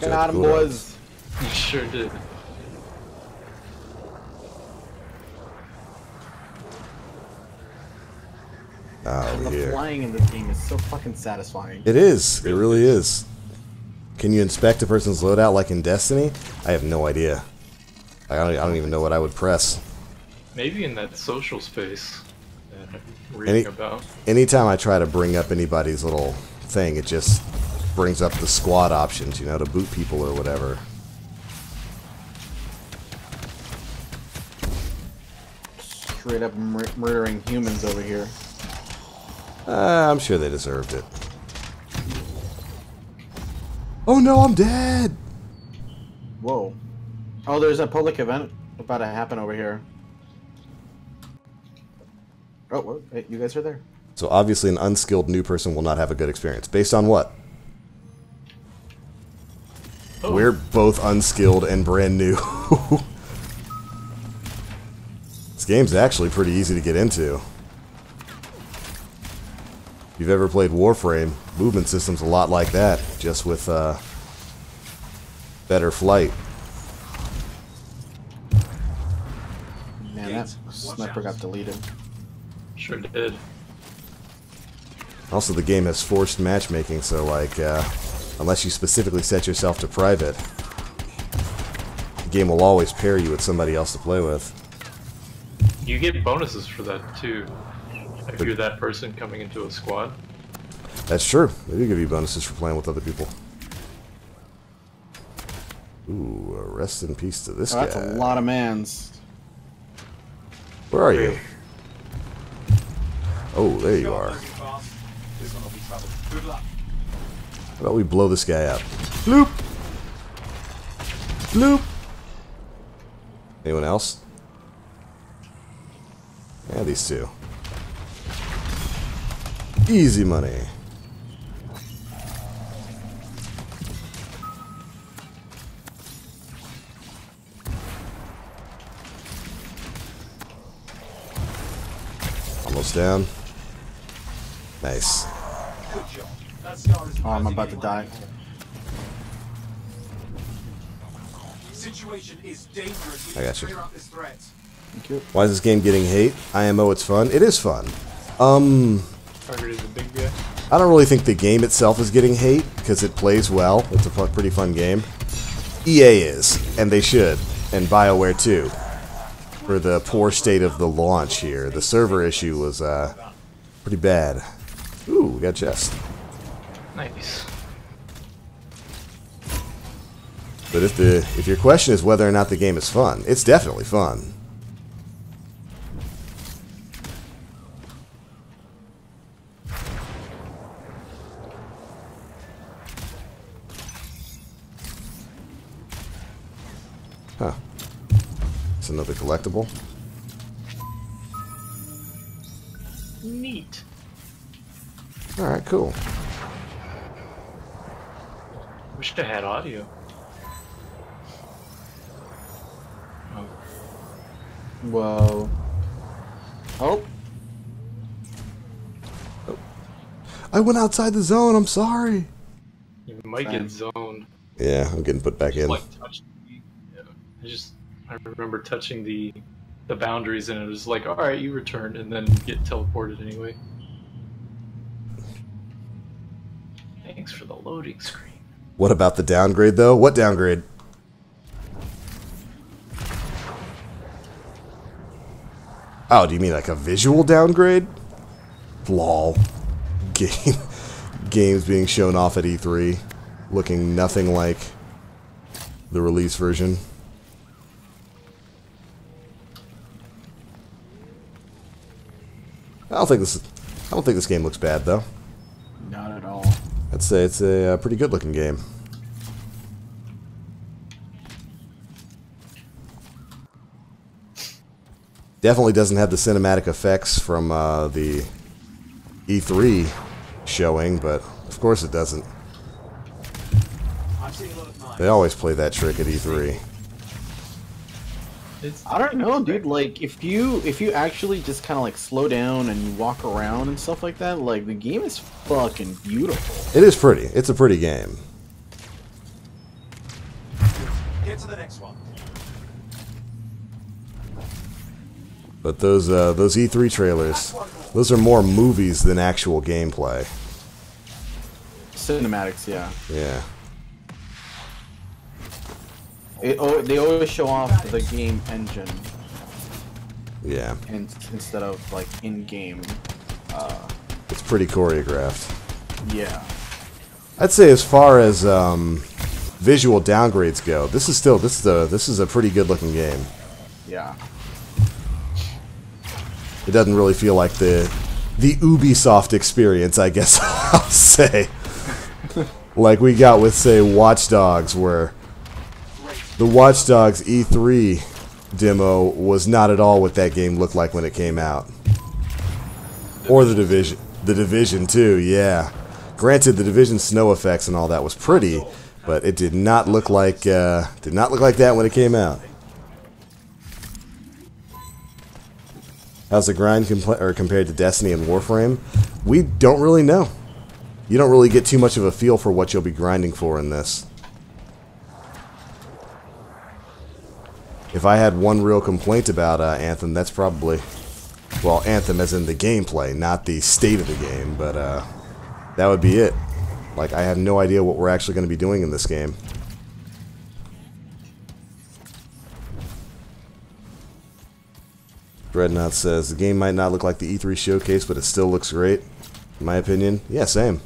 Got him, boys. You sure did. Oh, The here. flying in this game is so fucking satisfying. It is. It really is. Can you inspect a person's loadout like in Destiny? I have no idea. I don't even know what I would press. Maybe in that social space that I'm reading about. Anytime I try to bring up anybody's little thing, it just brings up the squad options, you know, to boot people or whatever. Straight up murdering humans over here. I'm sure they deserved it. Oh no, I'm dead! Whoa. Oh, there's a public event about to happen over here. Oh, well, hey, you guys are there. So obviously an unskilled new person will not have a good experience. Based on what? Oh. We're both unskilled and brand new. This game's actually pretty easy to get into. If you've ever played Warframe, movement system's a lot like that, just with better flight. Man, that sniper got deleted. Sure did. Also, the game has forced matchmaking, so like, unless you specifically set yourself to private, the game will always pair you with somebody else to play with. You get bonuses for that too, if you're that person coming into a squad. That's true. They do give you bonuses for playing with other people. Ooh, rest in peace to this guy. That's a lot of mans. Where are you? Oh, there you are. How about we blow this guy up? Bloop! Bloop! Anyone else? Yeah, these two. Easy money. Almost down. Nice. Oh, I'm about to die. Situation is dangerous. I got you. Thank you. Why is this game getting hate? IMO, it's fun. It is fun. Target is a big guy. I don't really think the game itself is getting hate because it plays well. It's a pretty fun game. EA is, and they should, and BioWare too, for the poor state of the launch here. The server issue was pretty bad. Ooh, we got a chest. Nice. But if your question is whether or not the game is fun, it's definitely fun. Huh. It's another collectible. Neat. Alright, cool. Wish I had audio. Oh. Whoa. Oh. I went outside the zone, I'm sorry. You might get zoned. Yeah, I'm getting put back in. Like touching I remember touching the boundaries and it was like, alright, you returned, and then get teleported anyway. Thanks for the loading screen. What about the downgrade, though? What downgrade? Oh, do you mean like a visual downgrade? Lol. Games being shown off at E3, looking nothing like the release version. I don't think this game looks bad, though. Not at all. I'd say it's a pretty good-looking game. Definitely doesn't have the cinematic effects from the E3 showing, but of course it doesn't. They always play that trick at E3. I don't know, dude. Like, if you actually just kind of like slow down and you walk around and stuff like that, like the game is fucking beautiful. It is pretty. It's a pretty game. Get to the next one. But those E3 trailers, those are more movies than actual gameplay. Cinematics, yeah. Yeah. They always show off the game engine. Yeah. Instead of like in-game. It's pretty choreographed. Yeah. I'd say as far as visual downgrades go, this is a pretty good looking game. Yeah. It doesn't really feel like the Ubisoft experience, I guess I'll say. Like we got with, say, Watch Dogs, where the Watch Dogs E3 demo was not at all what that game looked like when it came out. Or The Division. The Division too, yeah. Granted, The Division snow effects and all that was pretty, but it did not look like that when it came out. How's the grind compared to Destiny and Warframe? We don't really know. You don't really get too much of a feel for what you'll be grinding for in this. If I had one real complaint about Anthem, that's probably... Well, Anthem as in the gameplay, not the state of the game, but that would be it. Like, I have no idea what we're actually going to be doing in this game. Dreadnought says, the game might not look like the E3 showcase, but it still looks great. In my opinion, yeah, same.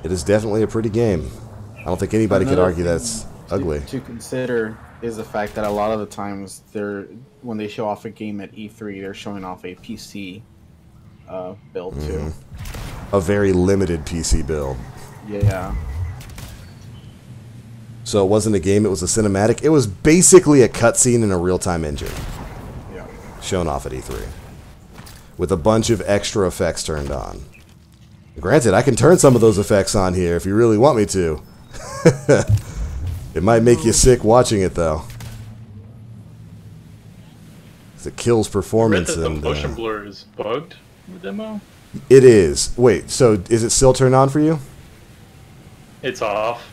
It is definitely a pretty game. I don't think anybody could argue that's ugly. To consider is the fact that a lot of the times when they show off a game at E3, they're showing off a PC build too. A very limited PC build. Yeah. So it wasn't a game, it was a cinematic. It was basically a cutscene in a real-time engine. Yeah. Shown off at E3. With a bunch of extra effects turned on. Granted, I can turn some of those effects on here if you really want me to. It might make you sick watching it, though. It kills performance. I read that and the motion blur is bugged in the demo. It is. Wait, so is it still turned on for you? It's off.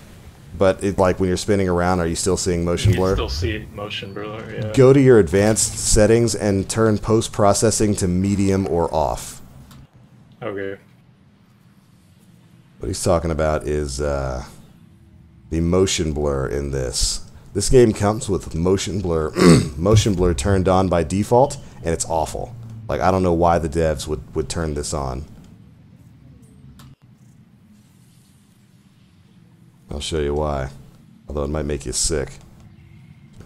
But it, like when you're spinning around, are you still seeing motion blur? You still see motion blur, yeah. Go to your advanced settings and turn post-processing to medium or off. Okay. What he's talking about is the motion blur in this. This game comes with motion blur, motion blur turned on by default, and it's awful. Like, I don't know why the devs would turn this on. I'll show you why. Although it might make you sick.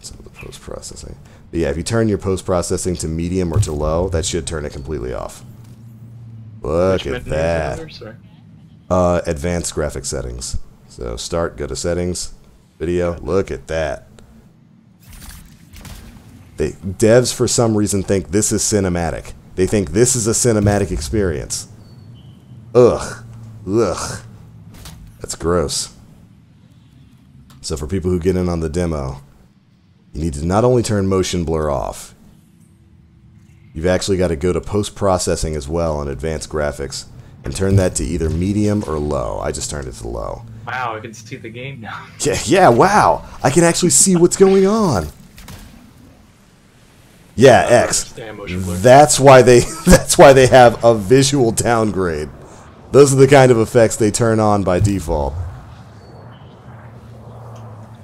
Some of the post-processing. But yeah, if you turn your post-processing to medium or to low, that should turn it completely off. Look at that. Advanced graphic settings. So start, go to settings, video. Look at that. Devs for some reason think this is cinematic. They think this is a cinematic experience. Ugh. Ugh. That's gross. So for people who get in on the demo, you need to not only turn motion blur off, you've actually got to go to post-processing as well on advanced graphics and turn that to either medium or low. I just turned it to low. Wow, I can see the game now. Yeah, wow. I can actually see what's going on. Yeah, X. That's why they have a visual downgrade. Those are the kind of effects they turn on by default.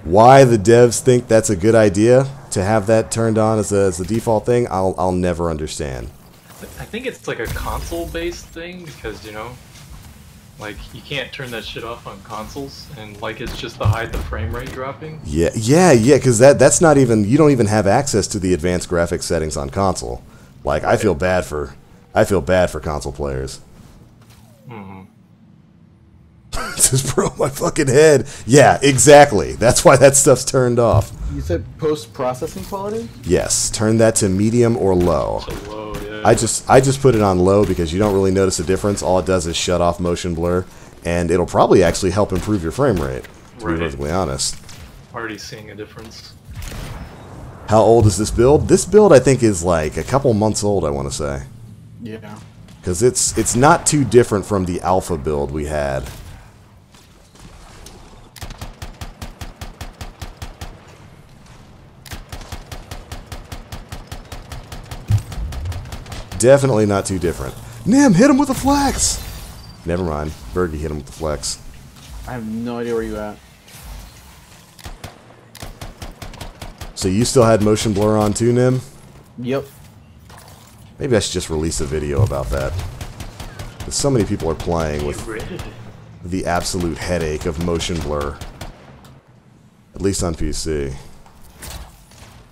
Why the devs think that's a good idea to have that turned on as a default thing, I'll never understand. I think it's like a console-based thing because, you know, like you can't turn that shit off on consoles, and like it's just to hide the frame rate dropping. Yeah, because that's not even, you don't even have access to the advanced graphics settings on console. Like I feel bad for console players. Just broke my fucking head. Yeah, exactly. That's why that stuff's turned off. You said post-processing quality? Yes, turn that to medium or low. So low, yeah. I just put it on low because you don't really notice a difference. All it does is shut off motion blur, and it'll probably actually help improve your frame rate, to be perfectly honest. Already seeing a difference. How old is this build? This build, I think, is like a couple months old, I want to say. Yeah. Because it's not too different from the alpha build we had. Definitely not too different. Nim, hit him with a flex! Never mind. Bergie hit him with the flex. I have no idea where you at. So you still had motion blur on too, Nim? Yep. Maybe I should just release a video about that. Because so many people are playing with the absolute headache of motion blur. At least on PC.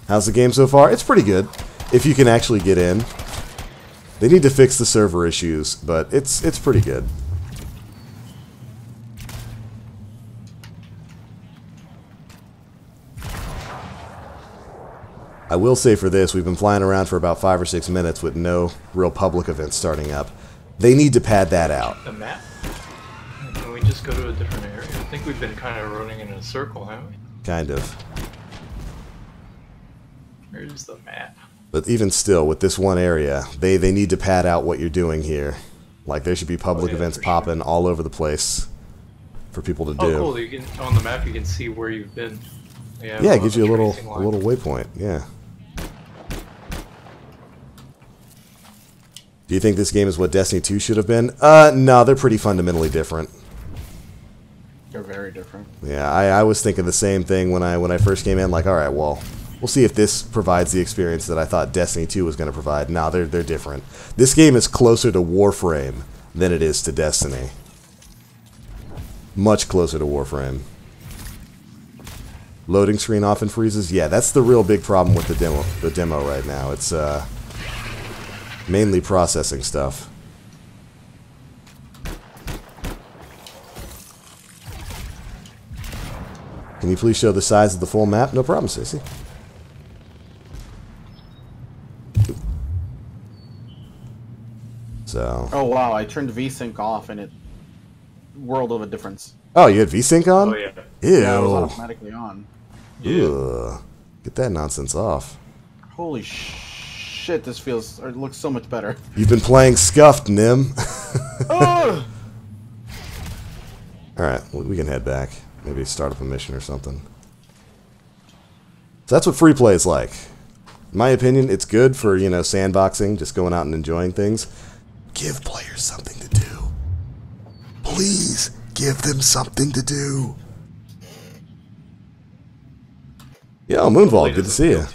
How's the game so far? It's pretty good. If you can actually get in. They need to fix the server issues, but it's pretty good. I will say for this, we've been flying around for about 5 or 6 minutes with no real public events starting up. They need to pad that out. The map? Can we just go to a different area? I think we've been kind of running in a circle, haven't we? Kind of. Where's the map? But even still, with this one area, they need to pad out what you're doing here. Like, there should be public events popping all over the place for people to do. Oh, cool. You can, on the map, you can see where you've been. Yeah, it gives you a little waypoint. Yeah. Do you think this game is what Destiny 2 should have been? No, they're pretty fundamentally different. They're very different. Yeah, I was thinking the same thing when I first came in. Like, all right, well, we'll see if this provides the experience that I thought Destiny 2 was going to provide. No, they're different. This game is closer to Warframe than it is to Destiny. Much closer to Warframe. Loading screen often freezes. Yeah, that's the real big problem with the demo right now. It's mainly processing stuff. Can you please show the size of the full map? No problem, Stacey. So. Oh wow! I turned VSync off, and it world of a difference. Oh, you had VSync on? Oh yeah. Ew. Yeah, it was automatically on. Yeah. Ugh. Get that nonsense off. Holy shit! shit, this feels or looks so much better. You've been playing Scuffed, Nim. Alright, well, we can head back. Maybe start up a mission or something. So that's what free play is like. In my opinion, it's good for, you know, sandboxing, just going out and enjoying things. Give players something to do. Please, give them something to do. Yo, Moonvault, good to see you.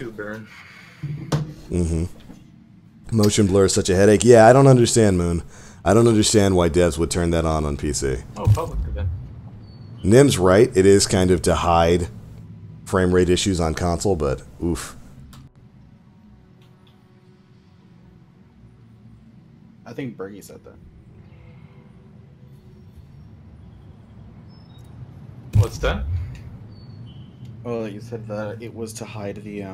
Motion blur is such a headache. Yeah, I don't understand, Moon. I don't understand why devs would turn that on PC. Oh, public then. Nim's right. It is kind of to hide frame rate issues on console, but oof. I think Bergie said that. What's that? Oh, you said that it was to hide the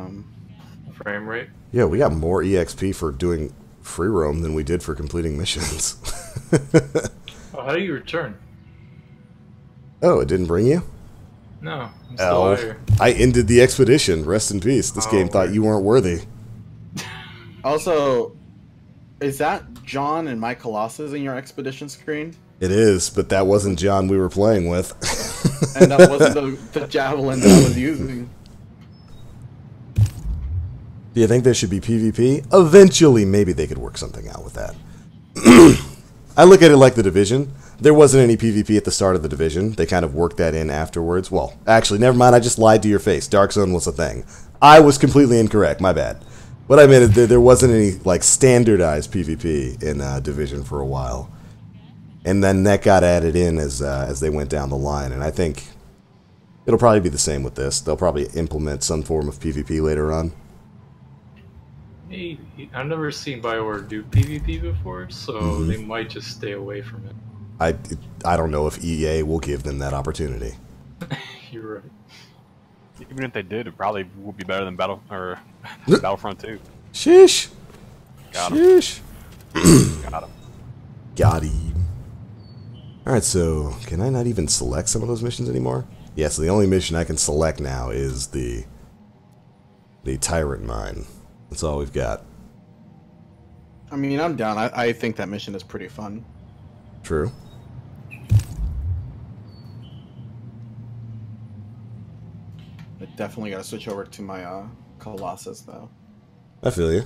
frame rate. Yeah, we got more EXP for doing free roam than we did for completing missions. Oh, how do you return? Oh, it didn't bring you? No, I'm still out here. I ended the expedition. Rest in peace. This game thought you weren't worthy. Also, is that John and my Colossus in your expedition screen? It is, but that wasn't John we were playing with. And that wasn't the javelin that I was using. Do you think there should be PvP? Eventually, maybe they could work something out with that. I look at it like The Division. There wasn't any PvP at the start of The Division. They kind of worked that in afterwards. Well, actually, never mind. I just lied to your face. Dark Zone was a thing. I was completely incorrect. My bad. What I meant is there wasn't any like standardized PvP in Division for a while. And then that got added in as they went down the line. And I think it'll probably be the same with this. They'll probably implement some form of PvP later on. Maybe. I've never seen BioWare do PvP before, so they might just stay away from it. I don't know if EA will give them that opportunity. You're right. Even if they did, it probably would be better than Battlefront 2. Sheesh. Got him. Sheesh. Got him. Got him. Alright, so can I not even select some of those missions anymore? Yeah, so the only mission I can select now is the Tyrant Mine. That's all we've got. I mean, I'm down. I think that mission is pretty fun. True. I definitely gotta switch over to my Colossus, though. I feel you.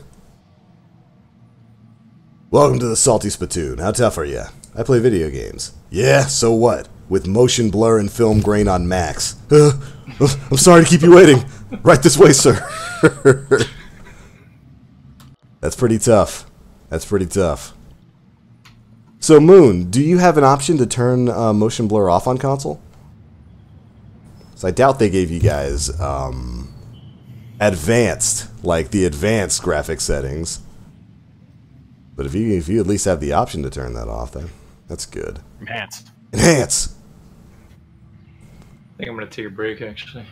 Welcome to the Salty Spittoon. How tough are you? I play video games. Yeah, so what? With motion blur and film grain on max. I'm sorry to keep you waiting. Right this way, sir. That's pretty tough. That's pretty tough. So, Moon, do you have an option to turn motion blur off on console? So I doubt they gave you guys advanced, like the advanced graphic settings. But if you at least have the option to turn that off, then that's good. Enhanced. Enhance. I think I'm gonna take a break actually.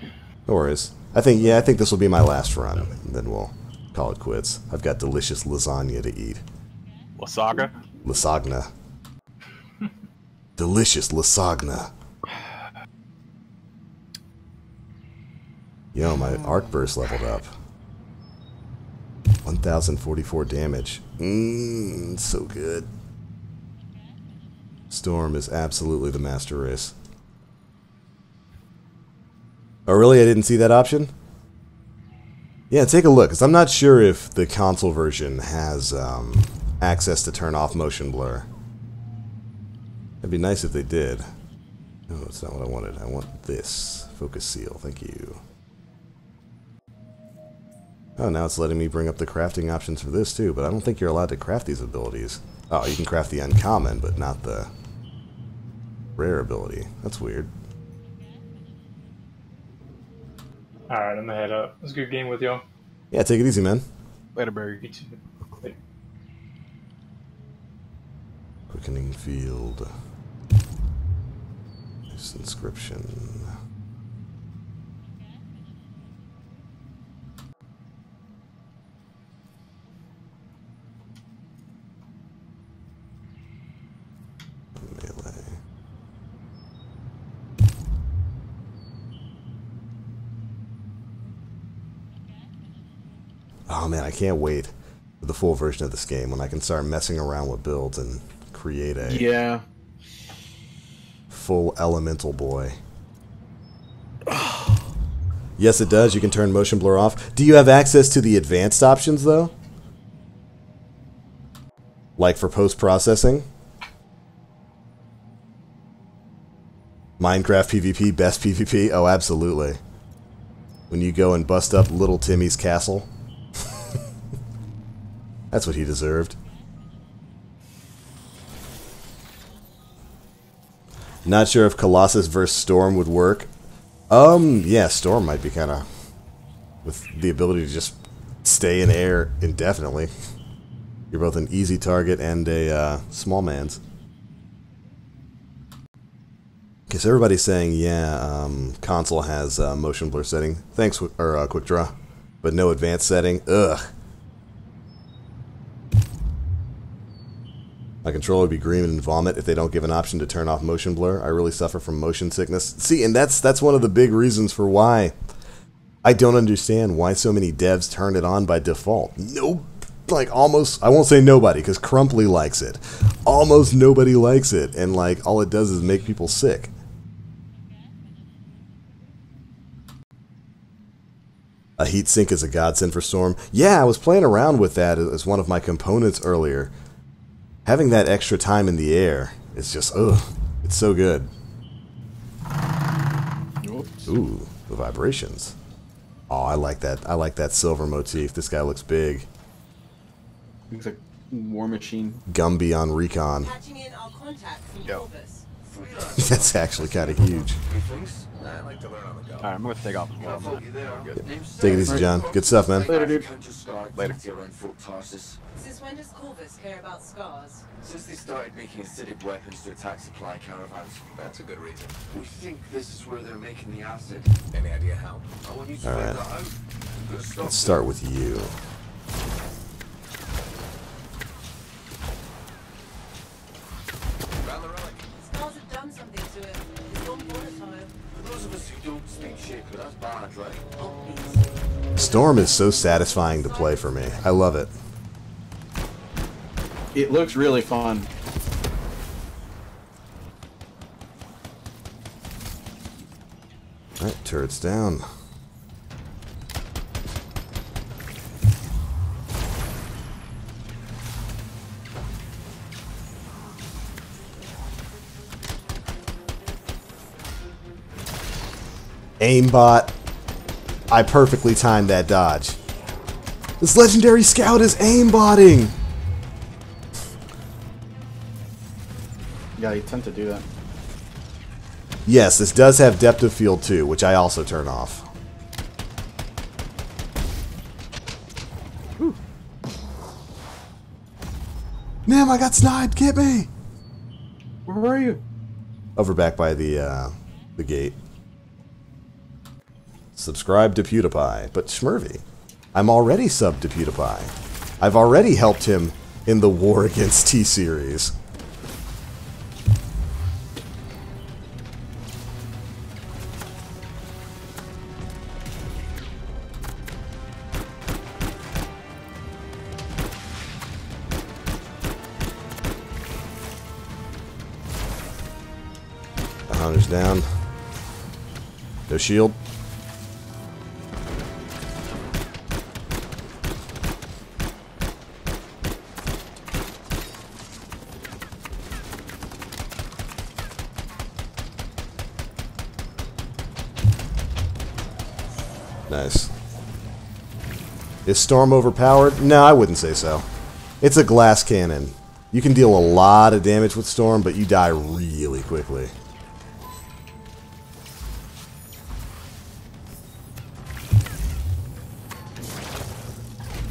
No worries. I think this will be my last run. And then we'll call it quits. I've got delicious lasagna to eat. Lasagna? Lasagna. Delicious lasagna. Yo, my arc burst leveled up. 1044 damage. So good. Storm is absolutely the master race. Oh, really? I didn't see that option? Yeah, take a look, because I'm not sure if the console version has access to turn off motion blur. It'd be nice if they did. No, that's not what I wanted. I want this. Focus seal. Thank you. Oh, now it's letting me bring up the crafting options for this, too, but I don't think you're allowed to craft these abilities. Oh, you can craft the uncommon, but not the rare ability. That's weird. Alright, I'm gonna head up. It was a good game with y'all. Yeah, take it easy, man. Later, Barry. Later. Quickening field. This inscription. Melee. Oh man, I can't wait the full version of this game, when I can start messing around with builds and create a full elemental boy. Yes, it does. You can turn motion blur off. Do you have access to the advanced options, though? Like for post-processing? Minecraft PvP, best PvP? Oh, absolutely. When you go and bust up Little Timmy's castle. That's what he deserved. Not sure if Colossus vs. Storm would work. Yeah, Storm might be kind of... with the ability to just stay in air indefinitely. You're both an easy target and a small man's. Okay, so everybody's saying, yeah, console has motion blur setting. Thanks, or quick draw. But no advanced setting. Ugh. My controller would be green and vomit if they don't give an option to turn off motion blur. I really suffer from motion sickness. See, and that's one of the big reasons for why I don't understand why so many devs turn it on by default. No, like almost, I won't say nobody because Crumply likes it. Almost nobody likes it, and like all it does is make people sick. A heatsink is a godsend for Storm. Yeah, I was playing around with that as one of my components earlier. Having that extra time in the air is just, ugh, it's so good. Oops. Ooh, the vibrations. Oh, I like that. I like that silver motif. This guy looks big. Looks like War Machine. Gumby on Recon. Patching in our contact from Corvus. That's actually kind of huge. Alright, I'm gonna take off as well. Take it easy, John. Good stuff, man. Later, dude. Later. Since when does Corvus care about scars? Since they started making acidic weapons to attack supply caravans. That's a good reason. We think this is where they're making the acid. Any idea how? I want you to find that out. Let's start with you. Scars have done something to it. It's gone volatile. For those of us who don't speak Shaper, that's bad, right? Oh, please. Storm is so satisfying to play for me. I love it. It looks really fun. Alright, turret's down. Aimbot. I perfectly timed that dodge. This legendary scout is aimbotting! Yeah, you tend to do that. Yes, this does have depth of field too, which I also turn off. Whew. Damn, I got sniped! Get me! Where are you? Over back by the gate. Subscribe to PewDiePie, but Schmervy, I'm already subbed to PewDiePie. I've already helped him in the war against T-Series. The hunter's down. No shield. Nice. Is Storm overpowered? No, I wouldn't say so. It's a glass cannon. You can deal a lot of damage with Storm, but you die really quickly.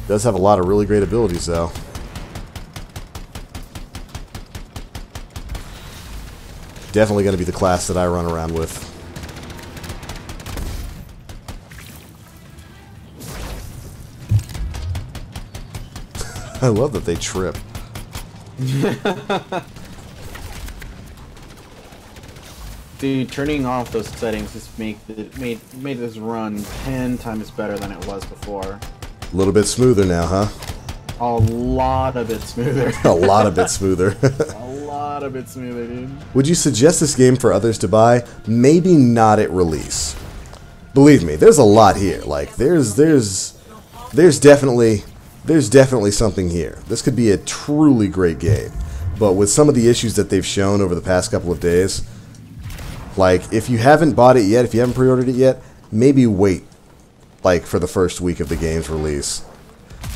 Does have a lot of really great abilities, though. Definitely going to be the class that I run around with. I love that they trip. Dude, turning off those settings just made this run 10 times better than it was before. A little bit smoother now, huh? A lot of bit smoother. A lot of bit smoother. A lot of bit smoother, dude. Would you suggest this game for others to buy? Maybe not at release. Believe me, there's a lot here. Like there's definitely something here. This could be a truly great game. But with some of the issues that they've shown over the past couple of days, like if you haven't bought it yet, if you haven't pre-ordered it yet, maybe wait like for the first week of the game's release.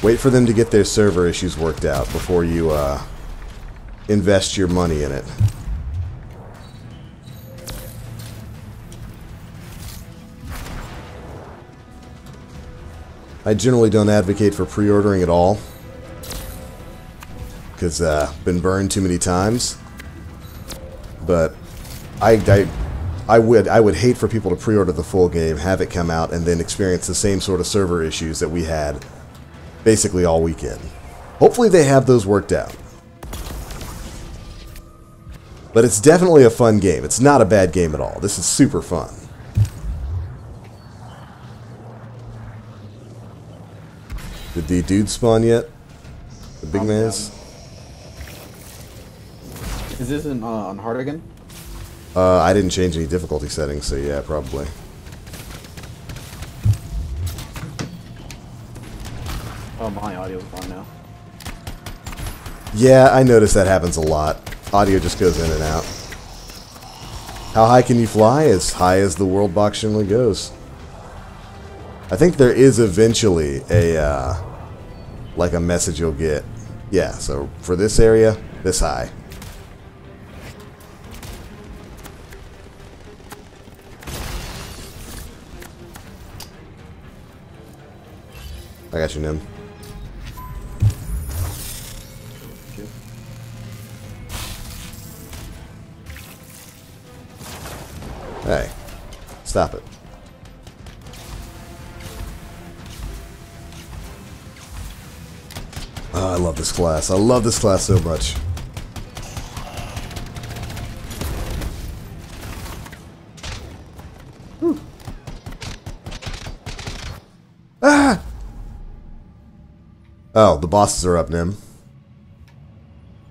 Wait for them to get their server issues worked out before you invest your money in it. I generally don't advocate for pre-ordering at all because been burned too many times. But I would hate for people to pre-order the full game, have it come out, and then experience the same sort of server issues that we had basically all weekend. Hopefully they have those worked out. But it's definitely a fun game. It's not a bad game at all. This is super fun. Did the dude spawn yet? The big man's? Is this on hard again? I didn't change any difficulty settings, so yeah, probably. Oh, my audio's gone now. Yeah, I notice that happens a lot. Audio just goes in and out. How high can you fly? As high as the world box generally goes. I think there is eventually a, like a message you'll get. Yeah, so for this area, this high. I got you, Nim. Hey, stop it. Oh, I love this class. I love this class so much. Whew. Ah! Oh, the bosses are up, Nim.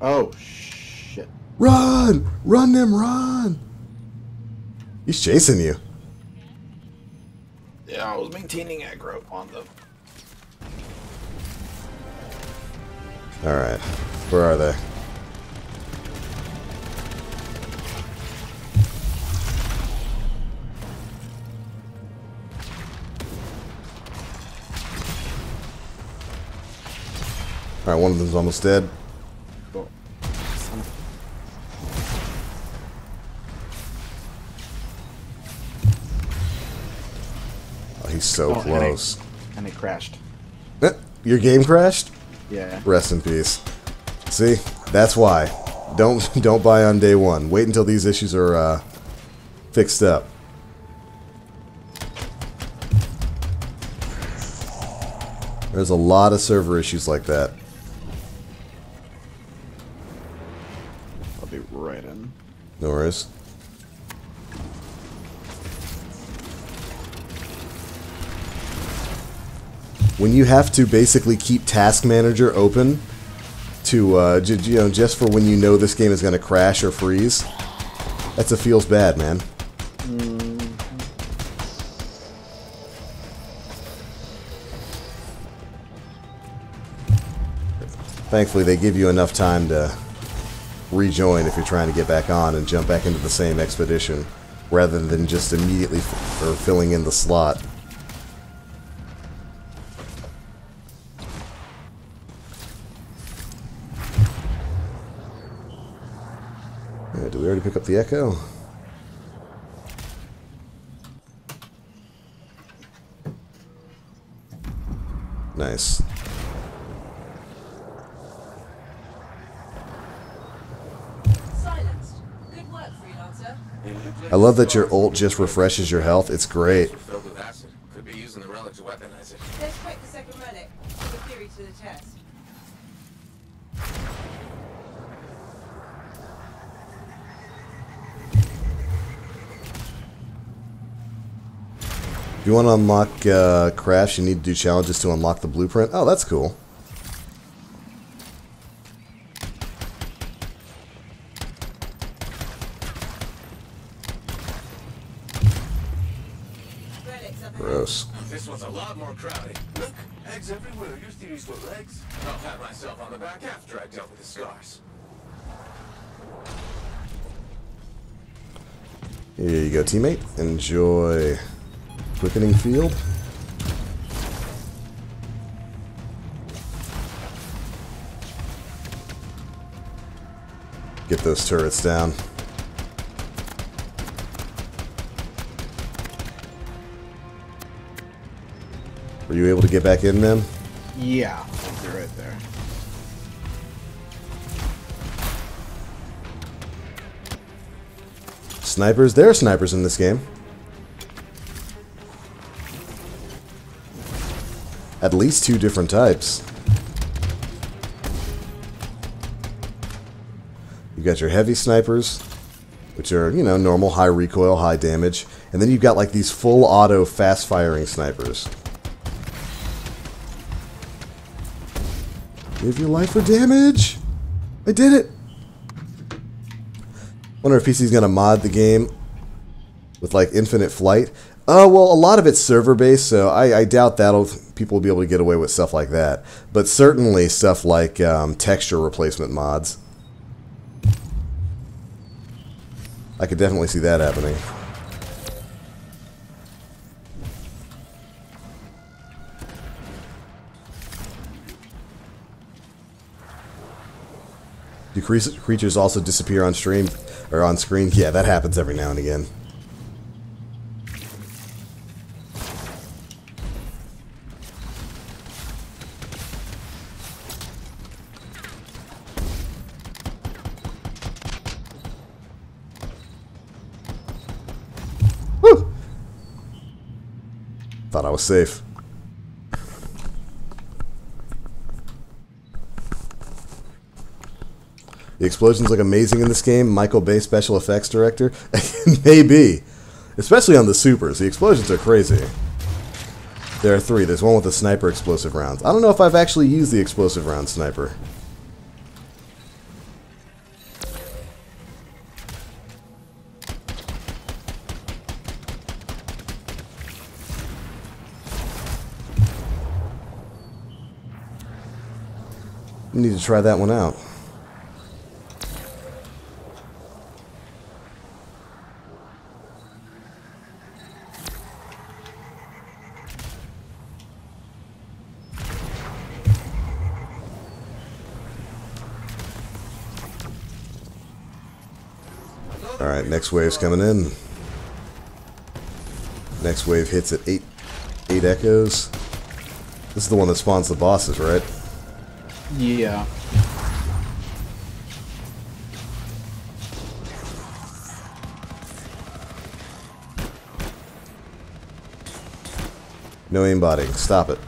Oh, shit. Run! Run, Nim, run! He's chasing you. Yeah, I was maintaining aggro on them. Alright. Where are they? Alright, one of them's almost dead. Cool. Oh, he's so close. And it crashed. Your game crashed? Yeah. Rest in peace. See? That's why. Don't buy on day one. Wait until these issues are fixed up. There's a lot of server issues like that. I'll be right in. No worries. When you have to basically keep Task Manager open to, just for when you know this game is going to crash or freeze, that's a feels bad, man. Thankfully, they give you enough time to rejoin if you're trying to get back on and jump back into the same expedition, rather than just immediately filling in the slot. Did we already pick up the Echo? Nice. Silenced. Good work, freelancer. I love that your ult just refreshes your health. It's great. Filled with acid. Could be using the relic to weaponize it. Let's check the second relic. Put the theory to the test. If you want to unlock crafts, you need to do challenges to unlock the blueprint. Oh, that's cool. lot more crowded. Look, eggs everywhere. Your theory's got legs. I'll pat myself on the back after I dealt with the scars. Here you go, teammate. Enjoy quickening field. Get those turrets down. Were you able to get back in them? Yeah, they're right there. Snipers? There are snipers in this game. At least 2 different types. You got your heavy snipers, which are, you know, normal, high recoil, high damage. And then you've got like these full auto fast firing snipers. Give your life for damage! I did it! Wonder if PC's gonna mod the game with like infinite flight. Well, a lot of it's server based, so I doubt people will be able to get away with stuff like that. But certainly stuff like texture replacement mods. I could definitely see that happening. Do creatures also disappear on stream or on screen? Yeah, that happens every now and again. Woo! Thought I was safe. The explosions look amazing in this game. Michael Bay, special effects director. Maybe. Especially on the supers. The explosions are crazy. There are 3. There's one with a sniper explosive rounds. I don't know if I've actually used the explosive round sniper. I need to try that one out. Alright, next wave's coming in. Next wave hits at 8 echoes. This is the one that spawns the bosses, right? Yeah. No aimbotting. Stop it.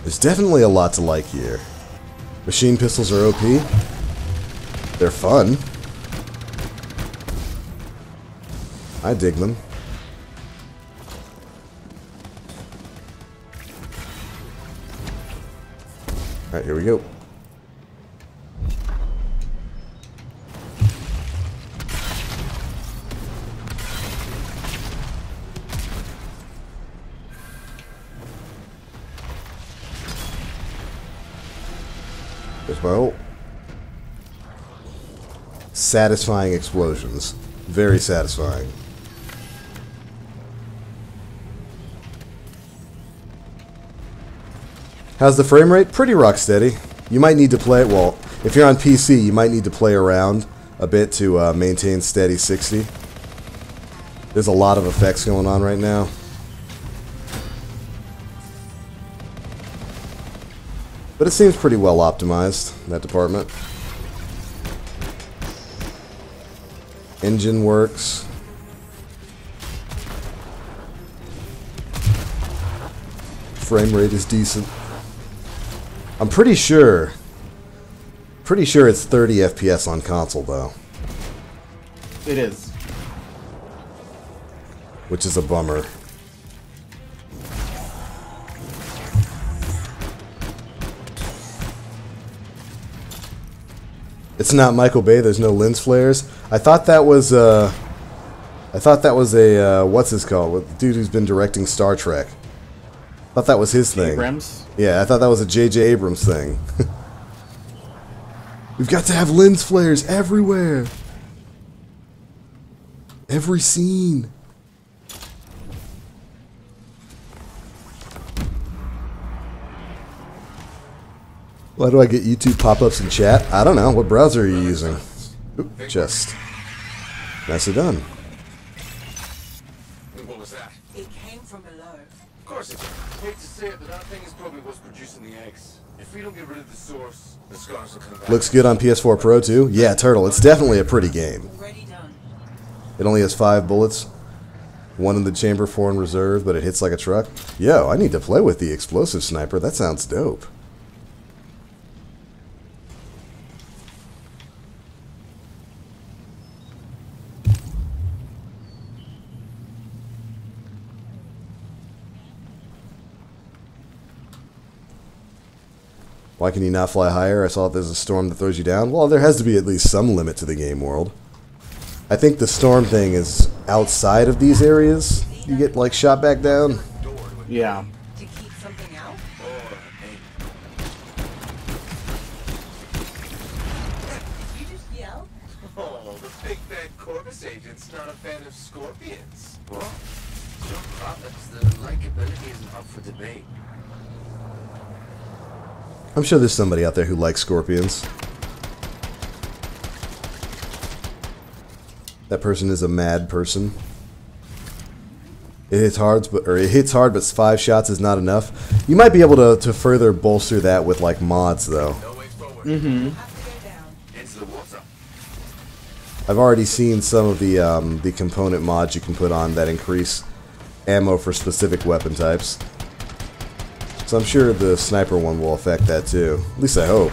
There's definitely a lot to like here. Machine pistols are OP. They're fun. I dig them. Alright, here we go. There's my ult. Satisfying explosions. Very satisfying. How's the frame rate? Pretty rock steady. You might need to play, well, if you're on PC, you might need to play around a bit to maintain steady 60. There's a lot of effects going on right now. But it seems pretty well optimized, that department. Engine works. Frame rate is decent. I'm pretty sure it's 30 FPS on console though. It is. which is a bummer. It's not Michael Bay. There's no lens flares. I thought that was a what's this called? The dude who's been directing Star Trek. I thought that was his thing. Abrams? Yeah, I thought that was a J.J. Abrams thing. We've got to have lens flares everywhere. Every scene. Why do I get YouTube pop-ups in chat? I don't know. What browser are you using? Oop, chest. Nicely done. What was that? It came from below. Of course it did. Hate to say it, but that thing is probably what's producing the eggs. If we don't get rid of the source, the scars will come back. Looks good on PS4 Pro too. Yeah, Turtle. It's definitely a pretty game. Already done. It only has 5 bullets. 1 in the chamber, 4 in reserve, but it hits like a truck. Yo, I need to play with the explosive sniper. That sounds dope. Why can you not fly higher? I saw there's a storm that throws you down. Well, there has to be at least some limit to the game world. I think the storm thing is outside of these areas. You get, like, shot back down. Yeah. To keep something out? Did you just yell? Oh, the big bad Corvus agent's not a fan of scorpions. What? Some products, the likability isn't up for debate. I'm sure there's somebody out there who likes scorpions. That person is a mad person. It hits hard, but 5 shots is not enough. You might be able to further bolster that with like mods, though. Mm-hmm. I've already seen some of the component mods you can put on that increase ammo for specific weapon types. So I'm sure the sniper one will affect that too. At least I hope.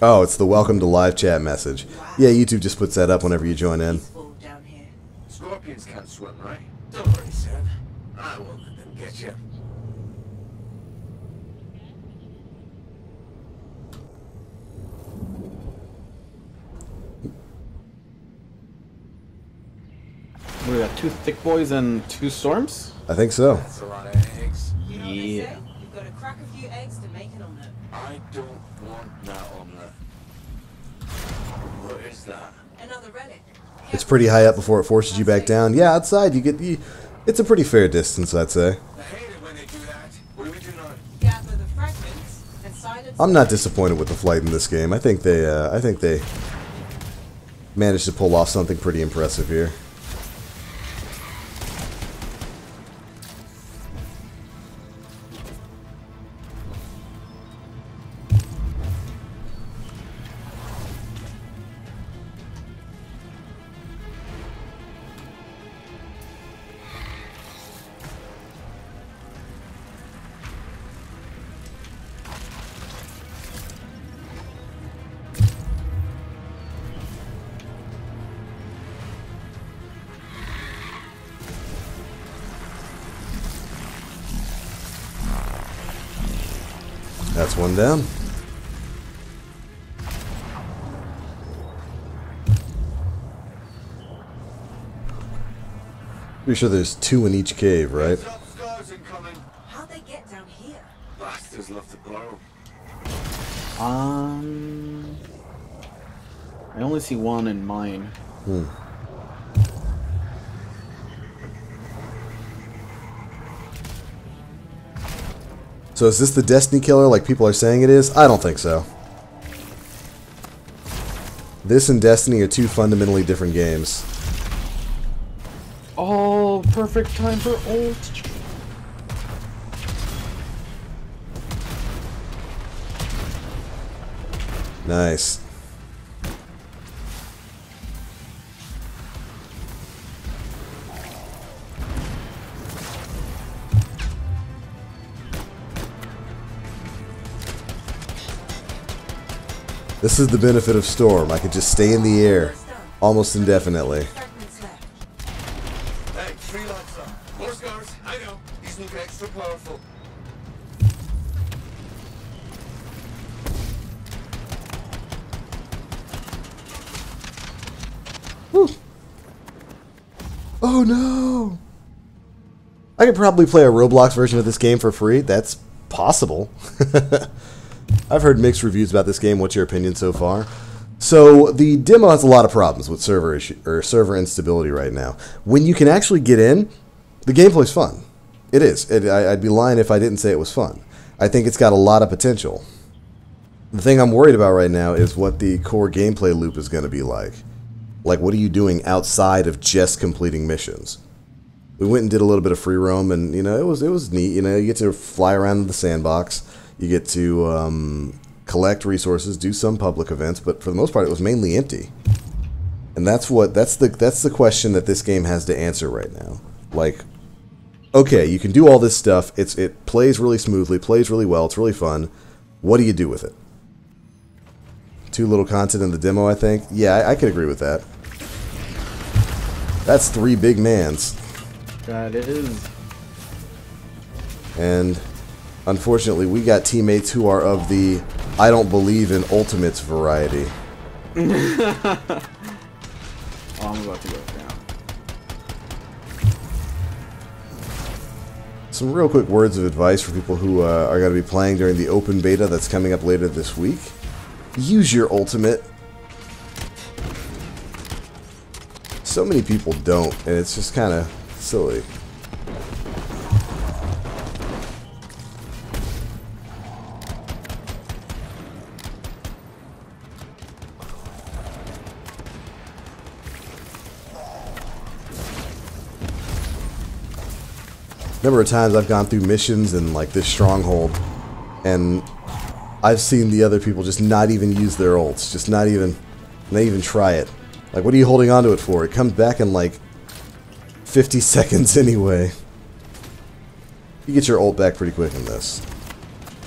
Oh, it's the welcome to live chat message. Yeah, YouTube just puts that up whenever you join in. Scorpions can't swim, right? Don't worry, son. I won't let them get you. We got 2 thick boys and 2 storms? I think so. That's a lot of eggs. You know what they say? You've got to crack a few eggs to make an omelette. I don't want that omelette. What is that? Another relic. It's pretty high up before it forces you back down. Yeah, outside you get it's a pretty fair distance, I'd say. I hate it when they do that. What do we do now? Gather the fragments and silence. I'm not disappointed with the flight in this game. I think they managed to pull off something pretty impressive here. That's one down. Pretty sure there's 2 in each cave, right? How'd they get down here? Bastards love to blow. I only see 1 in mine. So is this the Destiny killer like people are saying it is? I don't think so. This and Destiny are 2 fundamentally different games. Oh, perfect time for ult. Nice. This is the benefit of Storm. I could just stay in the air almost indefinitely. Hey, 3 lights up. More scars. I know. These look extra powerful. Whew. Oh no! I could probably play a Roblox version of this game for free. That's possible. I've heard mixed reviews about this game. What's your opinion so far? So the demo has a lot of problems with server instability right now. When you can actually get in, the gameplay's fun. It is. I'd be lying if I didn't say it was fun. I think it's got a lot of potential. The thing I'm worried about right now is what the core gameplay loop is going to be like. Like, what are you doing outside of just completing missions? We went and did a little bit of free roam, and, you know, it was neat. You know, you get to fly around the sandbox. You get to collect resources, do some public events, but for the most part, it was mainly empty. And that's the question that this game has to answer right now. Like, okay, you can do all this stuff. It plays really smoothly, plays really well. It's really fun. What do you do with it? Too little content in the demo, I think. Yeah, I could agree with that. That's 3 big mans. That is. And unfortunately, we got teammates who are of the I don't believe in ultimates variety. Oh, I'm about to go down. Some real quick words of advice for people who are going to be playing during the open beta that's coming up later this week. Use your ultimate. So many people don't, and it's just kind of silly. Number of times I've gone through missions in like this stronghold, and I've seen the other people just not even use their ults, just not even try it. Like, what are you holding on to it for? It comes back in like 50 seconds anyway. You get your ult back pretty quick in this,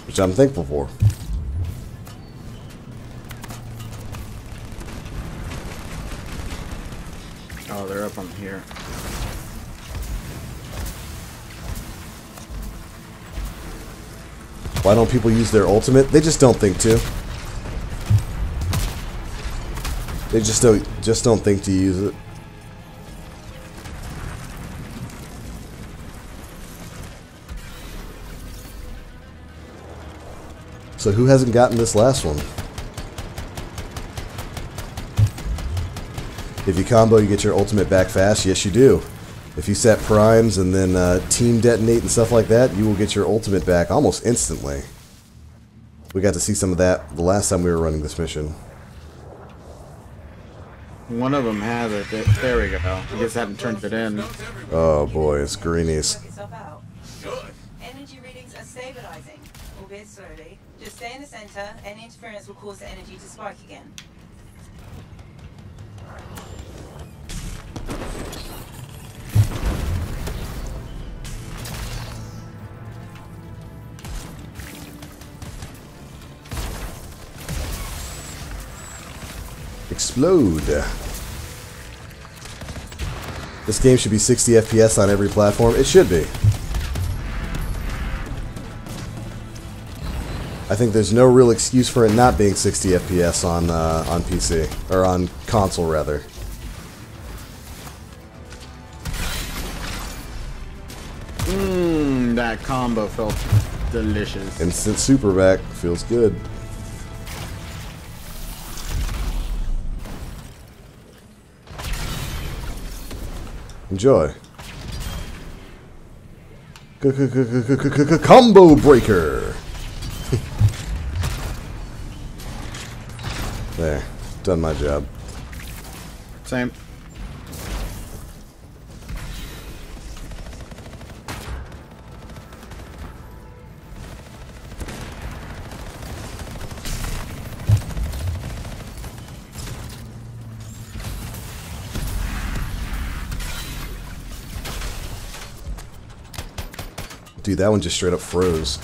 which I'm thankful for. Oh, they're up on here. Why don't people use their ultimate? They just don't think to. They just don't think to use it. So who hasn't gotten this last one? If you combo, you get your ultimate back fast. Yes, you do. If you set primes and then team detonate and stuff like that, you will get your ultimate back almost instantly. We got to see some of that the last time we were running this mission. One of them has it. There we go. I guess I haven't turned it in. Oh boy, it's greenies. Energy readings are stabilizing, albeit slowly. Just stay in the center. Any interference will cause the energy to spike again. Explode. This game should be 60 FPS on every platform. It should be. I think there's no real excuse for it not being 60 FPS on PC, or on console rather. That combo felt delicious. Instant super back feels good. Enjoy. Combo breaker. There, done my job. Same. Dude, that one just straight up froze.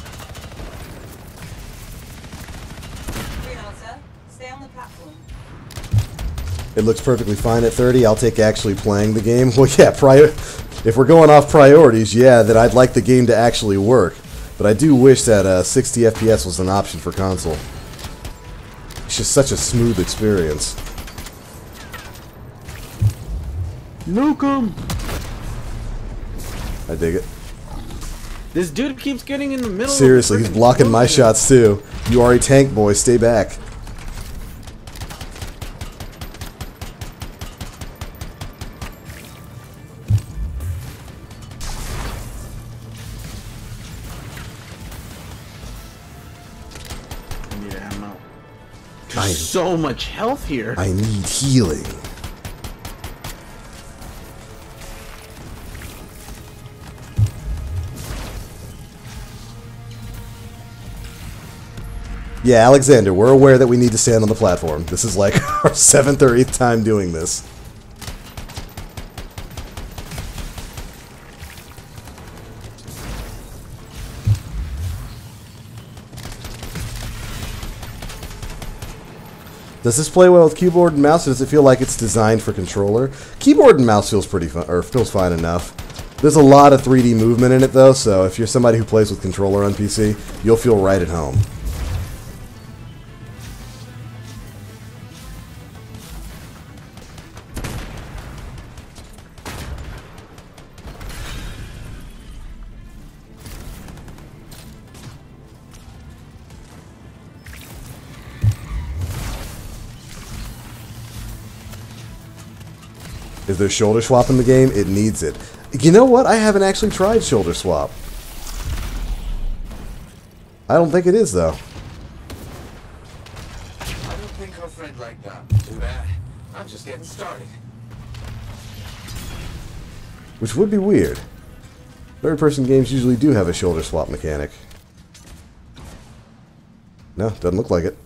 Stay on the platform. It looks perfectly fine at 30. I'll take actually playing the game. Well, yeah, if we're going off priorities, yeah, then I'd like the game to actually work. But I do wish that 60 FPS was an option for console. It's just such a smooth experience. Nuke him! I dig it. This dude keeps getting in the middle. Seriously, he's blocking my shots too. You are a tank, boy. Stay back. I need ammo. There's so much health here. I need healing. Yeah, Alexander, we're aware that we need to stand on the platform. This is like our 7th or 8th time doing this. Does this play well with keyboard and mouse, or does it feel like it's designed for controller? Keyboard and mouse feels pretty fun, or feels fine enough. There's a lot of 3D movement in it though, so if you're somebody who plays with controller on PC, you'll feel right at home. Is there shoulder swap in the game? It needs it. You know what? I haven't actually tried shoulder swap. I don't think it is, though. I don't think her friend liked that. Too bad. I'm just getting started. Which would be weird. Third-person games usually do have a shoulder swap mechanic. No, doesn't look like it.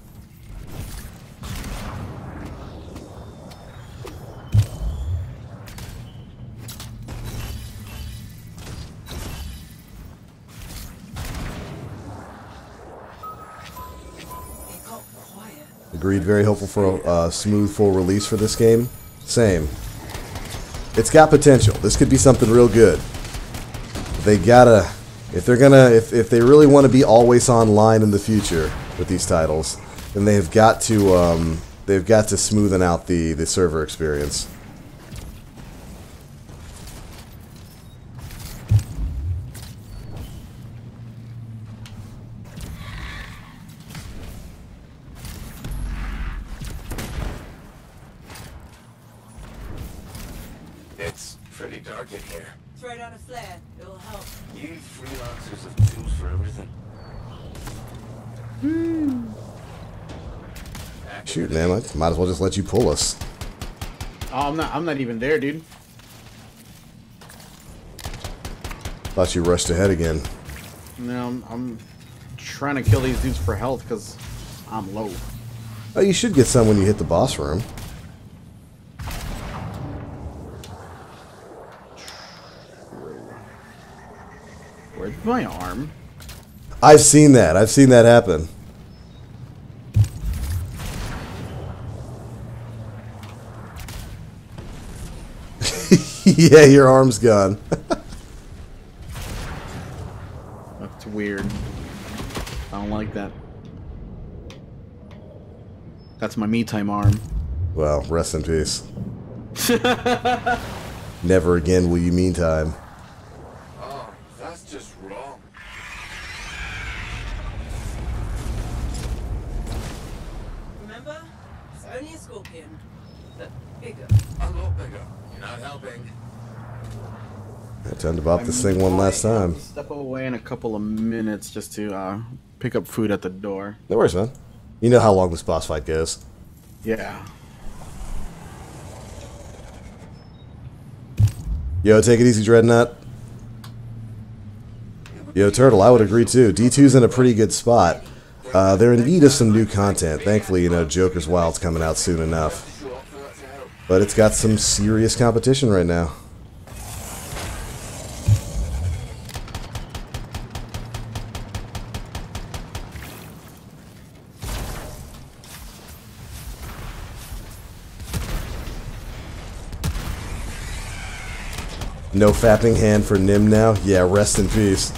Agreed, very hopeful for a smooth full release for this game. Same. It's got potential. This could be something real good. They gotta, if they really want to be always online in the future with these titles, then they've got to smoothen out the server experience. It's pretty dark in here. Throw down a flare. It'll help. You freelancers have tools for everything. Shoot, man, I might as well just let you pull us. Oh, I'm not even there, dude. Thought you rushed ahead again. No, I'm trying to kill these dudes for health because I'm low. Oh, you should get some when you hit the boss room. Where's my arm? I've seen that. I've seen that happen. Yeah, your arm's gone. That's weird. I don't like that. That's my me time arm. Well, rest in peace. Never again will you mean time. Oh, that's just wrong. Remember? It's only a scorpion. But bigger. A lot bigger. You're not helping. I time to bop this thing one last time. Step away in a couple of minutes just to pick up food at the door. No worries, man. You know how long this boss fight goes. Yeah. Yo, take it easy, Dreadnought. Yo, Turtle, I would agree too. D2's in a pretty good spot. They're in need of some new content. Thankfully, you know, Joker's Wild's coming out soon enough. But it's got some serious competition right now. No fapping hand for Nim now? Yeah, rest in peace.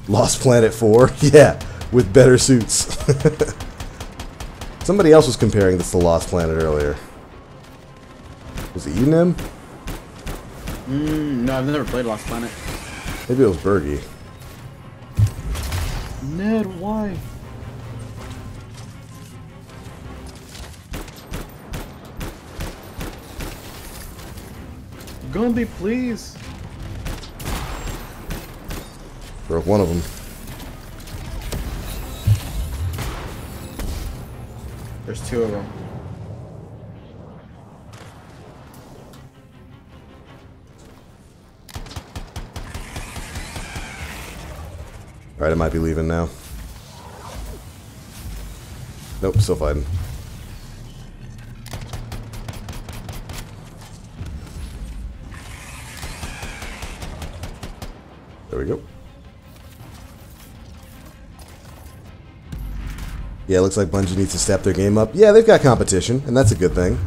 Lost Planet 4? Yeah, with better suits. Somebody else was comparing this to Lost Planet earlier. Was it you, Nim? No, I've never played Lost Planet. Maybe it was Bergie. Ned, why? Gumby, please. Broke one of them. There's two of them. Alright, I might be leaving now. Nope, still fighting. There we go. Yeah, it looks like Bungie needs to step their game up. Yeah, they've got competition, and that's a good thing.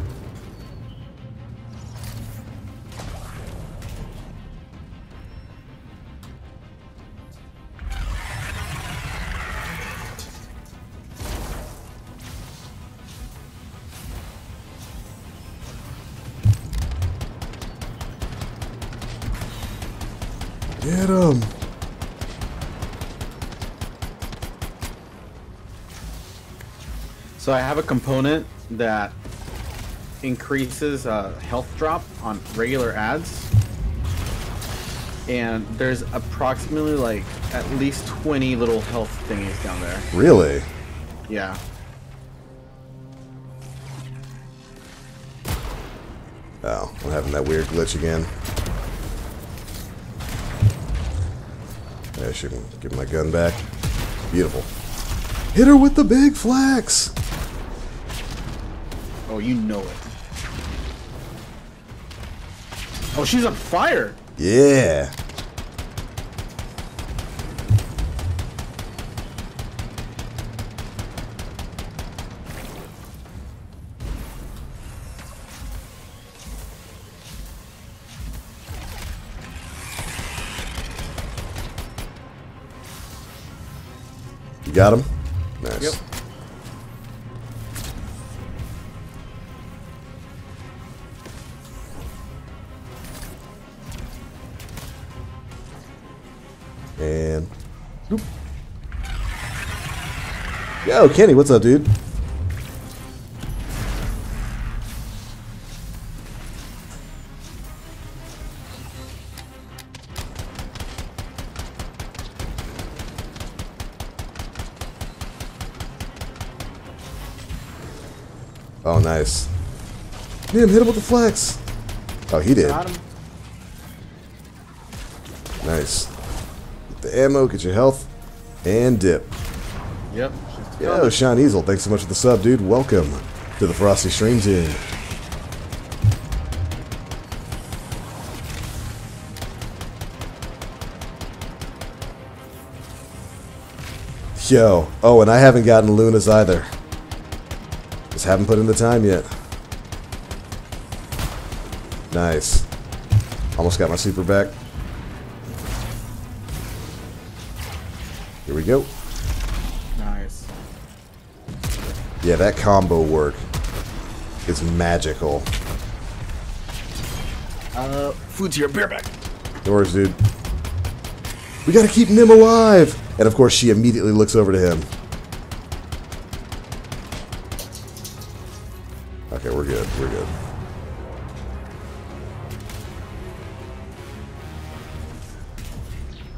Get him! So I have a component that increases health drop on regular ads, and there's approximately like at least 20 little health thingies down there. Really? Yeah. Oh, I'm having that weird glitch again. I should give my gun back. Beautiful. Hit her with the big flax! Oh, you know it. Oh, she's on fire! Yeah! You got him? Nice. Yep. And boop. Yo, Kenny, what's up, dude? Oh, nice. Nim, hit him with the flex. Oh, he did. Got him. Nice. Get the ammo, get your health, and dip. Yep. Yo, Sean Easel, thanks so much for the sub, dude. Welcome to the Frosty Stream team. Yo. Oh, and I haven't gotten Luna's either. Just haven't put in the time yet. Nice. Almost got my super back. Here we go. Nice. Yeah, that combo work is magical. Food's here. Bear back. No worries, dude. We gotta keep Nim alive! And of course, she immediately looks over to him. Okay, we're good. We're good.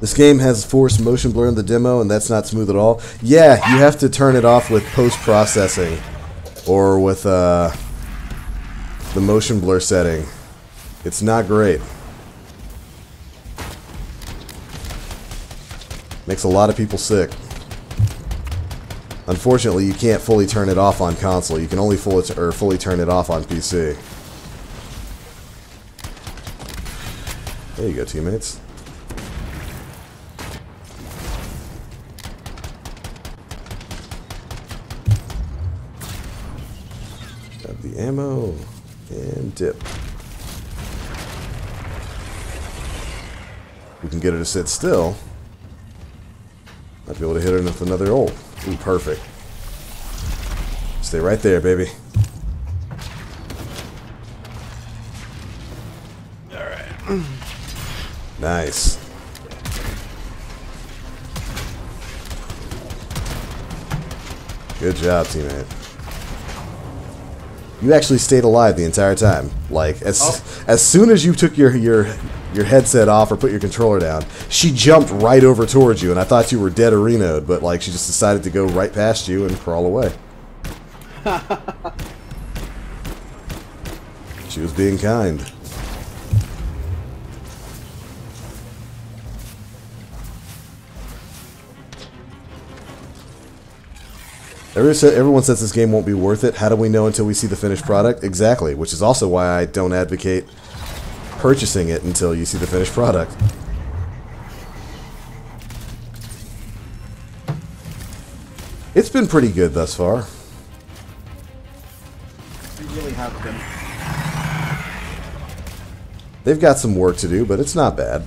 This game has forced motion blur in the demo, and that's not smooth at all. Yeah, you have to turn it off with post-processing. Or with the motion blur setting. It's not great. Makes a lot of people sick. Unfortunately, you can't fully turn it off on console. You can only fully turn it off on PC. There you go, teammates. Grab the ammo and dip. we can get her to sit still. Might be able to hit her with another ult. Ooh, perfect. Stay right there, baby. Alright. Nice. Good job, teammate. You actually stayed alive the entire time. Like, as soon as you took your headset off or put your controller down, she jumped right over towards you, and I thought you were dead or renoed, but like she just decided to go right past you and crawl away. She was being kind. Everyone says this game won't be worth it. How do we know until we see the finished product? Exactly, which is also why I don't advocate purchasing it until you see the finished product. It's been pretty good thus far. You really have been. They've got some work to do, but it's not bad.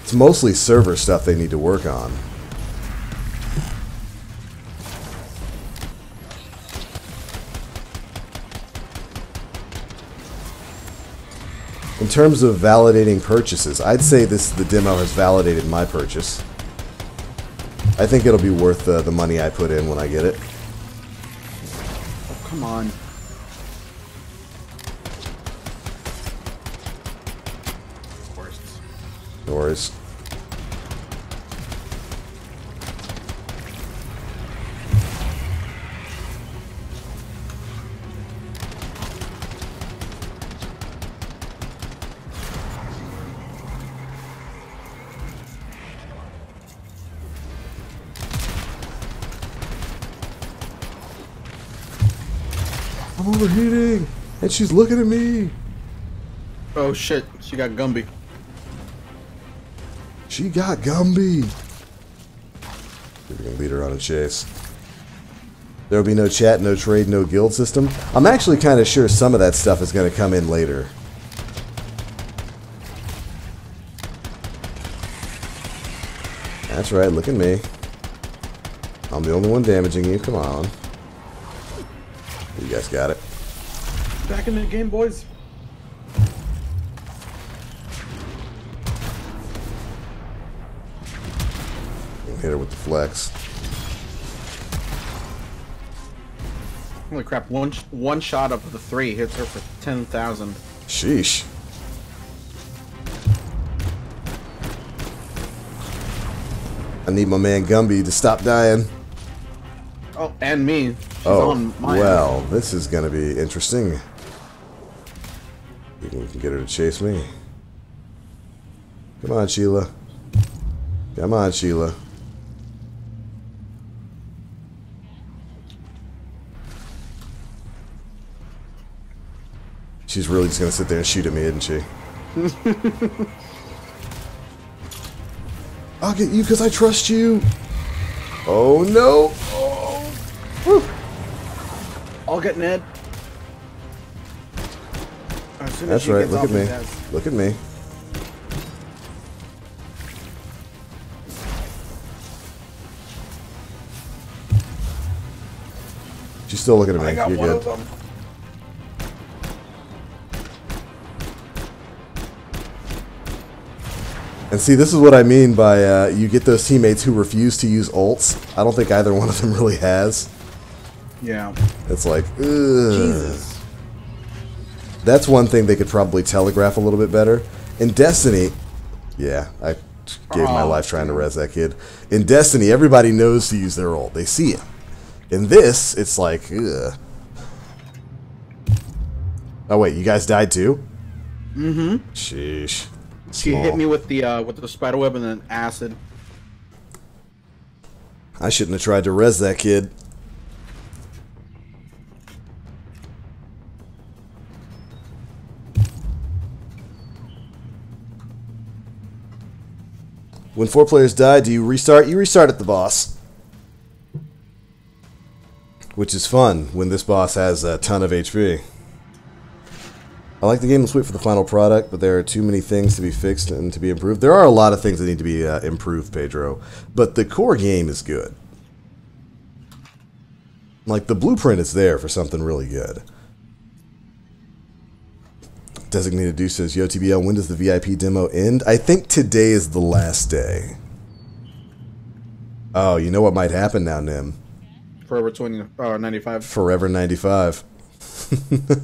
It's mostly server stuff they need to work on. In terms of validating purchases, I'd say the demo has validated my purchase. I think it'll be worth the money I put in when I get it. Oh, come on. No worries. I'm overheating, and she's looking at me. Oh shit, she got Gumby. She got Gumby. We're gonna lead her on a chase. There'll be no chat, no trade, no guild system. I'm actually kind of sure some of that stuff is gonna come in later. That's right, look at me. I'm the only one damaging you, come on. You guys got it. Back in the game, boys. Hit her with the flex. Holy crap! One shot of the 3 hits her for 10,000. Sheesh. I need my man Gumby to stop dying. Oh, and me. She's oh, on my well, this is gonna be interesting. We can get her to chase me. Come on, Sheila. Come on, Sheila. She's really just gonna sit there and shoot at me, isn't she? I'll get you because I trust you. Oh no! Oh. Woo. I'll get Ned. That's right. Look at me. Look at me. She's still looking at me. You're good. And see, this is what I mean by you get those teammates who refuse to use ults. I don't think either one of them really has. Yeah. It's like, ugh. Jesus. That's one thing they could probably telegraph a little bit better. In Destiny, yeah, I gave my life trying to res that kid. In Destiny, everybody knows to use their ult. They see it. In this, it's like, ugh. Oh wait, you guys died too? Mm-hmm. Sheesh. She hit me with the spider web and then acid. I shouldn't have tried to res that kid. When 4 players die, do you restart? You restart at the boss. Which is fun when this boss has a ton of HP. I like the game. Let's wait for the final product, but there are too many things to be fixed and to be improved. There are a lot of things that need to be improved, Pedro, but the core game is good. Like, the blueprint is there for something really good. Designated Deuce says, Yo, TBL, when does the VIP demo end? I think today is the last day. Oh, you know what might happen now, Nim? Forever 95. Forever 95.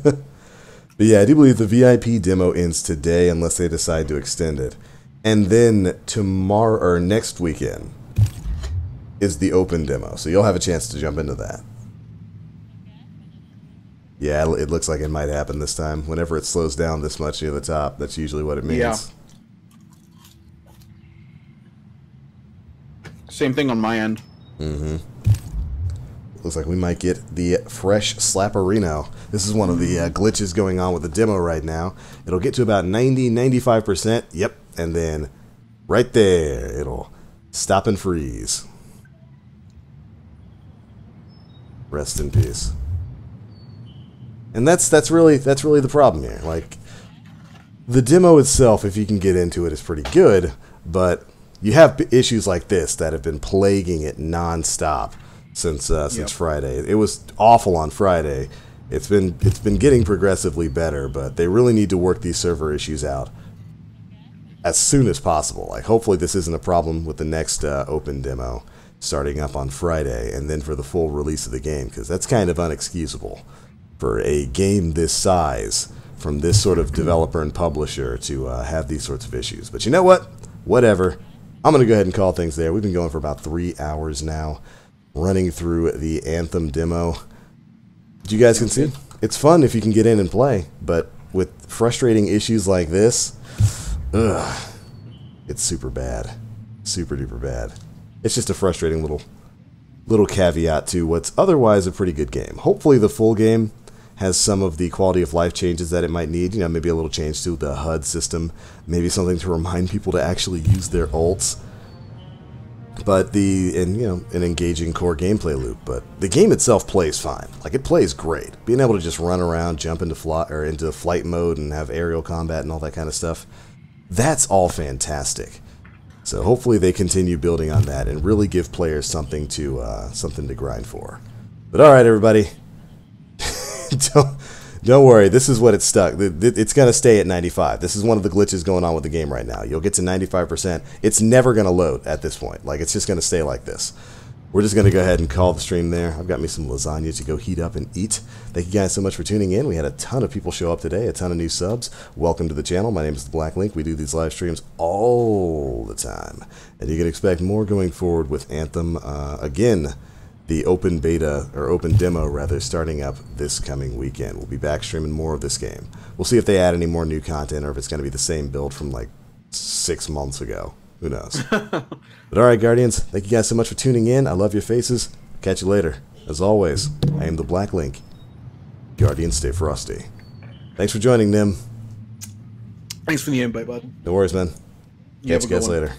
But yeah, I do believe the VIP demo ends today unless they decide to extend it. And then tomorrow, or next weekend, is the open demo. So you'll have a chance to jump into that. Yeah, it looks like it might happen this time. Whenever it slows down this much near the top, that's usually what it means. Yeah. Same thing on my end. Mm-hmm. Looks like we might get the fresh Slapperino. This is one of the glitches going on with the demo right now. It'll get to about 90-95%. Yep. And then right there, it'll stop and freeze. Rest in peace. And that's really the problem here. Like, the demo itself, if you can get into it, is pretty good, but you have issues like this that have been plaguing it non-stop since Friday. It was awful on Friday. It's been getting progressively better, but they really need to work these server issues out as soon as possible. Like, hopefully this isn't a problem with the next open demo starting up on Friday, and then for the full release of the game, because that's kind of unexcusable for a game this size from this sort of developer and publisher to have these sorts of issues. But you know what? Whatever. I'm going to go ahead and call things there. We've been going for about 3 hours now, running through the Anthem demo. You guys can see, it's fun if you can get in and play, but with frustrating issues like this, ugh, it's super bad. Super duper bad. It's just a frustrating little caveat to what's otherwise a pretty good game. Hopefully the full game has some of the quality of life changes that it might need. You know, maybe a little change to the HUD system, maybe something to remind people to actually use their ults. But an engaging core gameplay loop. But the game itself plays fine. Like, it plays great. Being able to just run around, jump into flight mode and have aerial combat and all that kind of stuff, that's all fantastic. So hopefully they continue building on that and really give players something to grind for. But all right, everybody. Don't worry, this is what it's stuck. It's going to stay at 95. This is one of the glitches going on with the game right now. You'll get to 95%. It's never going to load at this point. Like, it's just going to stay like this. We're just going to go ahead and call the stream there. I've got me some lasagna to go heat up and eat. Thank you guys so much for tuning in. We had a ton of people show up today, a ton of new subs. Welcome to the channel. My name is TheBlackLink. We do these live streams all the time. And you can expect more going forward with Anthem. Again, the open beta, or open demo rather, starting up this coming weekend. We'll be back streaming more of this game. We'll see if they add any more new content or if it's going to be the same build from like 6 months ago. Who knows? But alright, Guardians, thank you guys so much for tuning in. I love your faces. Catch you later. As always, I am TheBlackLink. Guardians, stay frosty. Thanks for joining, Nim. Thanks for the invite, bud. No worries, man. Catch you guys later.